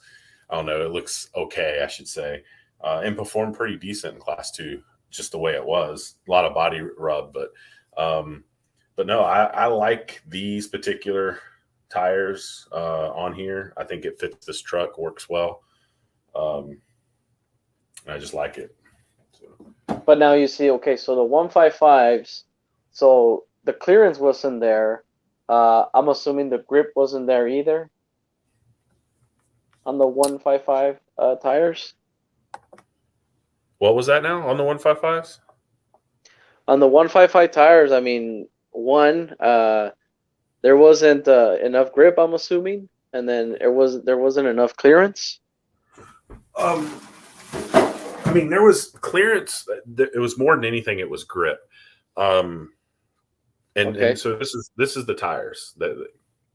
I don't know, it looks okay, I should say, and performed pretty decent in Class 2, just the way it was. A lot of body rub, but no, I like these particular tires on here. I think it fits this truck, works well. I just like it. So. But now you see, okay, so the 155s, so the clearance wasn't there. I'm assuming the grip wasn't there either on the 155 tires. What was that now on the 155s? On the 155 tires, I mean, there wasn't enough grip, I'm assuming, and then there wasn't enough clearance. I mean, there was clearance. It was more than anything. It was grip. And so this is the tires that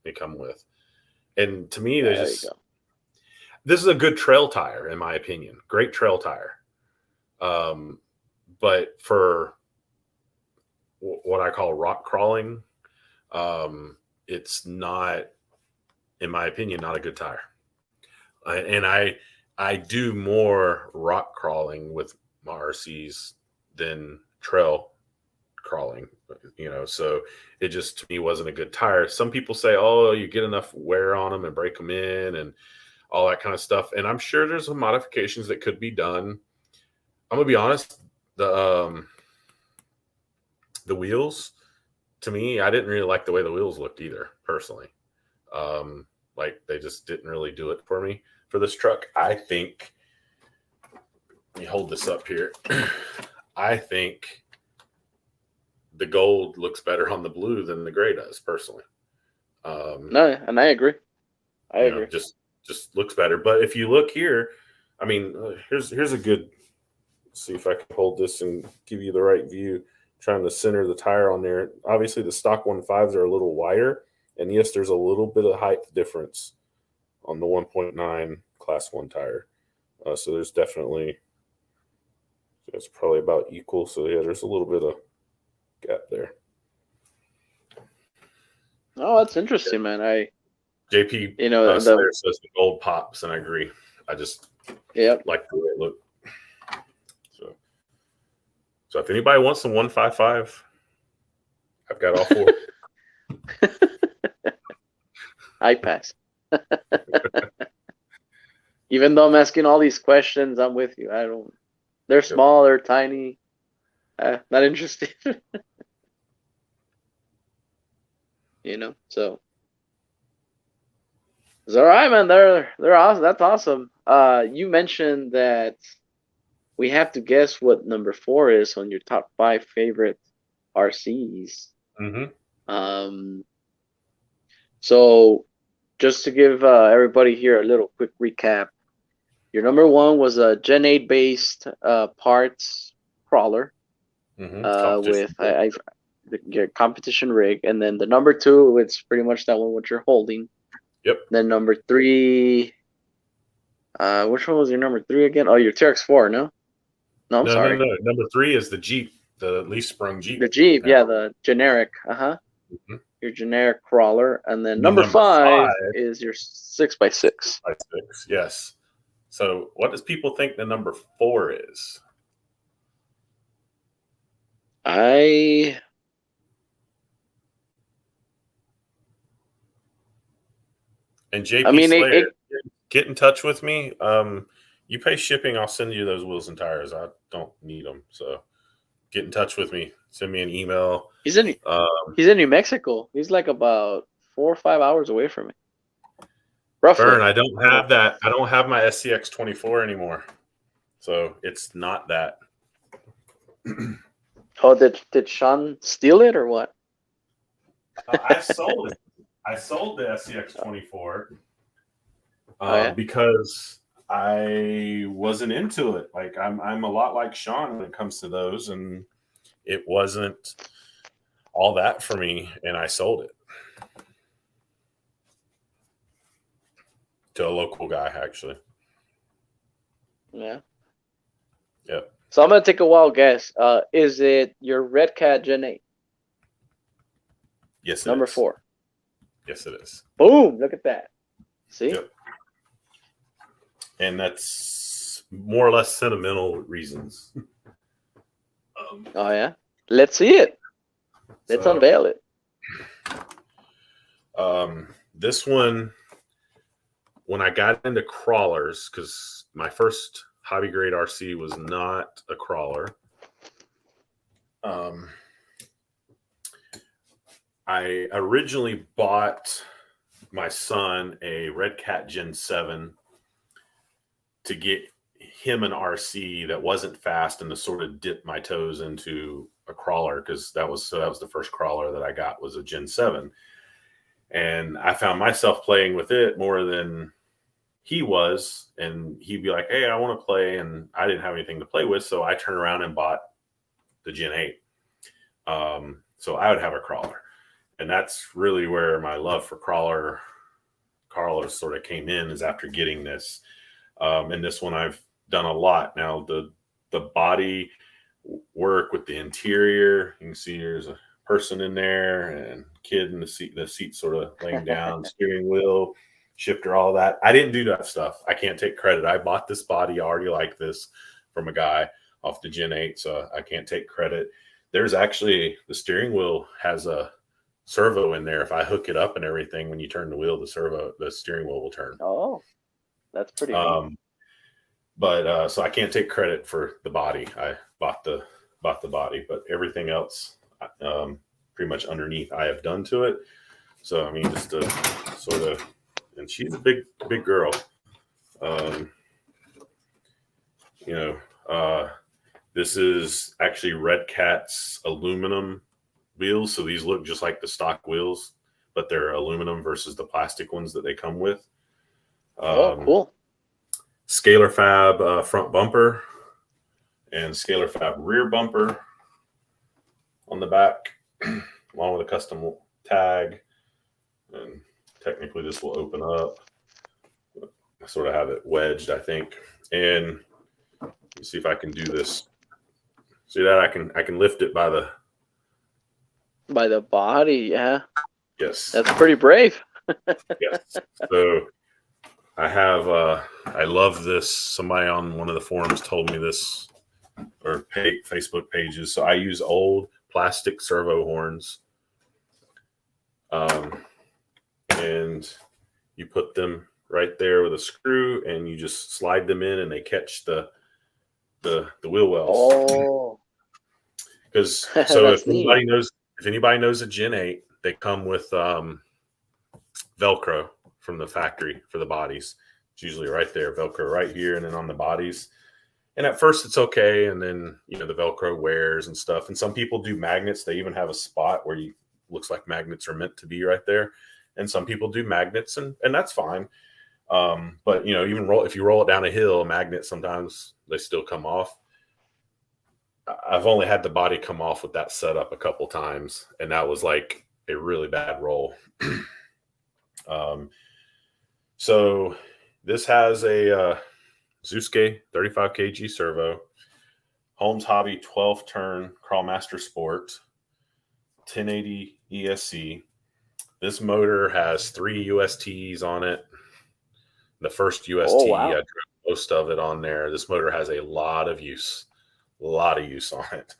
they come with. And to me, this is a good trail tire, in my opinion. Great trail tire. But for what I call rock crawling, it's not, in my opinion, not a good tire. And I do more rock crawling with my RCs than trail crawling, so it just to me wasn't a good tire. Some people say, oh, you get enough wear on them and break them in and all that kind of stuff. And I'm sure there's some modifications that could be done. I'm gonna be honest, the wheels, to me, I didn't really like the way the wheels looked either, personally. Like they just didn't really do it for me for this truck. I think, let me hold this up here. I think the gold looks better on the blue than the gray does, personally. No, and I agree. I agree. Just looks better. But if you look here, I mean, here's a good. Let's see if I can hold this and give you the right view. Trying to center the tire on there. Obviously, the stock 1.5s are a little wider, and yes, there's a little bit of height difference on the 1.9 Class 1 tire. So there's definitely, it's probably about equal. So yeah, there's a little bit of gap there. Oh, that's interesting, man. JP, Slayer says the gold pops, and I agree. I just like the way it looked. So if anybody wants some 155, I've got all four. I pass. Even though I'm asking all these questions, I'm with you. I don't. They're small. They're tiny. Not interested. So it's all right, man. They're awesome. That's awesome. You mentioned that we have to guess what number 4 is on your top 5 favorite RCs. Mm-hmm. So just to give everybody here a little quick recap, your number 1 was a Gen 8 based parts crawler with your competition rig, and then the number 2, it's pretty much that one what you're holding. Yep. Then number 3, which one was your number 3 again? Oh, your TRX4, no? No, I'm sorry. No. Number 3 is the Jeep, the leaf sprung Jeep. The Jeep, the generic. Mm-hmm. Your generic crawler, and then number 5 is your 6x6. 6x6, yes. So, what does people think the number 4 is? And JP Slayer, get in touch with me. You pay shipping, I'll send you those wheels and tires. I don't need them, so get in touch with me. Send me an email. He's in New Mexico. He's like about 4 or 5 hours away from me. Roughly. Vern, I don't have that. I don't have my SCX 24 anymore, so it's not that. Oh, did Sean steal it or what? I sold it. I sold the SCX 24 because I wasn't into it. Like I'm a lot like Sean when it comes to those, and it wasn't all that for me, and I sold it to a local guy, actually. Yeah. Yep. So I'm gonna take a wild guess. Is it your Red Cat Gen 8? Yes, number 4. Yes, it is. Boom! Look at that. See? Yep. And that's more or less sentimental reasons. Oh yeah. Let's see it. Let's unveil it. This one, when I got into crawlers, because my first hobby grade RC was not a crawler. I originally bought my son a Red Cat Gen 7 to get him an RC that wasn't fast and to sort of dip my toes into a crawler, because that was the first crawler that I got, was a Gen 7. And I found myself playing with it more than he was, and he'd be like, hey, I want to play, and I didn't have anything to play with, so I turned around and bought the Gen 8. So I would have a crawler, and that's really where my love for crawlers sort of came in, is after getting this. And this one I've done a lot. Now the body work with the interior, you can see there's a person in there and kid in the seat sort of laying down, steering wheel, shifter, all that. I didn't do that stuff. I can't take credit. I bought this body already like this from a guy off the Gen 8, so I can't take credit. There's actually, the steering wheel has a servo in there. If I hook it up and everything, when you turn the wheel, the steering wheel will turn. Oh, that's pretty neat. But so I can't take credit for the body. I bought the body, but everything else, pretty much underneath, I have done to it. So I mean, just to sort of, and she's a big girl. This is actually Red Cat's aluminum wheels. So these look just like the stock wheels, but they're aluminum versus the plastic ones that they come with. Cool. Scalar Fab front bumper and Scalar Fab rear bumper on the back, along with a custom tag. And technically this will open up. I sort of have it wedged, I think. And let's see if I can do this. See that I can lift it by the body. Yeah. Yes. That's pretty brave. Yes. So I have, I love this. Somebody on one of the forums told me this, or Facebook pages. So I use old plastic servo horns. And you put them right there with a screw, and you just slide them in, and they catch the wheel wells. Oh. Because so if anybody knows a Gen 8, they come with Velcro from the factory for the bodies. It's usually right there, Velcro right here, and then on the bodies. And at first it's okay, and then the Velcro wears and stuff. And some people do magnets. They even have a spot where looks like magnets are meant to be right there. And some people do magnets, and that's fine. But even if you roll it down a hill, a magnet, sometimes they still come off. I've only had the body come off with that setup a couple times, and that was like a really bad roll. So this has a Zuske 35 kg servo, Holmes Hobby 12 turn Crawlmaster Sport, 1080 ESC. This motor has 3 USTs on it. The first UST, I drove most of it on there. This motor has a lot of use on it.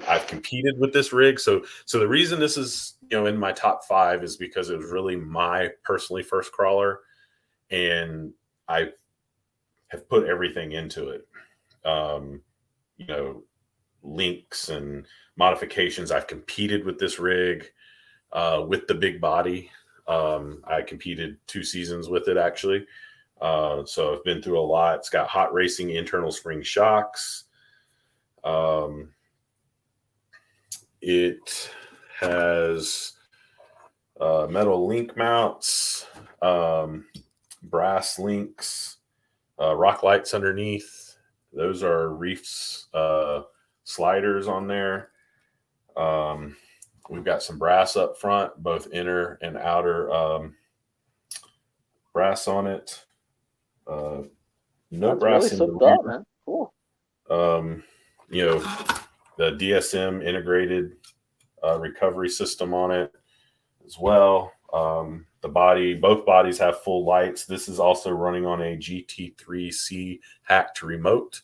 I've competed with this rig. So the reason this is, in my top 5 is because it was really my personally first crawler, and I have put everything into it. Links and modifications. I've competed with this rig, with the big body. I competed 2 seasons with it, actually. So I've been through a lot. It's got hot racing internal spring shocks. It has metal link mounts, brass links, rock lights underneath. Those are Reese sliders on there. We've got some brass up front, both inner and outer brass on it. No That's brass really in the up, rear. man. Cool. The DSM integrated recovery system on it as well. Both bodies have full lights. This is also running on a GT3C hacked remote.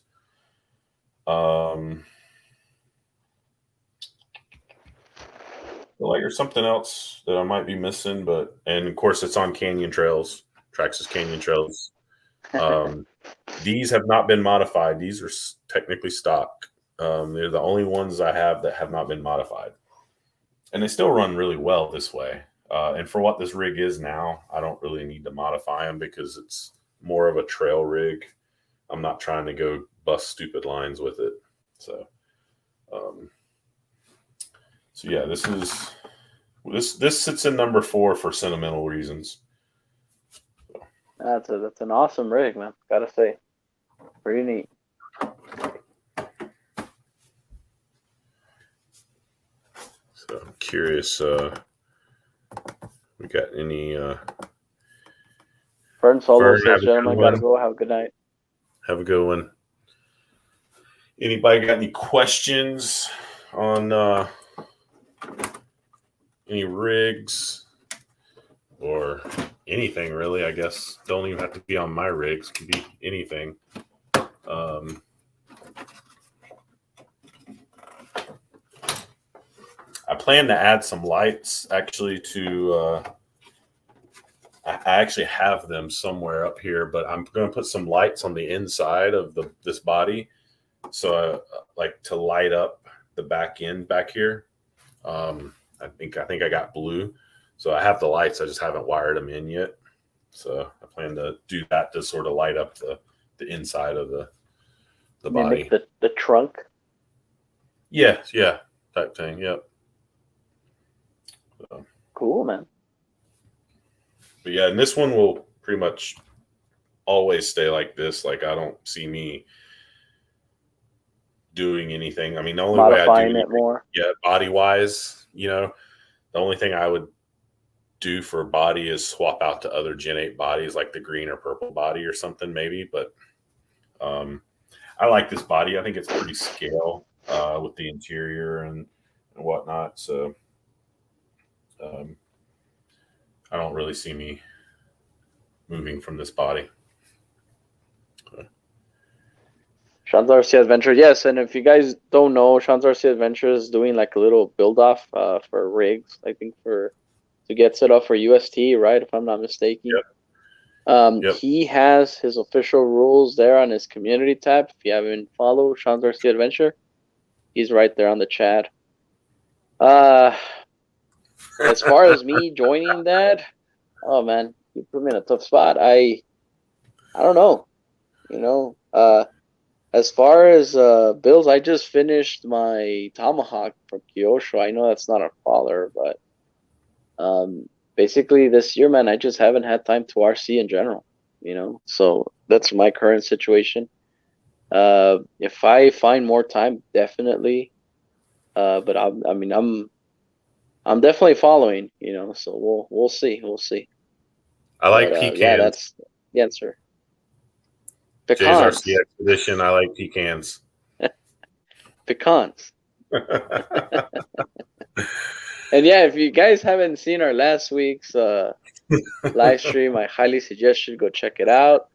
Like, there's something else that I might be missing, and of course it's on Canyon Trails, Traxxas Canyon Trails. These have not been modified. These are technically stock. They're the only ones I have that have not been modified, and they still run really well this way. And for what this rig is now, I don't really need to modify them because it's more of a trail rig I'm not trying to go bust stupid lines with it. So, so yeah, this sits in number 4 for sentimental reasons. That's an awesome rig, man. Gotta say, pretty neat. So I'm curious. We got any? Fern Solo Fern, says, "Gentlemen, gotta go. Have a good night." Have a good one. Anybody got any questions on any rigs or anything really? I guess don't even have to be on my rigs. Could be anything. I plan to add some lights actually to. I actually have them somewhere up here, but I'm going to put some lights on the inside of this body, so like to light up the back end back here. I think I got blue, so I have the lights. I just haven't wired them in yet. So I plan to do that to sort of light up the inside of the body. Mimic the trunk. Yeah, type thing. Yep. So. Cool, man. But yeah, and this one will pretty much always stay like this. Like I don't see me doing anything. I mean, the only modifying way I do anything, it more. Yeah, body wise, the only thing I would do for body is swap out to other Gen 8 bodies, like the green or purple body or something, maybe. But I like this body. I think it's pretty scale with the interior and whatnot. So I don't really see me moving from this body. Sean's RC Adventure, yes. And if you guys don't know, Sean's RC Adventure is doing like a little build off for rigs. I think to get set up for UST, right? If I'm not mistaken. Yep. He has his official rules there on his community tab. If you haven't followed Sean's RC Adventure, he's right there on the chat. As far as me joining that, oh man, you put me in a tough spot. I don't know. As far as builds, I just finished my Tomahawk from Kyosho. I know that's not a faller, but basically this year, man, I just haven't had time to RC in general. So that's my current situation. If I find more time, definitely. But I'm definitely following. So we'll see. I like pecans. Yeah, that's the answer. Jay's RC Expedition. I like pecans. Pecans. And yeah, if you guys haven't seen our last week's live stream, I highly suggest you go check it out.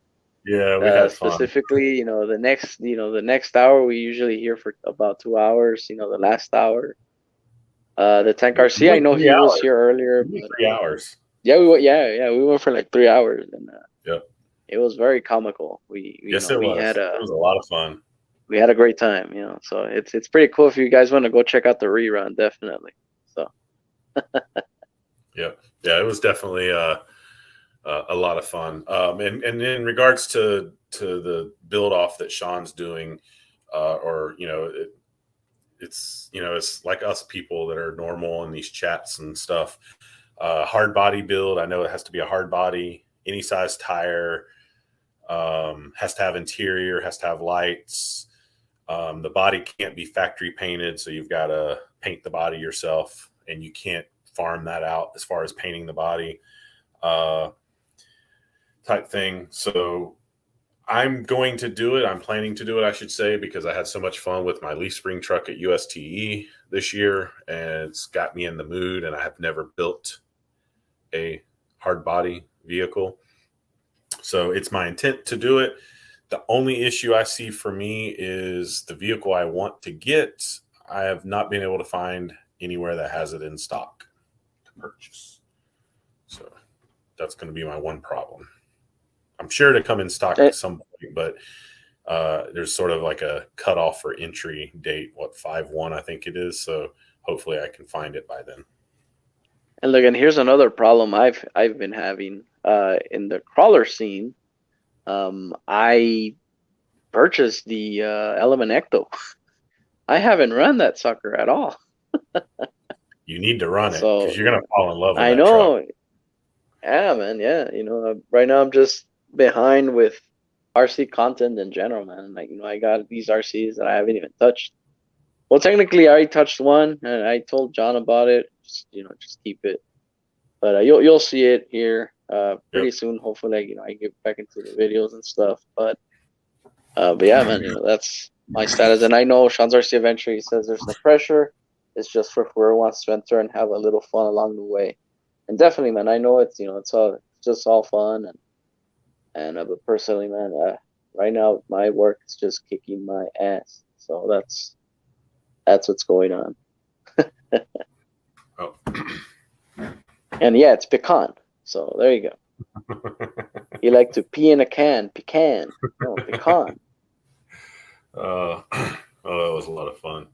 Yeah, we had fun. Specifically, the next hour we usually here for about 2 hours. The last hour, the Tank RC. I know he was here earlier. But, 3 hours. Yeah, we went for like 3 hours, and yep. It was very comical. It was. It was a lot of fun. We had a great time, so it's pretty cool if you guys want to go check out the rerun, definitely. So. Yeah, it was definitely a lot of fun. And in regards to the build off that Sean's doing, it's like us people that are normal in these chats and stuff. Hard body build. I know it has to be a hard body, any size tire. Has to have interior, has to have lights. The body can't be factory painted, so you've got to paint the body yourself, and you can't farm that out as far as painting the body type thing. So I'm going to do it. I'm planning to do it, I should say, because I had so much fun with my leaf spring truck at USTE this year, and it's got me in the mood, and I have never built a hard body vehicle. So it's my intent to do it. The only issue I see for me is the vehicle I want to get. I have not been able to find anywhere that has it in stock to purchase. So that's going to be my one problem. I'm sure to come in stock at some point, but there's sort of like a cutoff for entry date, 5/1 I think it is. So hopefully I can find it by then. And look, and here's another problem I've been having in the crawler scene. I purchase the Element Ecto. I haven't run that sucker at all. You need to run it So because you're gonna fall in love with I that truck. know. Yeah, man. Yeah, right now I'm just behind with RC content in general, man. Like, I got these RCs that I haven't even touched. Well, technically, I already touched one, and I told John about it. Just keep it. But you'll see it here pretty soon. Hopefully, I get back into the videos and stuff. But yeah, man, that's my status. And I know Sean's RC Adventure, he says there's no pressure. It's just for whoever wants to enter and have a little fun along the way. And definitely, man, I know it's just all fun but personally, man, right now my work is just kicking my ass. So that's what's going on. Oh. And yeah, it's pecan. So there you go. You like to pee in a can, pecan. No, pecan. Oh, that was a lot of fun.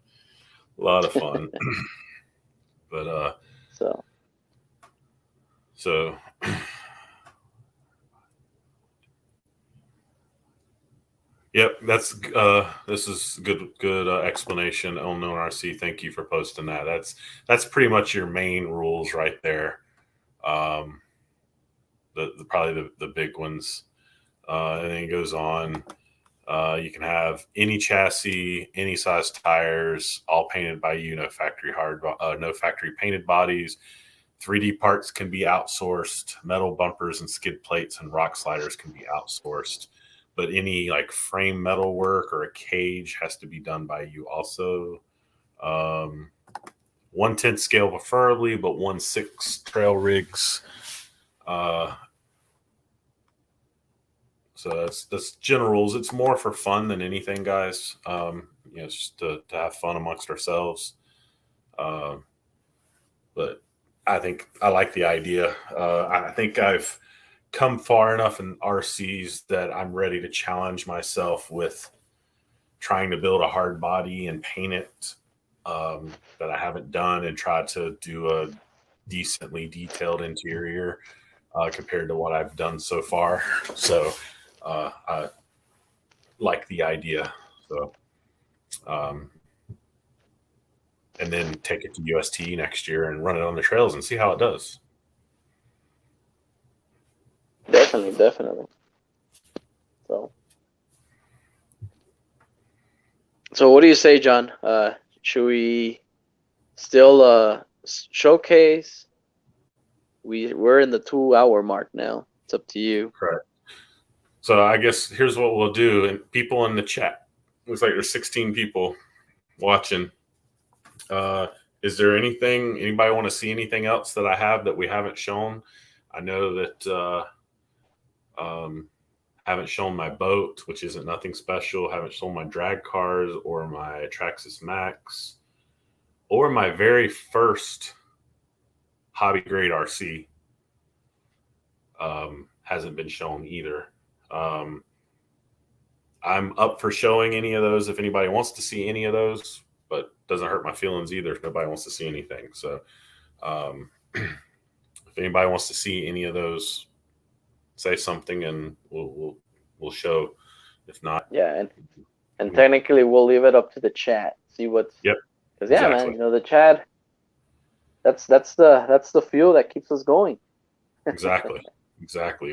A lot of fun. But so yep, this is good explanation. Unknown RC, thank you for posting that. That's pretty much your main rules right there. Probably the big ones. And then it goes on. You can have any chassis, any size tires, all painted by you. No factory no factory painted bodies. 3D parts can be outsourced. Metal bumpers and skid plates and rock sliders can be outsourced. But any like frame metal work or a cage has to be done by you also. 1/10 scale preferably, but 1/6 trail rigs. So that's general rules. It's more for fun than anything, guys. Just to have fun amongst ourselves. But I think I like the idea. I think I've come far enough in RCs that I'm ready to challenge myself with trying to build a hard body and paint it that I haven't done, and try to do a decently detailed interior compared to what I've done so far. So I like the idea. So, and then take it to UST next year and run it on the trails and see how it does. Definitely. So what do you say, John? Should we still showcase? We're in the 2-hour mark now. It's up to you. Correct. So I guess here's what we'll do. And people in the chat, looks like there's 16 people watching. Is there anybody want to see anything else that I have that we haven't shown? I know that haven't shown my boat, which isn't nothing special. Haven't shown my drag cars or my Traxxas Max or my very first hobby grade RC. Hasn't been shown either. I'm up for showing any of those if anybody wants to see any of those, but doesn't hurt my feelings either if nobody wants to see anything. So if anybody wants to see any of those, say something and we'll show. If not, yeah, and technically we'll leave it up to the chat. See what's yep. Because exactly. Man, the chat. That's the fuel that keeps us going. Exactly.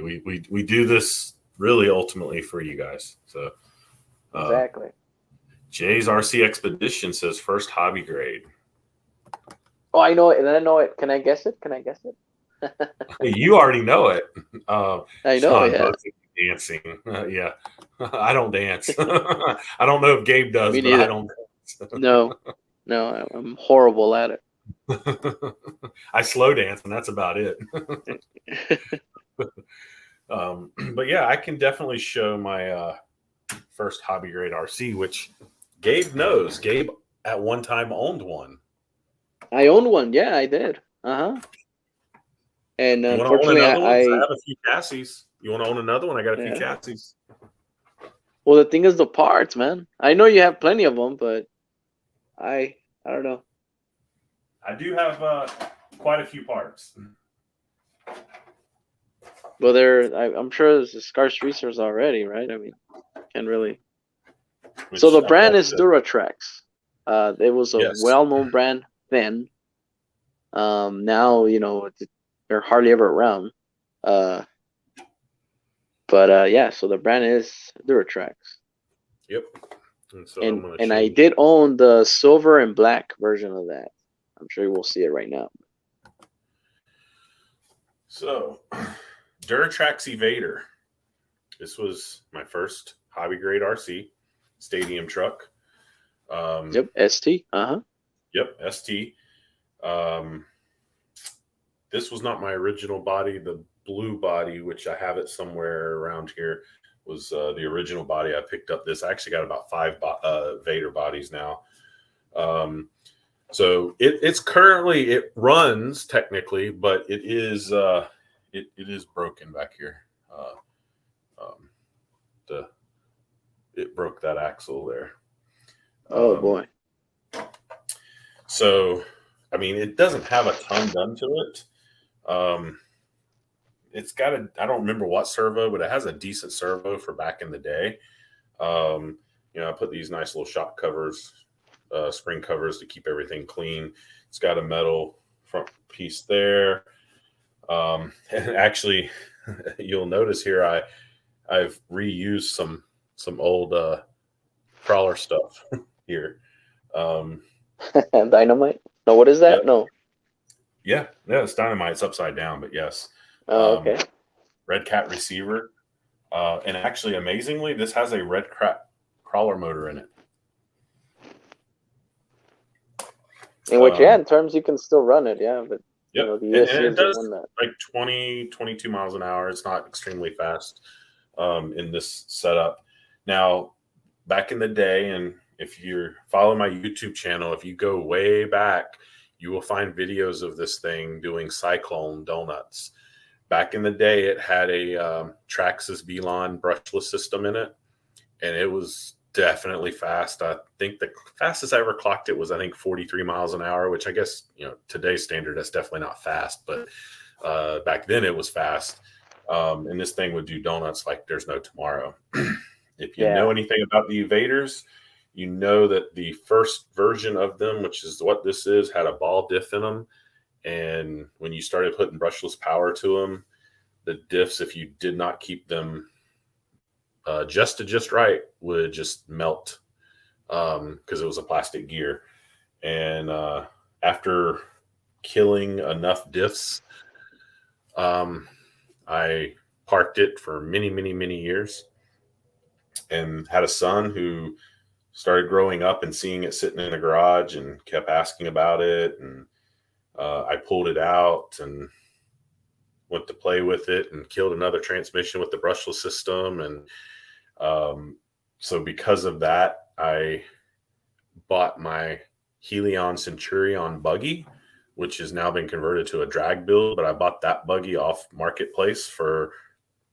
We do this really ultimately for you guys. So exactly. Jay's RC Expedition says first hobby grade. Oh, I know it, and I know it. Can I guess it? You already know it. I know. Sean, yeah. Dancing. Yeah. I don't dance. I don't know if Gabe does, but I don't dance. No, I'm horrible at it. I slow dance, and that's about it. But yeah, I can definitely show my first hobby grade RC, which Gabe knows. Gabe at one time owned one. I owned one. Yeah, I did. And unfortunately, I have a few chassis. You want to own another one? I got a few chassis. Well, the thing is the parts, man. I know you have plenty of them, but I don't know. I do have quite a few parts. Well, I'm sure there's a scarce resource already, right? I mean, can't really. So the I brand like is Duratrax. It was a yes. well-known brand then. Now they're hardly ever around. Yeah, so the brand is Duratrax. Yep. And so I'm And gonna I change. did own the silver and black version of that. I'm sure you will see it right now. So, Duratrax Evader. This was my first hobby grade RC stadium truck. Yep, ST. Yep, ST. Um, this was not my original body. The blue body, which I have it somewhere around here, was the original body. I picked up this. I actually got about 5 Vader bodies now. So it's currently, it runs technically, but it is it is broken back here. It broke that axle there. Oh boy. So, I mean, it doesn't have a ton done to it. It's got I don't remember what servo, but it has a decent servo for back in the day. I put these nice little shock covers, spring covers to keep everything clean. It's got a metal front piece there. And actually, you'll notice here I've reused some old crawler stuff here. Dynamite? No, what is that? Yep. No. Yeah, it's dynamite. It's upside down, but yes. Oh, okay. Red Cat receiver. And actually, amazingly, this has a red crawler motor in it. In which, in terms you can still run it, yeah, but yep. the ESC and it does that. like 20, 22 miles an hour. It's not extremely fast in this setup. Now, back in the day, and if you're following my YouTube channel, if you go way back, you will find videos of this thing doing cyclone donuts. Back in the day, it had a Traxxas Velon brushless system in it, and it was definitely fast. I think the fastest I ever clocked it was, 43 miles an hour, which I guess, today's standard, that's definitely not fast, but back then it was fast. And this thing would do donuts like there's no tomorrow. If you know anything about the Evaders, you know that the first version of them, which is what this is, had a ball diff in them. And when you started putting brushless power to them, the diffs, if you did not keep them just right, would just melt because it was a plastic gear. And after killing enough diffs, I parked it for many, many, many years and had a son who started growing up and seeing it sitting in the garage and kept asking about it. And I pulled it out and went to play with it and killed another transmission with the brushless system. And so because of that, I bought my Helion Centurion buggy, which has now been converted to a drag build. But I bought that buggy off Marketplace for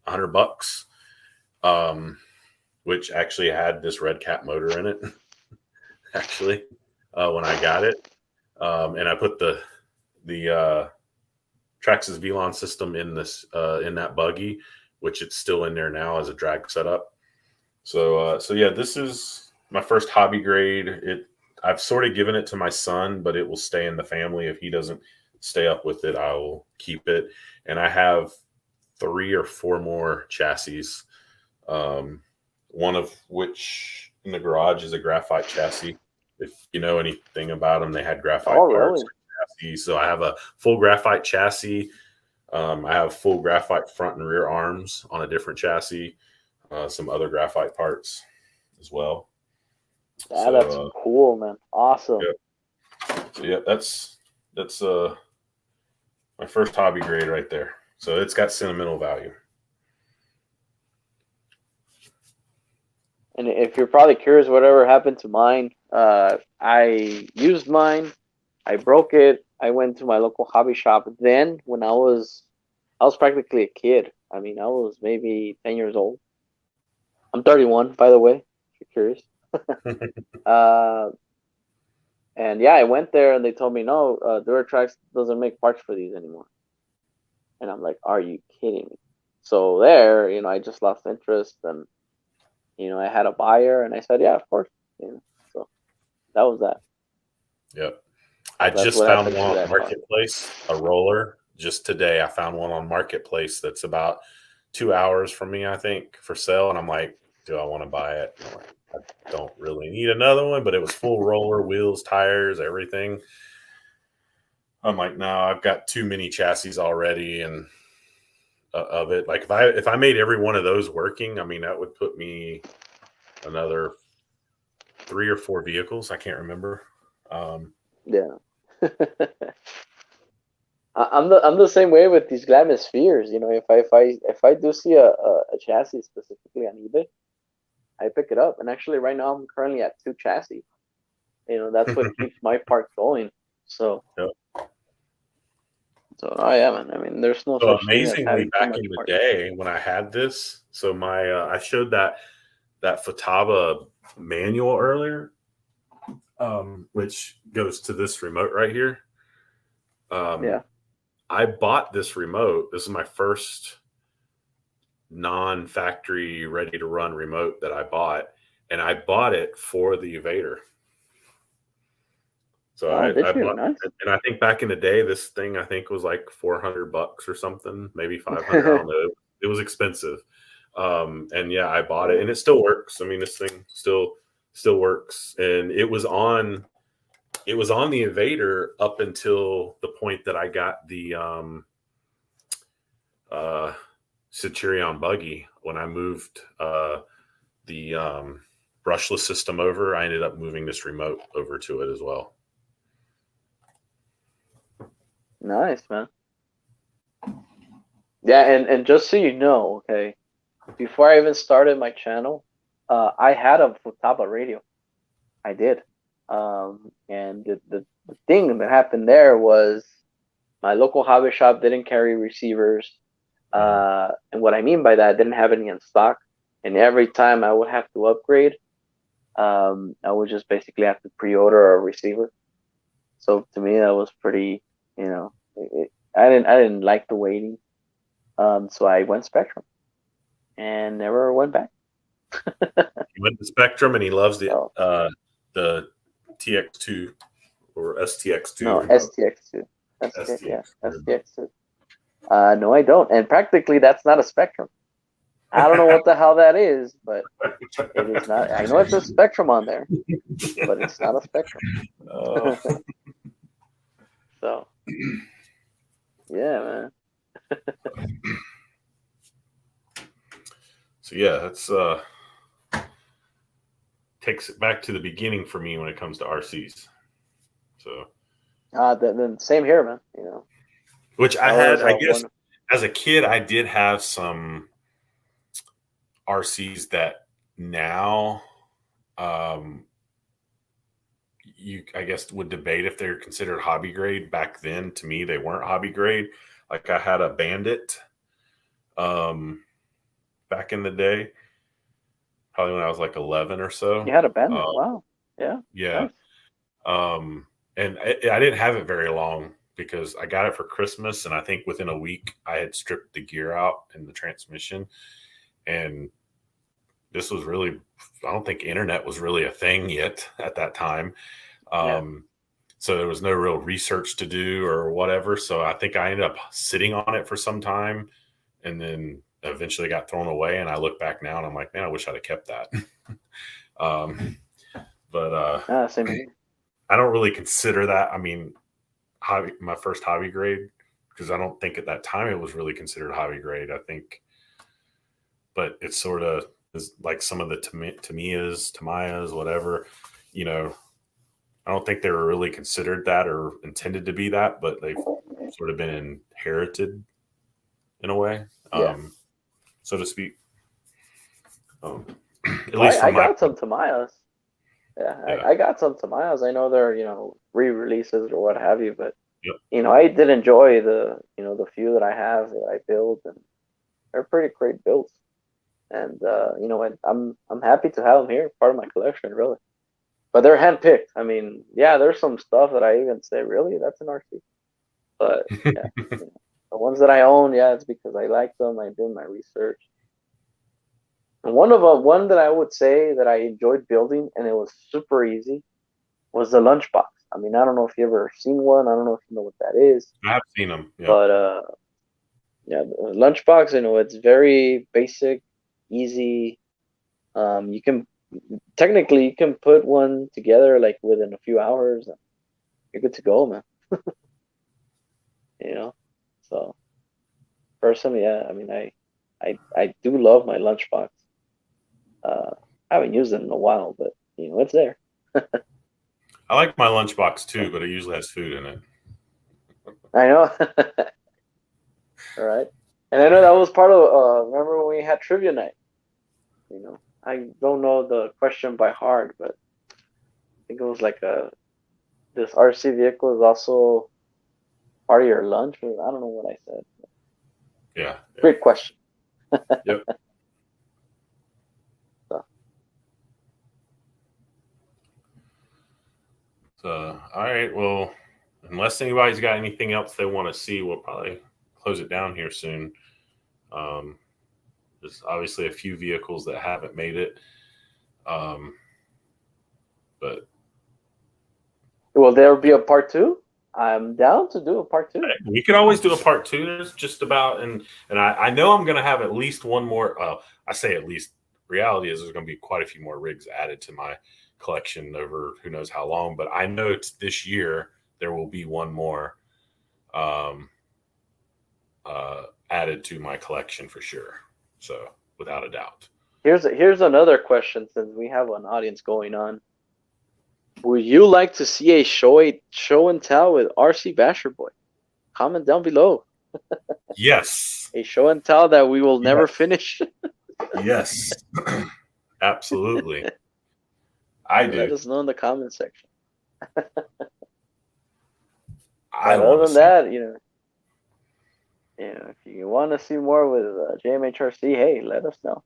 $100, which actually had this Red Cat motor in it, actually, when I got it. And I put the Traxxas Velon system in in that buggy, which it's still in there now as a drag setup. So yeah, this is my first hobby grade. I've sort of given it to my son, but it will stay in the family. If he doesn't stay up with it, I will keep it. And I have 3 or 4 more chassis, one of which in the garage is a graphite chassis. If you know anything about them, they had graphite parts. Really? So I have a full graphite chassis. I have full graphite front and rear arms on a different chassis. Some other graphite parts as well. Yeah, that's cool, man. Awesome. Yeah. So yeah, that's my first hobby grade right there. So it's got sentimental value. And if you're probably curious whatever happened to mine, I used mine, I broke it, I went to my local hobby shop. Then when I was practically a kid. I mean, I was maybe 10 years old. I'm 31, by the way, if you're curious. And yeah, I went there and they told me, no, Duratrax doesn't make parts for these anymore. And I'm like, are you kidding me? So there, I just lost interest. And, I had a buyer, and I said, yeah, of course. So that was that. Yep. I That's just what found happened one to on that car. Marketplace, a roller. Just today, I found one on Marketplace that's about 2 hours from me, I think, for sale. And I'm like, do I want to buy it? And I'm like, I don't really need another one, but it was full roller, wheels, tires, everything. I'm like, no, I've got too many chassis already, and of it. Like if I made every one of those working, I mean, that would put me another 3 or 4 vehicles. I can't remember. Yeah. I'm the same way with these Glamospheres. If I do see a chassis specifically on eBay, I pick it up. And actually, right now I'm currently at 2 chassis. That's what keeps my park going. So, Yep. yeah, man. I mean, there's no So such thing as amazingly, having too back much in the parts. day when I had this, so my I showed that Futaba manual earlier, which goes to this remote right here. Yeah. I bought this remote. This is my first non-factory ready to run remote that I bought, and I bought it for the Evader. So Oh, did I you? bought, Nice. and I think back in the day, this thing I think was like $400 or something, maybe 500. I don't know. It was expensive, and yeah, I bought it, and it still works. I mean, this thing still works, and it was on the Evader up until the point that I got the Centurion buggy. When I moved the brushless system over, I ended up moving this remote over to it as well. Nice, man. Yeah, and just so you know, okay, before I even started my channel, I had a Futaba radio. I did. And the thing that happened there was my local hobby shop didn't carry receivers. And what I mean by that, didn't have any in stock. And every time I would have to upgrade, I would just basically have to pre-order a receiver. So to me, that was pretty, I didn't like the waiting. So I went Spectrum and never went back. He went to Spectrum, and he loves So, the TX2 or STX2 no, remote. STX2. Yeah, STX. STX2. No, I don't. And practically, that's not a Spectrum. I don't know what the hell that is, but it is not. I know it's a Spectrum on there, but it's not a Spectrum. So, yeah, man. So yeah, that's takes it back to the beginning for me when it comes to RCs. So, Then same here, man. which I That had, was I guess, one. as a kid, I did have some RCs that now, you, I guess, would debate if they're considered hobby grade. Back then, to me, they weren't hobby grade. Like I had a Bandit, back in the day, probably when I was like 11 or so. You had a Bandit. Wow. Yeah. Yeah. Nice. And I didn't have it very long because I got it for Christmas, and I think within a week I had stripped the gear out and the transmission. And this was really, I don't think internet was really a thing yet at that time. Yeah. So there was no real research to do or whatever. So I think I ended up sitting on it for some time, and then eventually got thrown away. And I look back now and I'm like, man, I wish I'd have kept that. But Same here. I don't really consider that. I mean, my first hobby grade, because I don't think at that time it was really considered hobby grade. I think, but it's sort of is like some of the Tamiyas, whatever. I don't think they were really considered that or intended to be that, but they've sort of been inherited in a way, Yeah. so to speak. At Well, least I from my got some Tamayas. Yeah, yeah. I got some Tamayas. I know they're, re-releases or what have you, but Yep. I did enjoy the few that I have that I build, and they're pretty great builds. And I'm happy to have them here, part of my collection, really. But they're handpicked. I mean, yeah, there's some stuff that I even say, really, that's an RC. But yeah, the ones that I own, yeah, it's because I like them. I did my research. One that I would say that I enjoyed building, and it was super easy, was the lunchbox. I mean, I don't know if you ever seen one. I don't know if you know what that is, I have seen them. Yeah. but yeah, the lunchbox. It's very basic, easy. You can technically you can put one together like within a few hours. And you're good to go, man. So personally, yeah. I mean, I do love my lunchbox. I haven't used it in a while, but it's there. I like my lunchbox too, but it usually has food in it. I know. All right. And I know that was part of. Remember when we had trivia night? I don't know the question by heart, but I think it was like this RC vehicle is also part of your lunch, or I don't know what I said. Yeah. Great question. Yep. So, all right. Well, unless anybody's got anything else they want to see, we'll probably close it down here soon. There's obviously a few vehicles that haven't made it. But will there be a part 2? I'm down to do a part 2. We could always do a part 2. There's just about and I know I'm going to have at least one more. I say at least. Reality is there's going to be quite a few more rigs added to my collection over who knows how long. But I know it's this year there will be one more added to my collection for sure. So without a doubt. Here's another question since we have an audience going on. Would you like to see a show and tell with RC Basher Boy? Comment down below. Yes. A show and tell that we will never finish. Yes. Absolutely. I do. Let us know in the comment section. Other than that, if you want to see more with JMH RC, hey, let us know.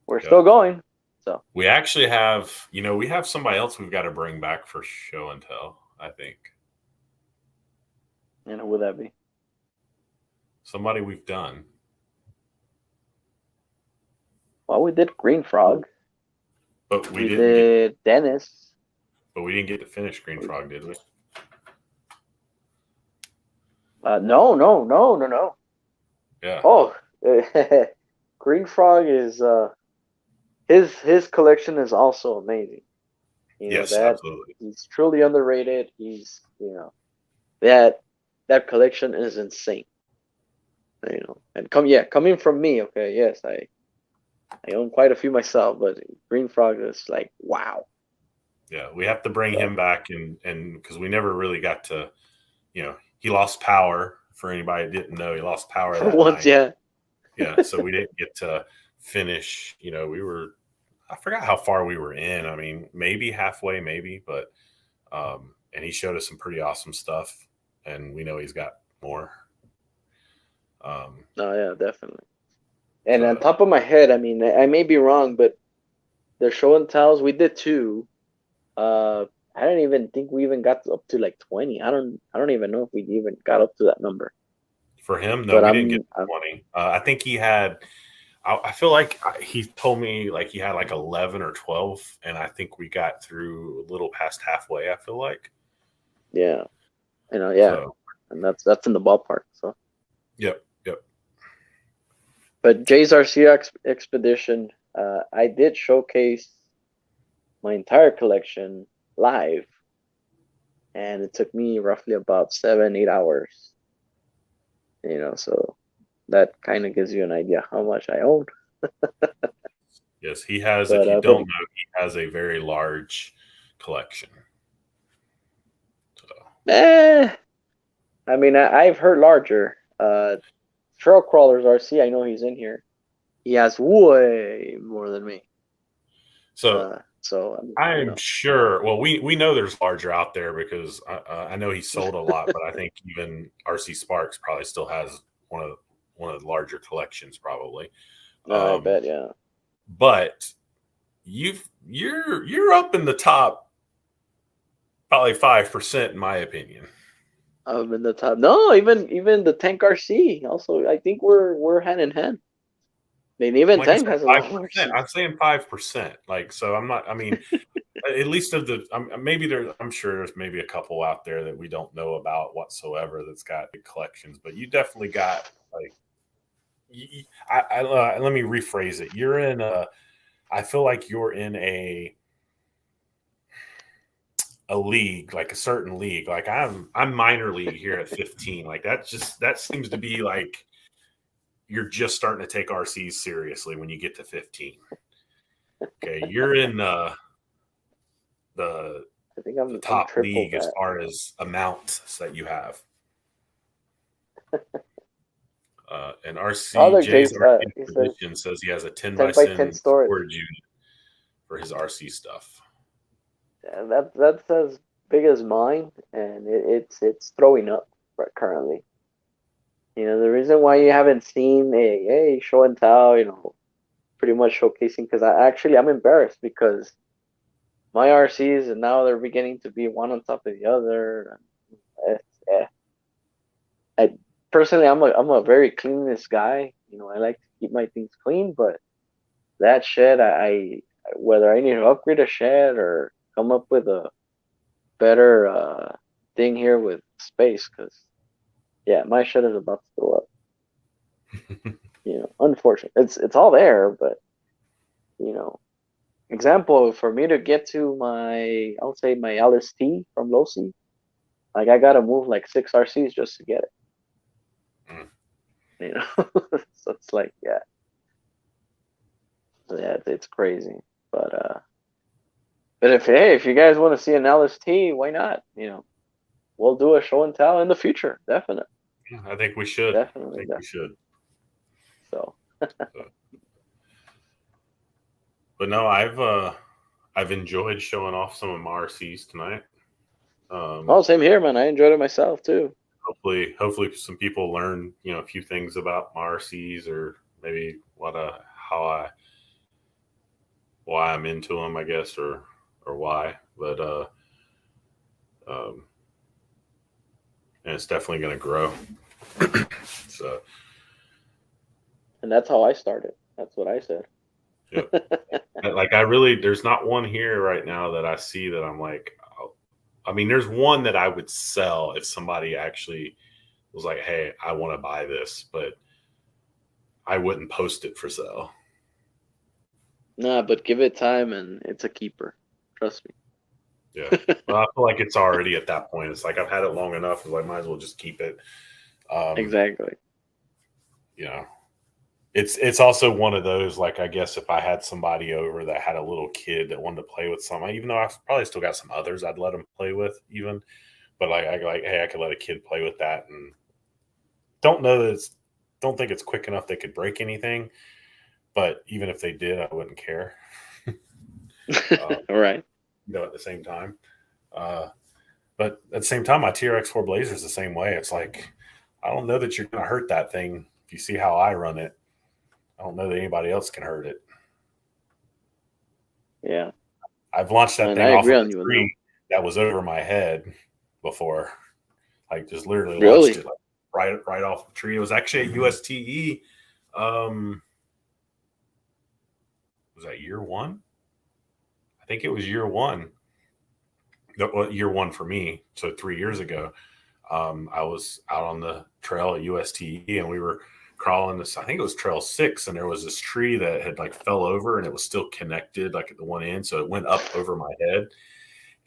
We're still going. So we actually have, we have somebody else we've got to bring back for show and tell, I think. And who would that be? Somebody we've done. Well, we did Green Frog. But we did Dennis. But we didn't get to finish Green Frog, did we? No. Yeah. Oh, Green Frog is his collection is also amazing. Yes, absolutely. He's truly underrated. He's that collection is insane. And coming from me, okay, yes, I own quite a few myself, but Green Frog is like wow. Yeah, we have to bring him back and because we never really got to, he lost power. For anybody who didn't know, he lost power that once. Night. Yeah. So we didn't get to finish. I forgot how far we were in. I mean, maybe halfway, but and he showed us some pretty awesome stuff, and we know he's got more. Oh yeah, definitely. And on top of my head, I mean, I may be wrong, but the show and tells we did 2. I don't even think we even got up to like 20. I don't even know if we even got up to that number. For him, no, we didn't get to 20. I think he had. I feel like he told me like he had like 11 or 12, and I think we got through a little past halfway. I feel like. Yeah, yeah, so, and that's in the ballpark. So. Yep. But Jay's RC Expedition, I did showcase my entire collection live, and it took me roughly about 7-8 hours. So that kind of gives you an idea how much I own. Yes, he has. If you don't know, he has a very large collection. So. I mean, I've heard larger. Trail Crawlers RC, I know he's in here. He has way more than me. So I'm sure. Well, we know there's larger out there because I know he sold a lot, but I think even RC Sparks probably still has one of the larger collections, probably. I bet, yeah. But you're up in the top, probably 5% in my opinion. I'm in the top. No, even the Tank RC. Also, I think we're hand in hand. Maybe even Like I 10 said, has a lot of 5%. RCs. I'm saying 5%. Like, so I'm not. I mean, at least of the maybe there. I'm sure there's maybe a couple out there that we don't know about whatsoever that's got big collections, but you definitely got like. Let me rephrase it. You're in a. I feel like you're in a league, like a certain league. Like I'm minor league here at 15. Like that seems to be like you're just starting to take RCs seriously when you get to 15. Okay, you're in the I think the I'm top triple league as that. far as amounts that you have. And Oh, look, Jay's RC he says position says he has a 10 by 10 by 10 10 storage. storage unit for his RC stuff. Yeah, that's as big as mine, and it's throwing up currently. You know, the reason why you haven't seen a show and tell, you know, pretty much showcasing, because I'm embarrassed because my RCs and now they're beginning to be one on top of the other. Yeah. I personally, I'm a very cleanliness guy. You know, I like to keep my things clean, but that shed, whether I need to upgrade a shed or come up with a better thing here with space, because yeah, my shed is about to go up. You know, unfortunately, it's all there, but you know, example for me to get to I'll say my LST from Losi, like I gotta move like 6 RCs just to get it. You know, so it's like yeah, it's crazy. But if you guys want to see an LST, why not? You know, we'll do a show and tell in the future, definitely. Yeah, I think we should. Definitely, We should. So, but no, I've enjoyed showing off some of my RCs tonight. oh, same here, man. I enjoyed it myself too. Hopefully some people learn, you know, a few things about my RCs, or maybe why I'm into them, I guess, or why. But and it's definitely going to grow. So, And that's how I started. That's what I said. yeah. Like there's not one here right now that I see that I'm like, oh, I mean, there's one that I would sell if somebody actually was like, hey, I want to buy this, but I wouldn't post it for sale. Nah, but give it time and it's a keeper. Trust me. Yeah. Well, I feel like it's already at that point. It's like I've had it long enough, so I might as well just keep it. Exactly. You know, it's also one of those, like, I guess if I had somebody over that had a little kid that wanted to play with something, even though I've probably still got some others I'd let them play with even, but like hey, I could let a kid play with that, and don't think it's quick enough they could break anything, but even if they did, I wouldn't care. All right. You know, at the same time. But at the same time, my TRX4 Blazer is the same way. It's like, I don't know that you're going to hurt that thing. If you see how I run it, I don't know that anybody else can hurt it. Yeah. I've launched that And thing I off agree of on a you tree now. that was over my head before. Like, just literally launched Really? it like right off the tree. It was actually a USTE. Was that year one? I think it was year one. Year one for me. So 3 years ago. I was out on the trail at USTE, and we were crawling this, I think it was trail 6, and there was this tree that had like fell over, and it was still connected like at the one end. So it went up over my head,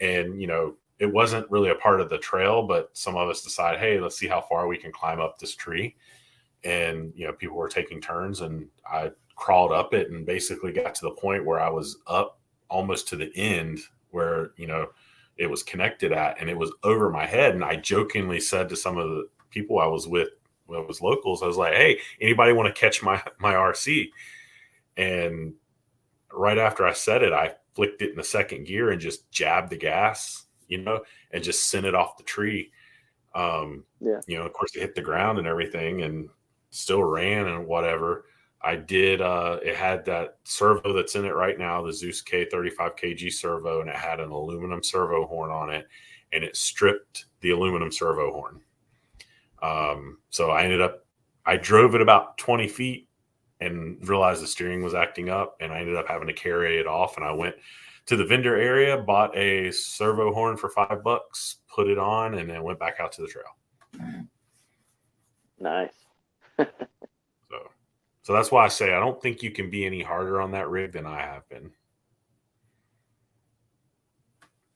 and, you know, it wasn't really a part of the trail, but some of us decided, hey, let's see how far we can climb up this tree. And, you know, people were taking turns, and I crawled up it and basically got to the point where I was up almost to the end where, you know, it was connected at, and it was over my head. And I jokingly said to some of the people I was with, when it was locals, I was like, hey, anybody want to catch my RC? And right after I said it, I flicked it in the second gear and just jabbed the gas, you know, and just sent it off the tree. Yeah. You know, of course it hit the ground and everything and still ran and whatever. I did, it had that servo that's in it right now, the Zeus K 35 kg servo, and it had an aluminum servo horn on it, and it stripped the aluminum servo horn. So I drove it about 20 feet, and realized the steering was acting up, and I ended up having to carry it off. And I went to the vendor area, bought a servo horn for $5, put it on, and then went back out to the trail. Nice. So that's why I say I don't think you can be any harder on that rig than I have been.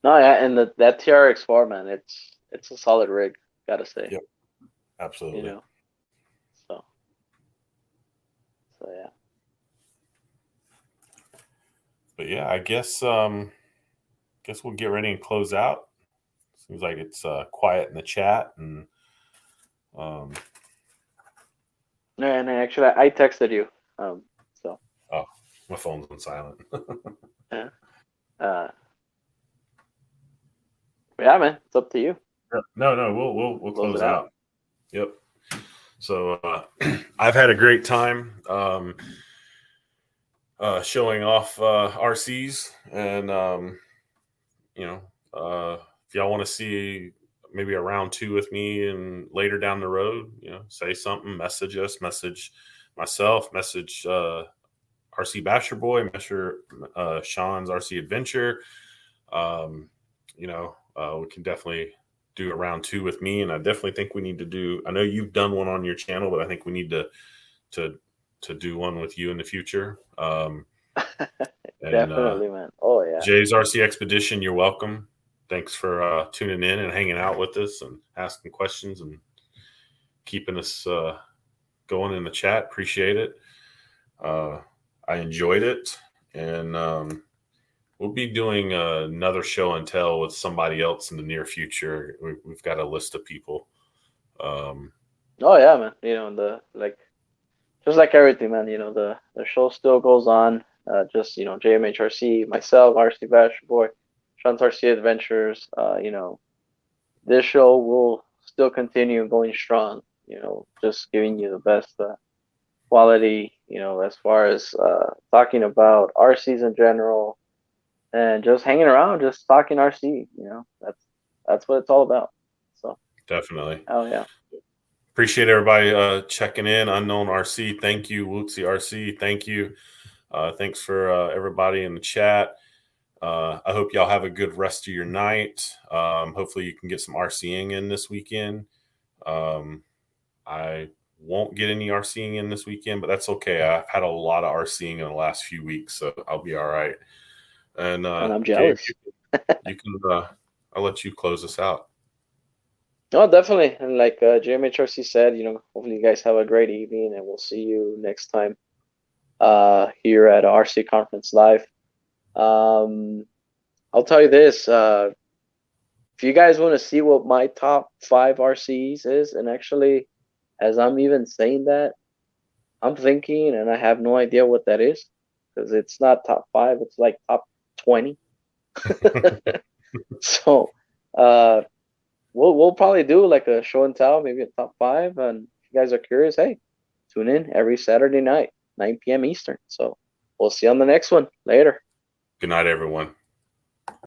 No, yeah, and that TRX4, man, it's a solid rig, gotta say. Yep, absolutely. You know, so yeah. But yeah, I guess we'll get ready and close out. Seems like it's quiet in the chat, and And actually, I texted you. So. Oh, my phone's on silent. Yeah. Yeah, man, it's up to you. No, we'll close out. Yep. So I've had a great time showing off RCs, and if y'all want to see maybe a round 2 with me and later down the road, say something, message us, message myself, message RC Basher Boy, message Sean's RC Adventure. We can definitely do a round 2 with me, and I definitely think we need to do. I know you've done one on your channel, but I think we need to do one with you in the future. Definitely, man. Oh yeah. Jay's RC Expedition, you're welcome. Thanks for tuning in and hanging out with us and asking questions and keeping us going in the chat. Appreciate it. I enjoyed it, and we'll be doing another show and tell with somebody else in the near future. We've got a list of people. Oh yeah, man. Just like everything, man. The show still goes on. Just JMH RC, myself, RC Basher Boy, Sean's RC Adventures. This show will still continue going strong. Just giving you the best quality. As far as talking about RCs in general, and just hanging around, just talking RC. That's what it's all about. So definitely. Oh yeah. Appreciate everybody checking in. Unknown RC, thank you. Wootsy RC, thank you. Thanks for everybody in the chat. I hope y'all have a good rest of your night. Hopefully you can get some RCing in this weekend. I won't get any RCing in this weekend, but that's okay. I've had a lot of RCing in the last few weeks, so I'll be all right. And I'm jealous. You can I'll let you close us out. No, definitely. And like JMH RC said, hopefully you guys have a great evening, and we'll see you next time here at RC Conference Live. I'll tell you this. If you guys want to see what my top 5 RCs is, and actually, as I'm even saying that, I'm thinking, and I have no idea what that is, because it's not top 5, it's like top 20. So we'll probably do like a show and tell, maybe a top 5. And if you guys are curious, hey, tune in every Saturday night, 9 p.m. Eastern. So we'll see you on the next one. Later. Good night, everyone.